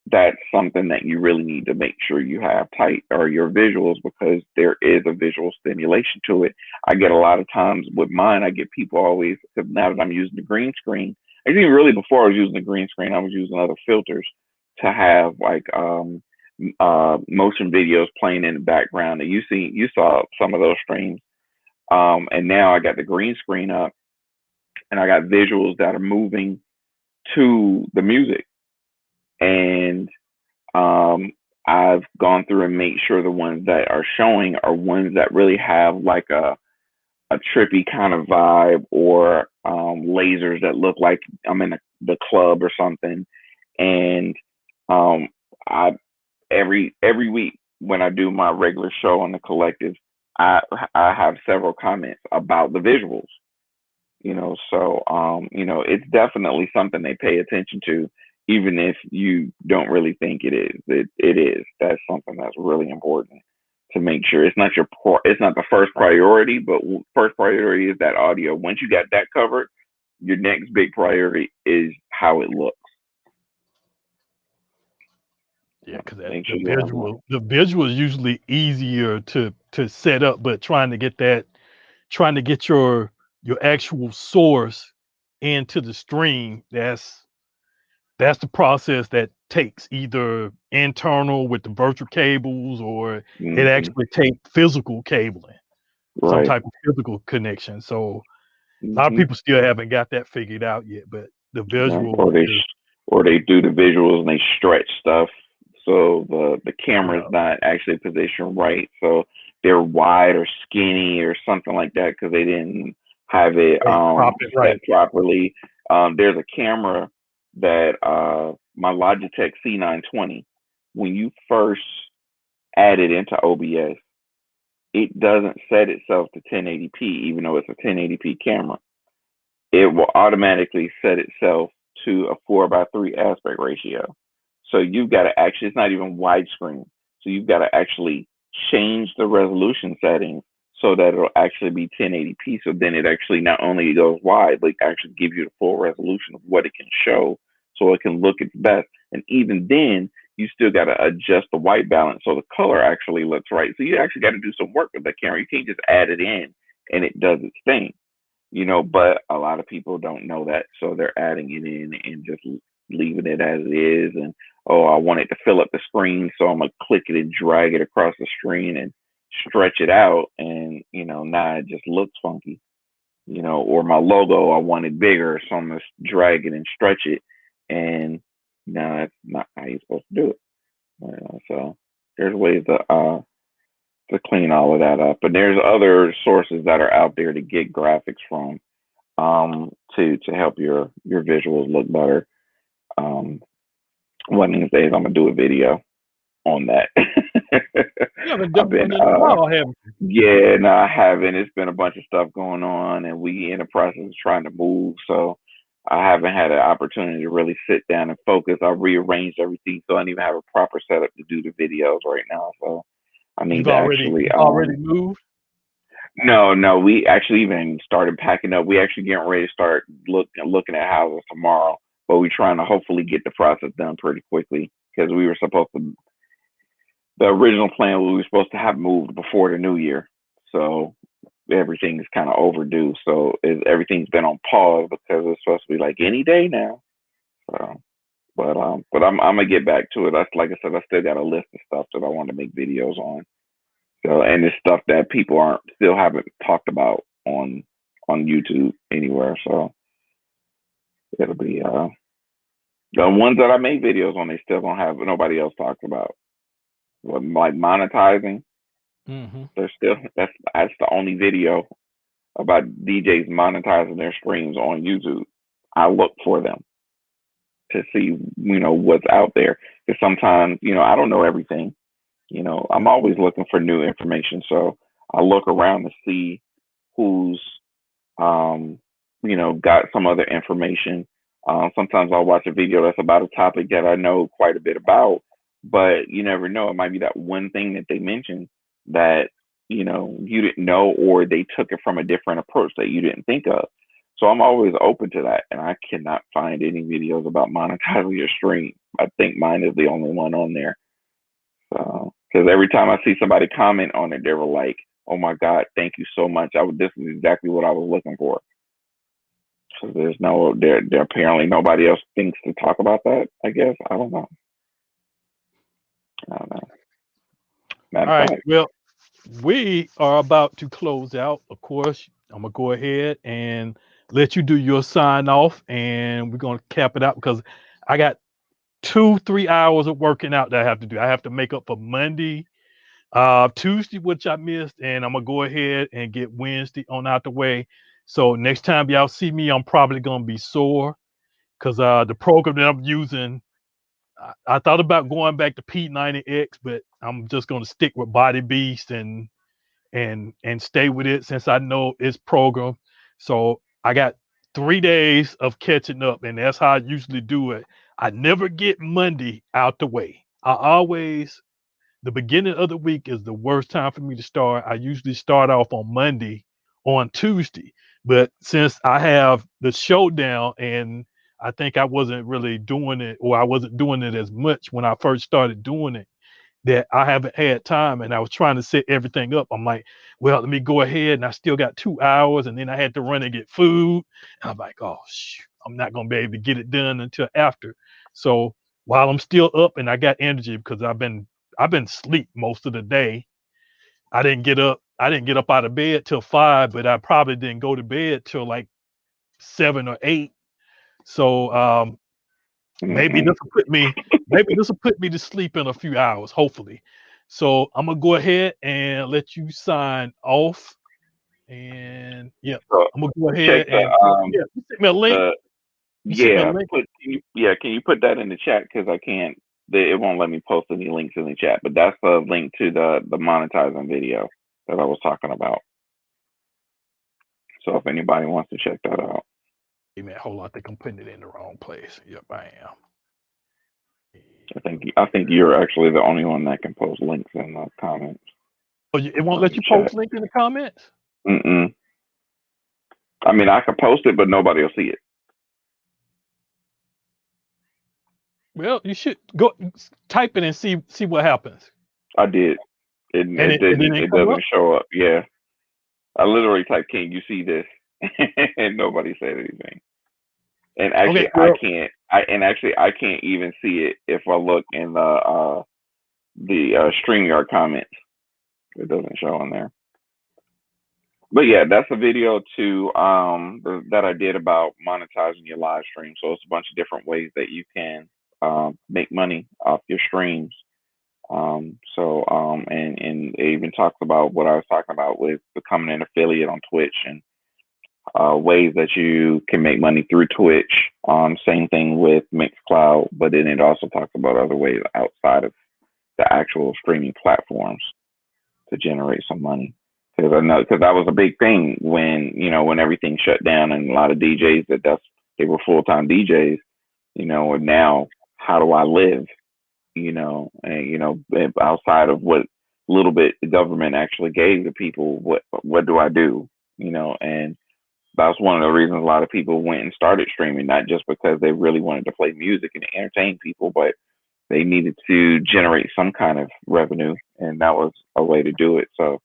That's something that you really need to make sure you have tight, or your visuals, because there is a visual stimulation to it. I get a lot of times with mine, I get people always, because now that I'm using the green screen, I think really before I was using the green screen, I was using other filters to have like motion videos playing in the background. And you saw some of those streams. And now I got the green screen up, and I got visuals that are moving to the music. And um, I've gone through and made sure the ones that are showing are ones that really have like a trippy kind of vibe, or lasers that look like I'm in the club or something. And um, I every week when I do my regular show on the collective, I I have several comments about the visuals. So it's definitely something they pay attention to, even if you don't really think it is. It is. That's something that's really important to make sure. It's not the first priority, but first priority is that audio. Once you got that covered, your next big priority is how it looks. yeah, because Make the sure you have one. visual is usually easier to set up, but trying to get your actual source into the stream, that's the process that takes either internal with the virtual cables, or it Hmm. actually take physical cabling, some Right. type of physical connection. So a lot of Hmm. people still haven't got that figured out yet, but the Right. visual is, Or they do the visuals and they stretch stuff, so the camera's yeah, not actually positioned right, so they're wide or skinny or something like that because they didn't have it they crop it set right. properly. There's a camera that my Logitech C920, when you first add it into OBS, it doesn't set itself to 1080p, even though it's a 1080p camera. It will automatically set itself to a 4:3 aspect ratio. So you've got to actually, it's not even widescreen. So you've got to actually change the resolution settings so that it'll actually be 1080p. So then it actually not only goes wide, but it actually gives you the full resolution of what it can show so it can look its best. And even then, you still got to adjust the white balance so the color actually looks right. So you actually got to do some work with the camera. You can't just add it in and it does its thing, but a lot of people don't know that. So they're adding it in and just leaving it as it is. And, oh, I want it to fill up the screen. So I'm going to click it and drag it across the screen and stretch it out. And, now it just looks funky, or my logo, I want it bigger. So I'm going to drag it and stretch it. And no, that's not how you're supposed to do it. So there's ways to clean all of that up. But there's other sources that are out there to get graphics from, to help your visuals look better. One of these days I'm gonna do a video on that. You haven't I've done been one in a while, haven't you? Yeah, no, I haven't. It's been a bunch of stuff going on, and we in the process of trying to move, so I haven't had an opportunity to really sit down and focus. I rearranged everything, so I don't even have a proper setup to do the videos right now. So I need You've to already actually you've already moved. no, we actually even started packing up. We actually getting ready to start looking at houses tomorrow, but we're trying to hopefully get the process done pretty quickly because we were supposed to. The original plan, we were supposed to have moved before the new year, so everything is kind of overdue. So everything's been on pause because it's supposed to be like any day now. So, but I'm gonna get back to it. That's like I said, I still got a list of stuff that I want to make videos on. So, and it's stuff that people still haven't talked about on YouTube anywhere. So it'll be the ones that I made videos on. They still don't have nobody else talks about. Like monetizing. Mm-hmm. There's still that's the only video about DJs monetizing their streams on YouTube. I look for them to see what's out there because sometimes I don't know everything. I'm always looking for new information, so I look around to see who's got some other information. Sometimes I'll watch a video that's about a topic that I know quite a bit about, but you never know. It might be that one thing that they mentioned that you didn't know, or they took it from a different approach that you didn't think of. So I'm always open to that, and I cannot find any videos about monetizing your stream. I think mine is the only one on there. So, because every time I see somebody comment on it, they were like, "Oh my God, thank you so much. This is exactly what I was looking for." So there apparently nobody else thinks to talk about that. I guess I don't know. I don't know. Matter All of right. fact, Well, we are about to close out. Of course, I'm gonna go ahead and let you do your sign off, and we're gonna cap it out because I got 2-3 hours of working out that I have to do. I have to make up for Monday, Tuesday, which I missed, and I'm gonna go ahead and get Wednesday on out the way. So next time y'all see me, I'm probably gonna be sore because the program that I'm using, I thought about going back to P90X, but I'm just gonna stick with Body Beast and stay with it since I know it's programmed. So I got 3 days of catching up, and that's how I usually do it. I never get Monday out the way. The beginning of the week is the worst time for me to start. I usually start off on Monday, on Tuesday. But since I have the showdown and I think I wasn't really doing it, or I wasn't doing it as much when I first started doing it, that I haven't had time, and I was trying to set everything up. I'm like, well, let me go ahead, and I still got 2 hours, and then I had to run and get food. And I'm like, oh, shoot, I'm not gonna be able to get it done until after. So while I'm still up and I got energy because I've been asleep most of the day. I didn't get up out of bed till 5, but I probably didn't go to bed till like 7 or 8. So maybe mm-mm. this will put me to sleep in a few hours, hopefully. So I'm gonna go ahead and let you sign off. And yeah, So I'm gonna go check ahead the and yeah, you sent me a link. the You sent me a yeah link. can you put that in the chat because I can't. It won't let me post any links in the chat, but that's the link to the monetizing video. that I was talking about. So if anybody wants to check that out, Hey man, hold on. I think I'm putting it in the wrong place. Yep, I am. I think you're actually the only one that can post links in the comments Oh, it won't on let the you chat. post link in the comments? Mm-mm. I mean, I could post it, but nobody will see it. Well, you should go type it and see what happens. I did. It And it it didn't. didn't It come up? doesn't show up. Yeah, I literally typed, "Can you see this?" and nobody said anything. And Okay, actually, I well, can't. I can't even see it if I look in the StreamYard comments. It doesn't show in there. But yeah, that's a video too that I did about monetizing your live stream. So it's a bunch of different ways that you can make money off your streams. And it even talks about what I was talking about with becoming an affiliate on Twitch and ways that you can make money through Twitch. Same thing with Mixcloud, but then it also talks about other ways outside of the actual streaming platforms to generate some money. Because I know, because that was a big thing when when everything shut down and a lot of DJs they were full time DJs. And now how do I live? And outside of what little bit the government actually gave the people, what do I do? And that's one of the reasons a lot of people went and started streaming, not just because they really wanted to play music and entertain people, but they needed to generate some kind of revenue, and that was a way to do it. So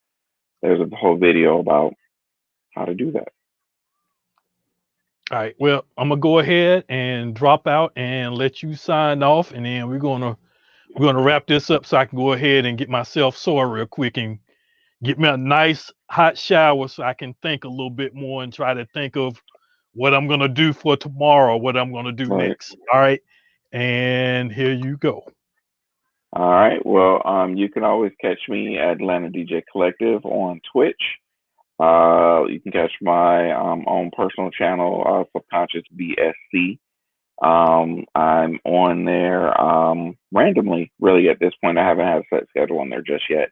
there's a whole video about how to do that. all right. Well, I'm gonna go ahead and drop out and let you sign off, and then we're gonna wrap this up so I can go ahead and get myself sore real quick and get me a nice hot shower so I can think a little bit more and try to think of what I'm gonna do for tomorrow, what I'm gonna do Right. next. All right. And here you go. All right. Well, you can always catch me at Atlanta DJ Collective on Twitch. You can catch my own personal channel, Subconscious BSC. I'm on there randomly. Really, at this point, I haven't had a set schedule on there just yet.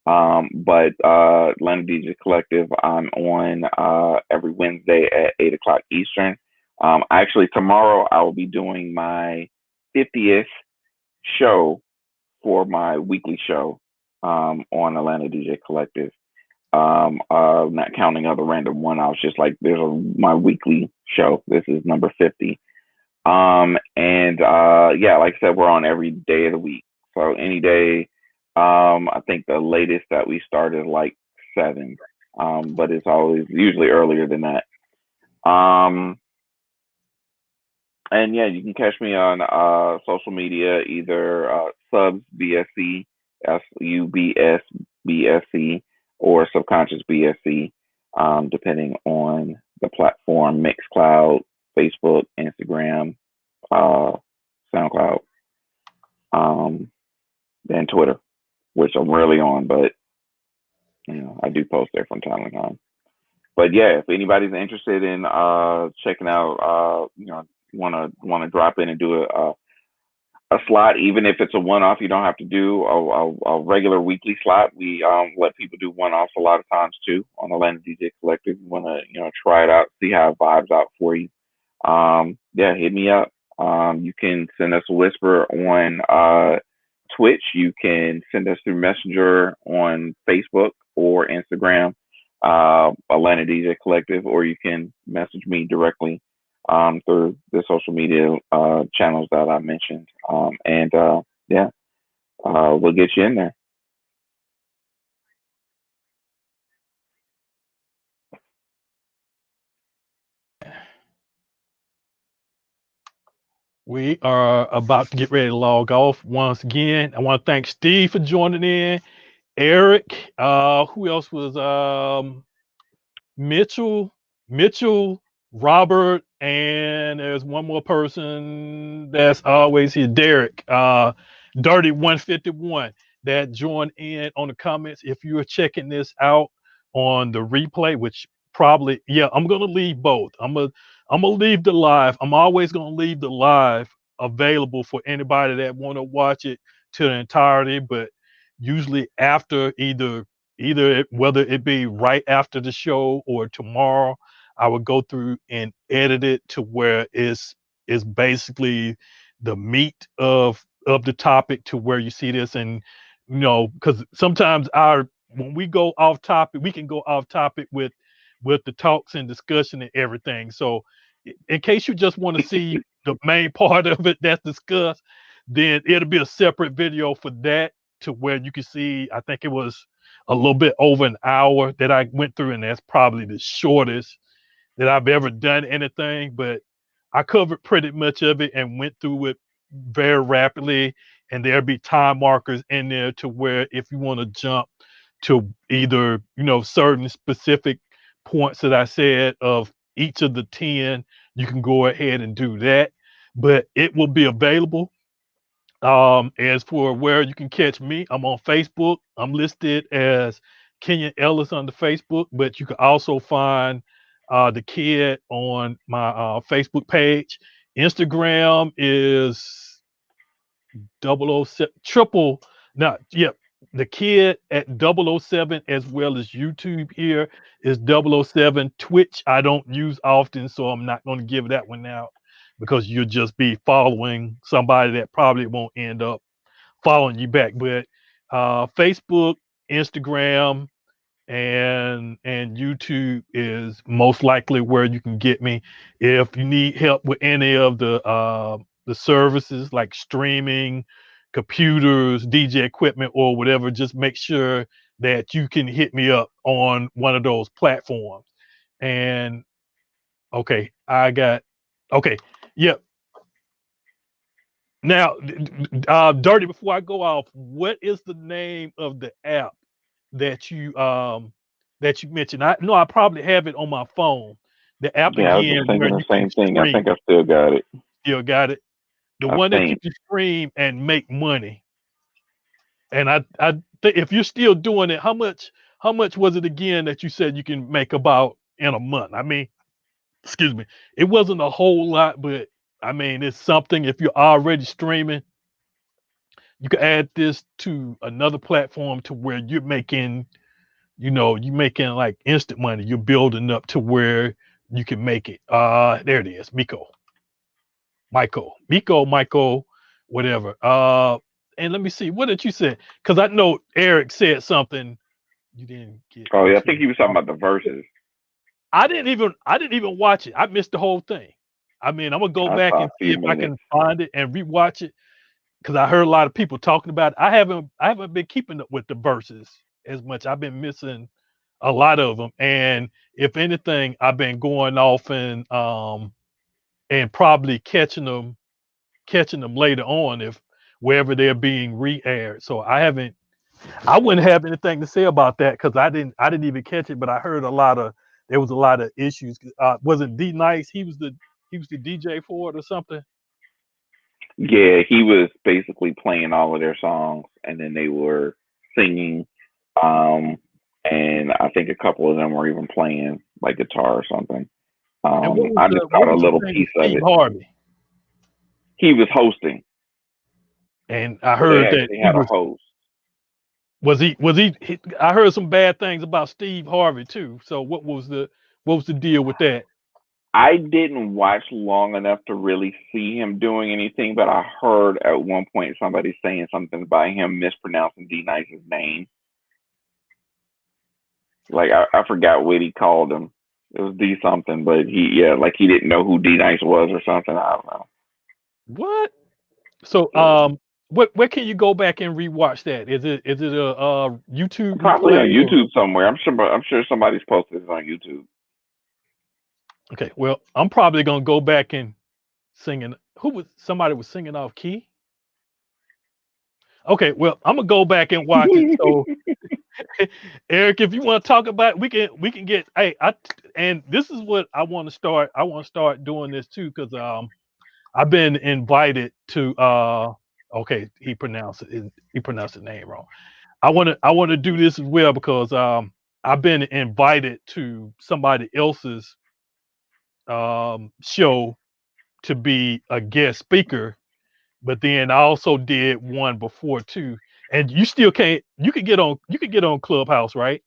But Atlanta DJ Collective, I'm on every Wednesday at 8 o'clock Eastern. Actually, tomorrow I will be doing my 50th show for my weekly show on Atlanta DJ Collective. Not counting other random one-offs, just like my weekly show. This is number 50. And yeah, like I said, we're on every day of the week. So any day, I think the latest that we start is like 7. But it's always usually earlier than that. And yeah, you can catch me on social media, either subs BSC, SUBS BSC, or subconscious BSC, depending on the platform, Mixcloud, Facebook, Instagram, SoundCloud, and Twitter, which I'm rarely on, but I do post there from time to time. But yeah, if anybody's interested in checking out, want to drop in and do a slot, even if it's a one-off, you don't have to do a regular weekly slot. We let people do one-offs a lot of times too on the Atlanta DJ Collective. You want to try it out, see how it vibes out for you. Yeah, hit me up. You can send us a whisper on Twitch. You can send us through Messenger on Facebook or Instagram, Atlanta DJ Collective, or you can message me directly through the social media channels that I mentioned. And yeah, we'll get you in there. We are about to get ready to log off once again. I want to thank Steve for joining in. Eric, who else was Mitchell, Robert, and there's one more person that's always here, Derek, Dirty 151, that joined in on the comments. If you're checking this out on the replay, which probably, yeah, I'm gonna leave both. I'm gonna leave the live. I'm always gonna leave the live available for anybody that want to watch it to the entirety, but usually after either whether it be right after the show or tomorrow, I would go through and edit it to where it's basically the meat of the topic to where you see this. And because sometimes our when we go off topic, we can go off topic with the talks and discussion and everything. So in case you just want to see the main part of it that's discussed, then it'll be a separate video for that, to where you can see, I think it was a little bit over an hour that I went through, and that's probably the shortest that I've ever done anything. But I covered pretty much of it and went through it very rapidly. And there'll be time markers in there to where if you want to jump to either, certain specific points that I said of each of the 10, you can go ahead and do that. But it will be available. As for where you can catch me, I'm on Facebook. I'm listed as Kenyon Ellis on the Facebook, but you can also find the kid on my Facebook page. Instagram is 007 triple, not yep. The kid at 007, as well as YouTube here is 007. Twitch I don't use often, so I'm not going to give that one out because you'll just be following somebody that probably won't end up following you back. But Facebook, Instagram, and YouTube is most likely where you can get me. If you need help with any of the services like streaming, computers, DJ equipment, or whatever, just make sure that you can hit me up on one of those platforms. And okay, okay, yep. Now, Dirty, before I go off, what is the name of the app that you mentioned? I know I probably have it on my phone. The app Yeah, I was just again where thinking the you can same thing. I stream. think I still got it. Still got it. The I one that you think. can stream and make money. And I think if you're still doing it, how much was it again that you said you can make about in a month? I mean, excuse me, it wasn't a whole lot, but I mean it's something. If you're already streaming, you can add this to another platform to where you're making like instant money. You're building up to where you can make it. There it is. Michael, whatever. And let me see, what did you say? Because I know Eric said something you didn't get Oh yeah, I think into. he was talking about the verses. I didn't even watch it. I missed the whole thing. I mean, I'm gonna go I back saw and a see few if I can minutes. find it and rewatch it because I heard a lot of people talking about it. I haven't been keeping up with the verses as much. I've been missing a lot of them, and if anything, I've been going off and probably catching them later on if wherever they're being re-aired. So I wouldn't have anything to say about that because I didn't even catch it, but I heard there was a lot of issues. Wasn't D Nice? He was the DJ for it or something. Yeah, he was basically playing all of their songs, and then they were singing. Um, and I think a couple of them were even playing like guitar or something. And what was I the just what caught a was his little name? piece of Steve it. Harvey. He was hosting, And I so they heard that actually he had a was host. I heard some bad things about Steve Harvey too. So what was the deal with that? I didn't watch long enough to really see him doing anything, but I heard at one point somebody saying something about him mispronouncing D Nice's name. Like I forgot what he called him. It was D something, but like he didn't know who D Nice was or something. I don't know. What? So Yeah. where can you go back and rewatch that? Is it a YouTube Probably on replay or YouTube somewhere. I'm sure somebody's posted this on YouTube. okay? Well, I'm probably gonna go back and singing. Somebody was singing off key? Okay, well, I'm gonna go back and watch it. So Eric, if you want to talk about it, we can get and this is what I want to start. I want to start doing this too because I've been invited to okay, he pronounced the name wrong. I want to do this as well because I've been invited to somebody else's show to be a guest speaker, but then I also did one before too. And you still can't. You could get on. You could get on Clubhouse, right?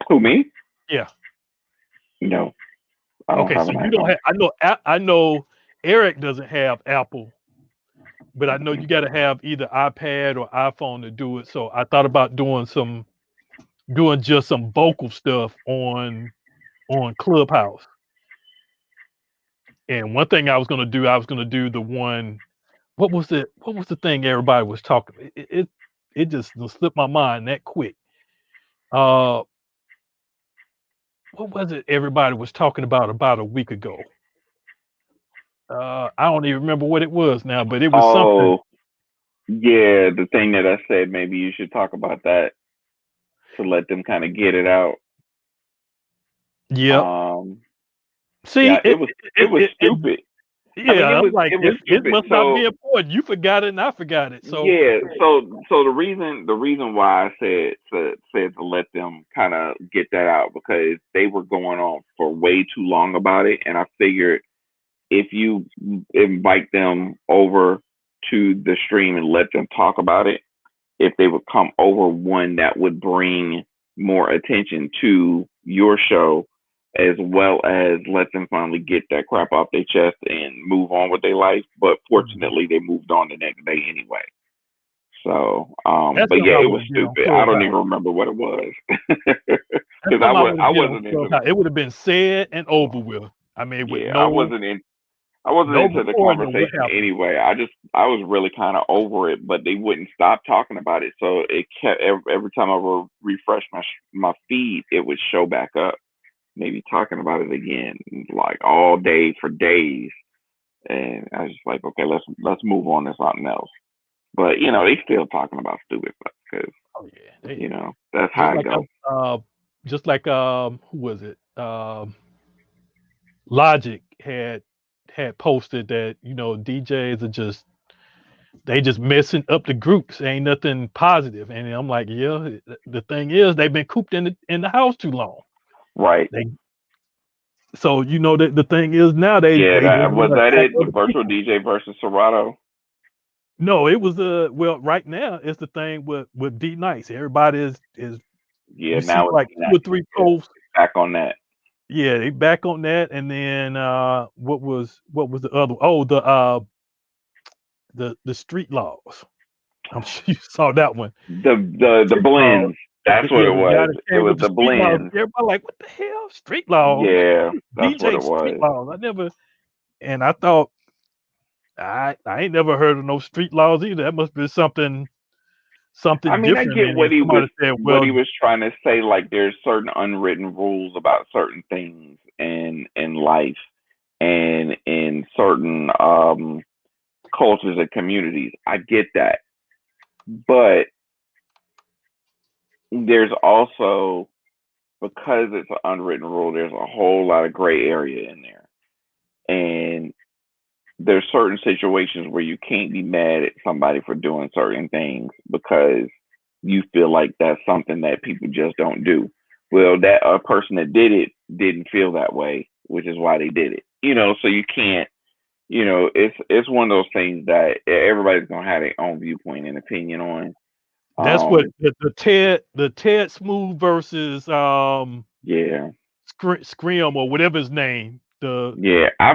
Who, me? Yeah. No, I don't Okay. have So an you don't iPhone. have. I know. Eric doesn't have Apple, but I know you got to have either iPad or iPhone to do it. So I thought about doing just some vocal stuff on Clubhouse. And one thing I was gonna do, I was gonna do the one. What was the thing everybody was talking? It just slipped my mind that quick. Uh, what was it everybody was talking about a week ago? I don't even remember what it was now, but it was something. Oh, yeah, the thing that I said, maybe you should talk about that to let them kind of get it out. Yep. Um, See, yeah, it was stupid. I mean, yeah, I'm like, it was it stupid. must not be So important. You forgot it and I forgot it. So yeah, so the reason why I said to let them kind of get that out because they were going on for way too long about it, and I figured if you invite them over to the stream and let them talk about it, if they would come over, one that would bring more attention to your show, as well as let them finally get that crap off their chest and move on with their life. But Mhm. fortunately, they moved on the next day anyway. So, That's but something yeah, I it was want to get on stupid. I don't even Clubhouse. remember what it was That's because something I want I to get on wasn't into Clubhouse. It would have been said and over with. I mean, with yeah I wasn't no into the recording of what conversation happened. anyway. I was really kind of over it, but they wouldn't stop talking about it. So it kept every time I would refresh my feed, it would show back up, maybe talking about it again, like all day for days. And I was just like, okay, let's move on to something else. But they still talking about stupid stuff because Oh yeah, they that's how just it like goes. just like who was it? Logic had posted that DJs are just messing up the groups. Ain't nothing positive. And I'm like, yeah. The thing is, they've been cooped in the house too long. Right. They so that the thing is now Yeah, they just was want to that attack it? The other virtual people. DJ versus Serato. No, it was well right now it's the thing with D Nice. Everybody is Yeah, you see now like two or three it's posts. back on that. Yeah, they back on that, and then what was the other? Oh, the street laws. I'm sure you saw that one. The Street laws. blends. That's what Yeah, it the guy was. that It came was with the the street laws. blends. Everybody like, what the hell? Street laws? Yeah, that's what DJ it street was. laws. I never, and I thought I ain't never heard of no street laws either. That must be I something mean, I different. get And then somebody said, what well, he was trying to say. Like, there's certain unwritten rules about certain things in life and in certain cultures and communities. I get that, but there's also because it's an unwritten rule. There's a whole lot of gray area in there, and there's certain situations where you can't be mad at somebody for doing certain things because you feel like that's something that people just don't do. Well, that a person that did it didn't feel that way, which is why they did it. So you can't. It's one of those things that everybody's gonna have their own viewpoint and opinion on. that's what Um, the Ted Smooth versus yeah, Scream or whatever his name. yeah. I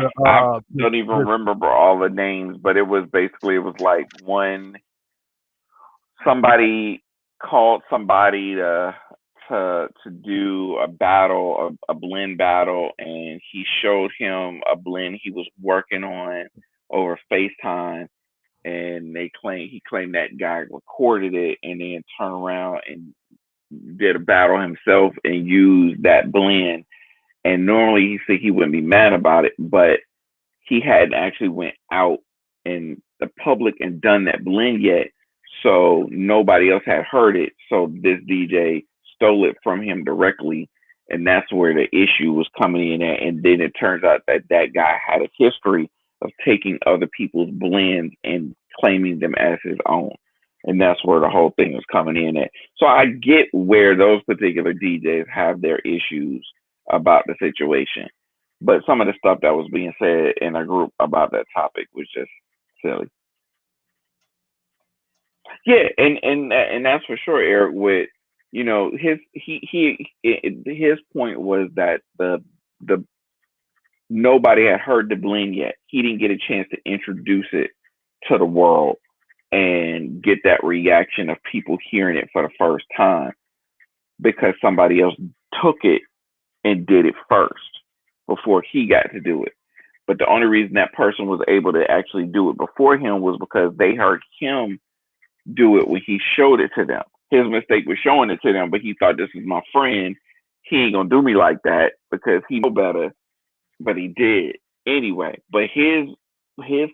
don't even The remember all the names, but it was like somebody called somebody to do a battle, a blend battle, and he showed him a blend he was working on over FaceTime, and he claimed that guy recorded it and then turned around and did a battle himself and used that blend. And normally he said he wouldn't be mad about it, but he hadn't actually went out in the public and done that blend yet. So nobody else had heard it. So this DJ stole it from him directly. And that's where the issue was coming in at. And then it turns out that that guy had a history of taking other people's blends and claiming them as his own. And that's where the whole thing was coming in at. So I get where those particular DJs have their issues about the situation, but some of the stuff that was being said in a group about that topic was just silly. Yeah, and that's for sure, Eric. With his point was that the nobody had heard the blend yet. He didn't get a chance to introduce it to the world and get that reaction of people hearing it for the first time because somebody else took it and did it first before he got to do it. But the only reason that person was able to actually do it before him was because they heard him do it when he showed it to them. His mistake was showing it to them, but he thought, this is my friend. He ain't gonna do me like that because he know better, but he did anyway. But his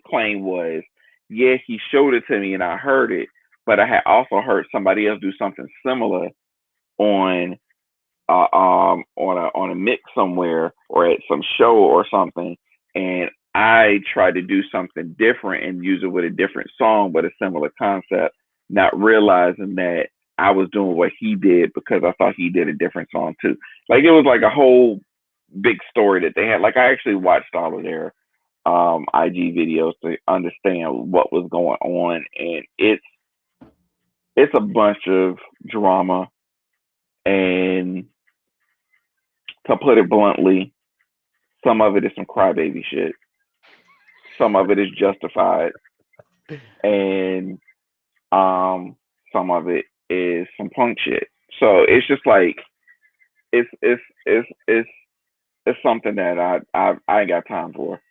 claim was, yeah, he showed it to me and I heard it, but I had also heard somebody else do something similar on on a mix somewhere or at some show or something, and I tried to do something different and use it with a different song but a similar concept, not realizing that I was doing what he did because I thought he did a different song too. Like it was like a whole big story that they had. Like I actually watched all of their IG videos to understand what was going on, and it's a bunch of drama. And to put it bluntly, some of it is some crybaby shit. Some of it is justified, and um, some of it is some punk shit. So it's just like it's it's something that I ain't got time for.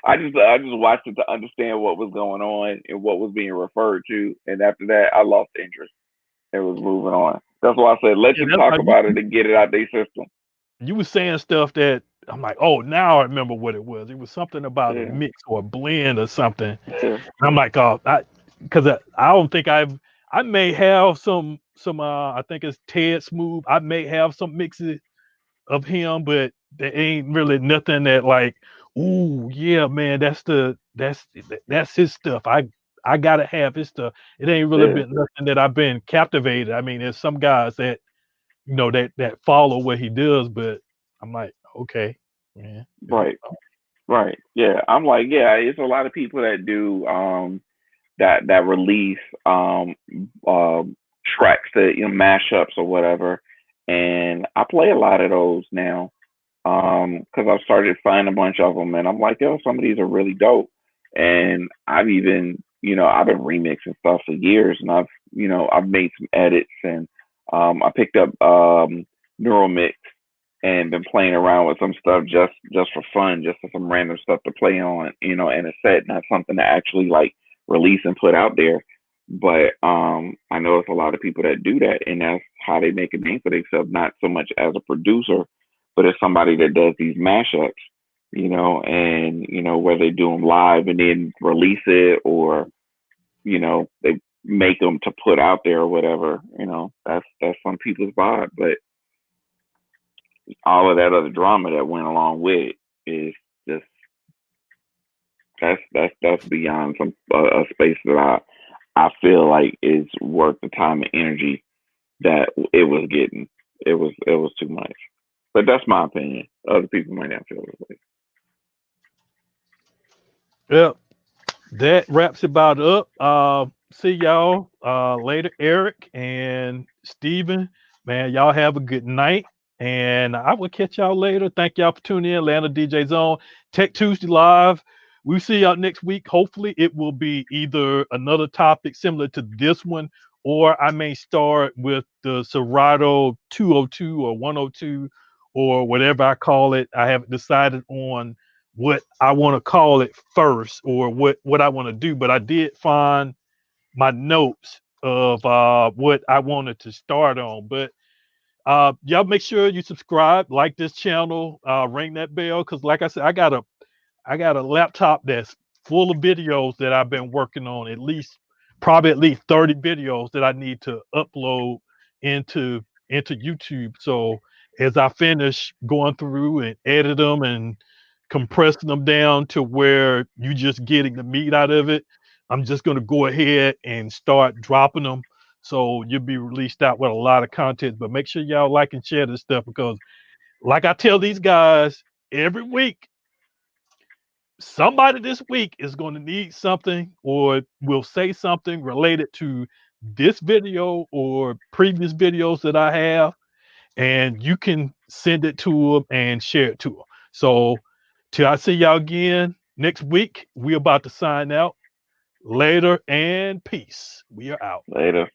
I just watched it to understand what was going on and what was being referred to, and after that, I lost interest. It was moving on. That's why I said let Yeah, them that's talk how about it and get it out their system. you was saying stuff that I'm like, oh, now I remember what it was. It was something about a Yeah, mix or a blend or something. yeah, And I'm like, oh, because I don't think I may have some I think it's Ted Smooth. I may have some mixes of him, but there ain't really nothing that like, ooh, yeah, man, that's his stuff. I gotta have his stuff. It ain't really yeah. been nothing that I've been captivated. I mean, there's some guys that that follow what he does, but I'm like, okay, yeah, yeah. Right. Right. Yeah. I'm like, yeah, it's a lot of people that do that release tracks that mashups or whatever. And I play a lot of those now. Because I've started finding a bunch of them and I'm like, yo, some of these are really dope. And I've even, I've been remixing stuff for years and I've made some edits and I picked up Neural Mix and been playing around with some stuff just for fun, just for some random stuff to play on, in a set, not something to actually like release and put out there. But I know it's a lot of people that do that, and that's how they make a name for themselves. Not so much as a producer, but as somebody that does these mashups, and whether they do them live and then release it, or they make them to put out there or whatever. That's some people's vibe, but all of that other drama that went along with it is just that's beyond some a space that I feel like is worth the time and energy that it was getting. It was too much. But that's my opinion. Other people might not feel this way. Yeah, that wraps about up. See y'all later, Eric and Steven. Man, y'all have a good night. And I will catch y'all later. Thank y'all for tuning in. Atlanta DJ Zone, Tech Tuesday Live. We'll see y'all next week. Hopefully, it will be either another topic similar to this one, or I may start with the Serato 202 or 102 or whatever I call it. I haven't decided on what I want to call it first or what I want to do, but I did find my notes of what I wanted to start on. But y'all make sure you subscribe, like this channel, ring that bell, because like I said, I got a laptop that's full of videos that I've been working on, probably at least 30 videos that I need to upload into YouTube. So as I finish going through and edit them and compressing them down to where you just getting the meat out of it, I'm just going to go ahead and start dropping them. So you'll be released out with a lot of content, but make sure y'all like and share this stuff because like I tell these guys every week, somebody this week is going to need something or will say something related to this video or previous videos that I have, and you can send it to them and share it to them. So till I see y'all again next week, we're about to sign out. Later and peace. We are out. Later.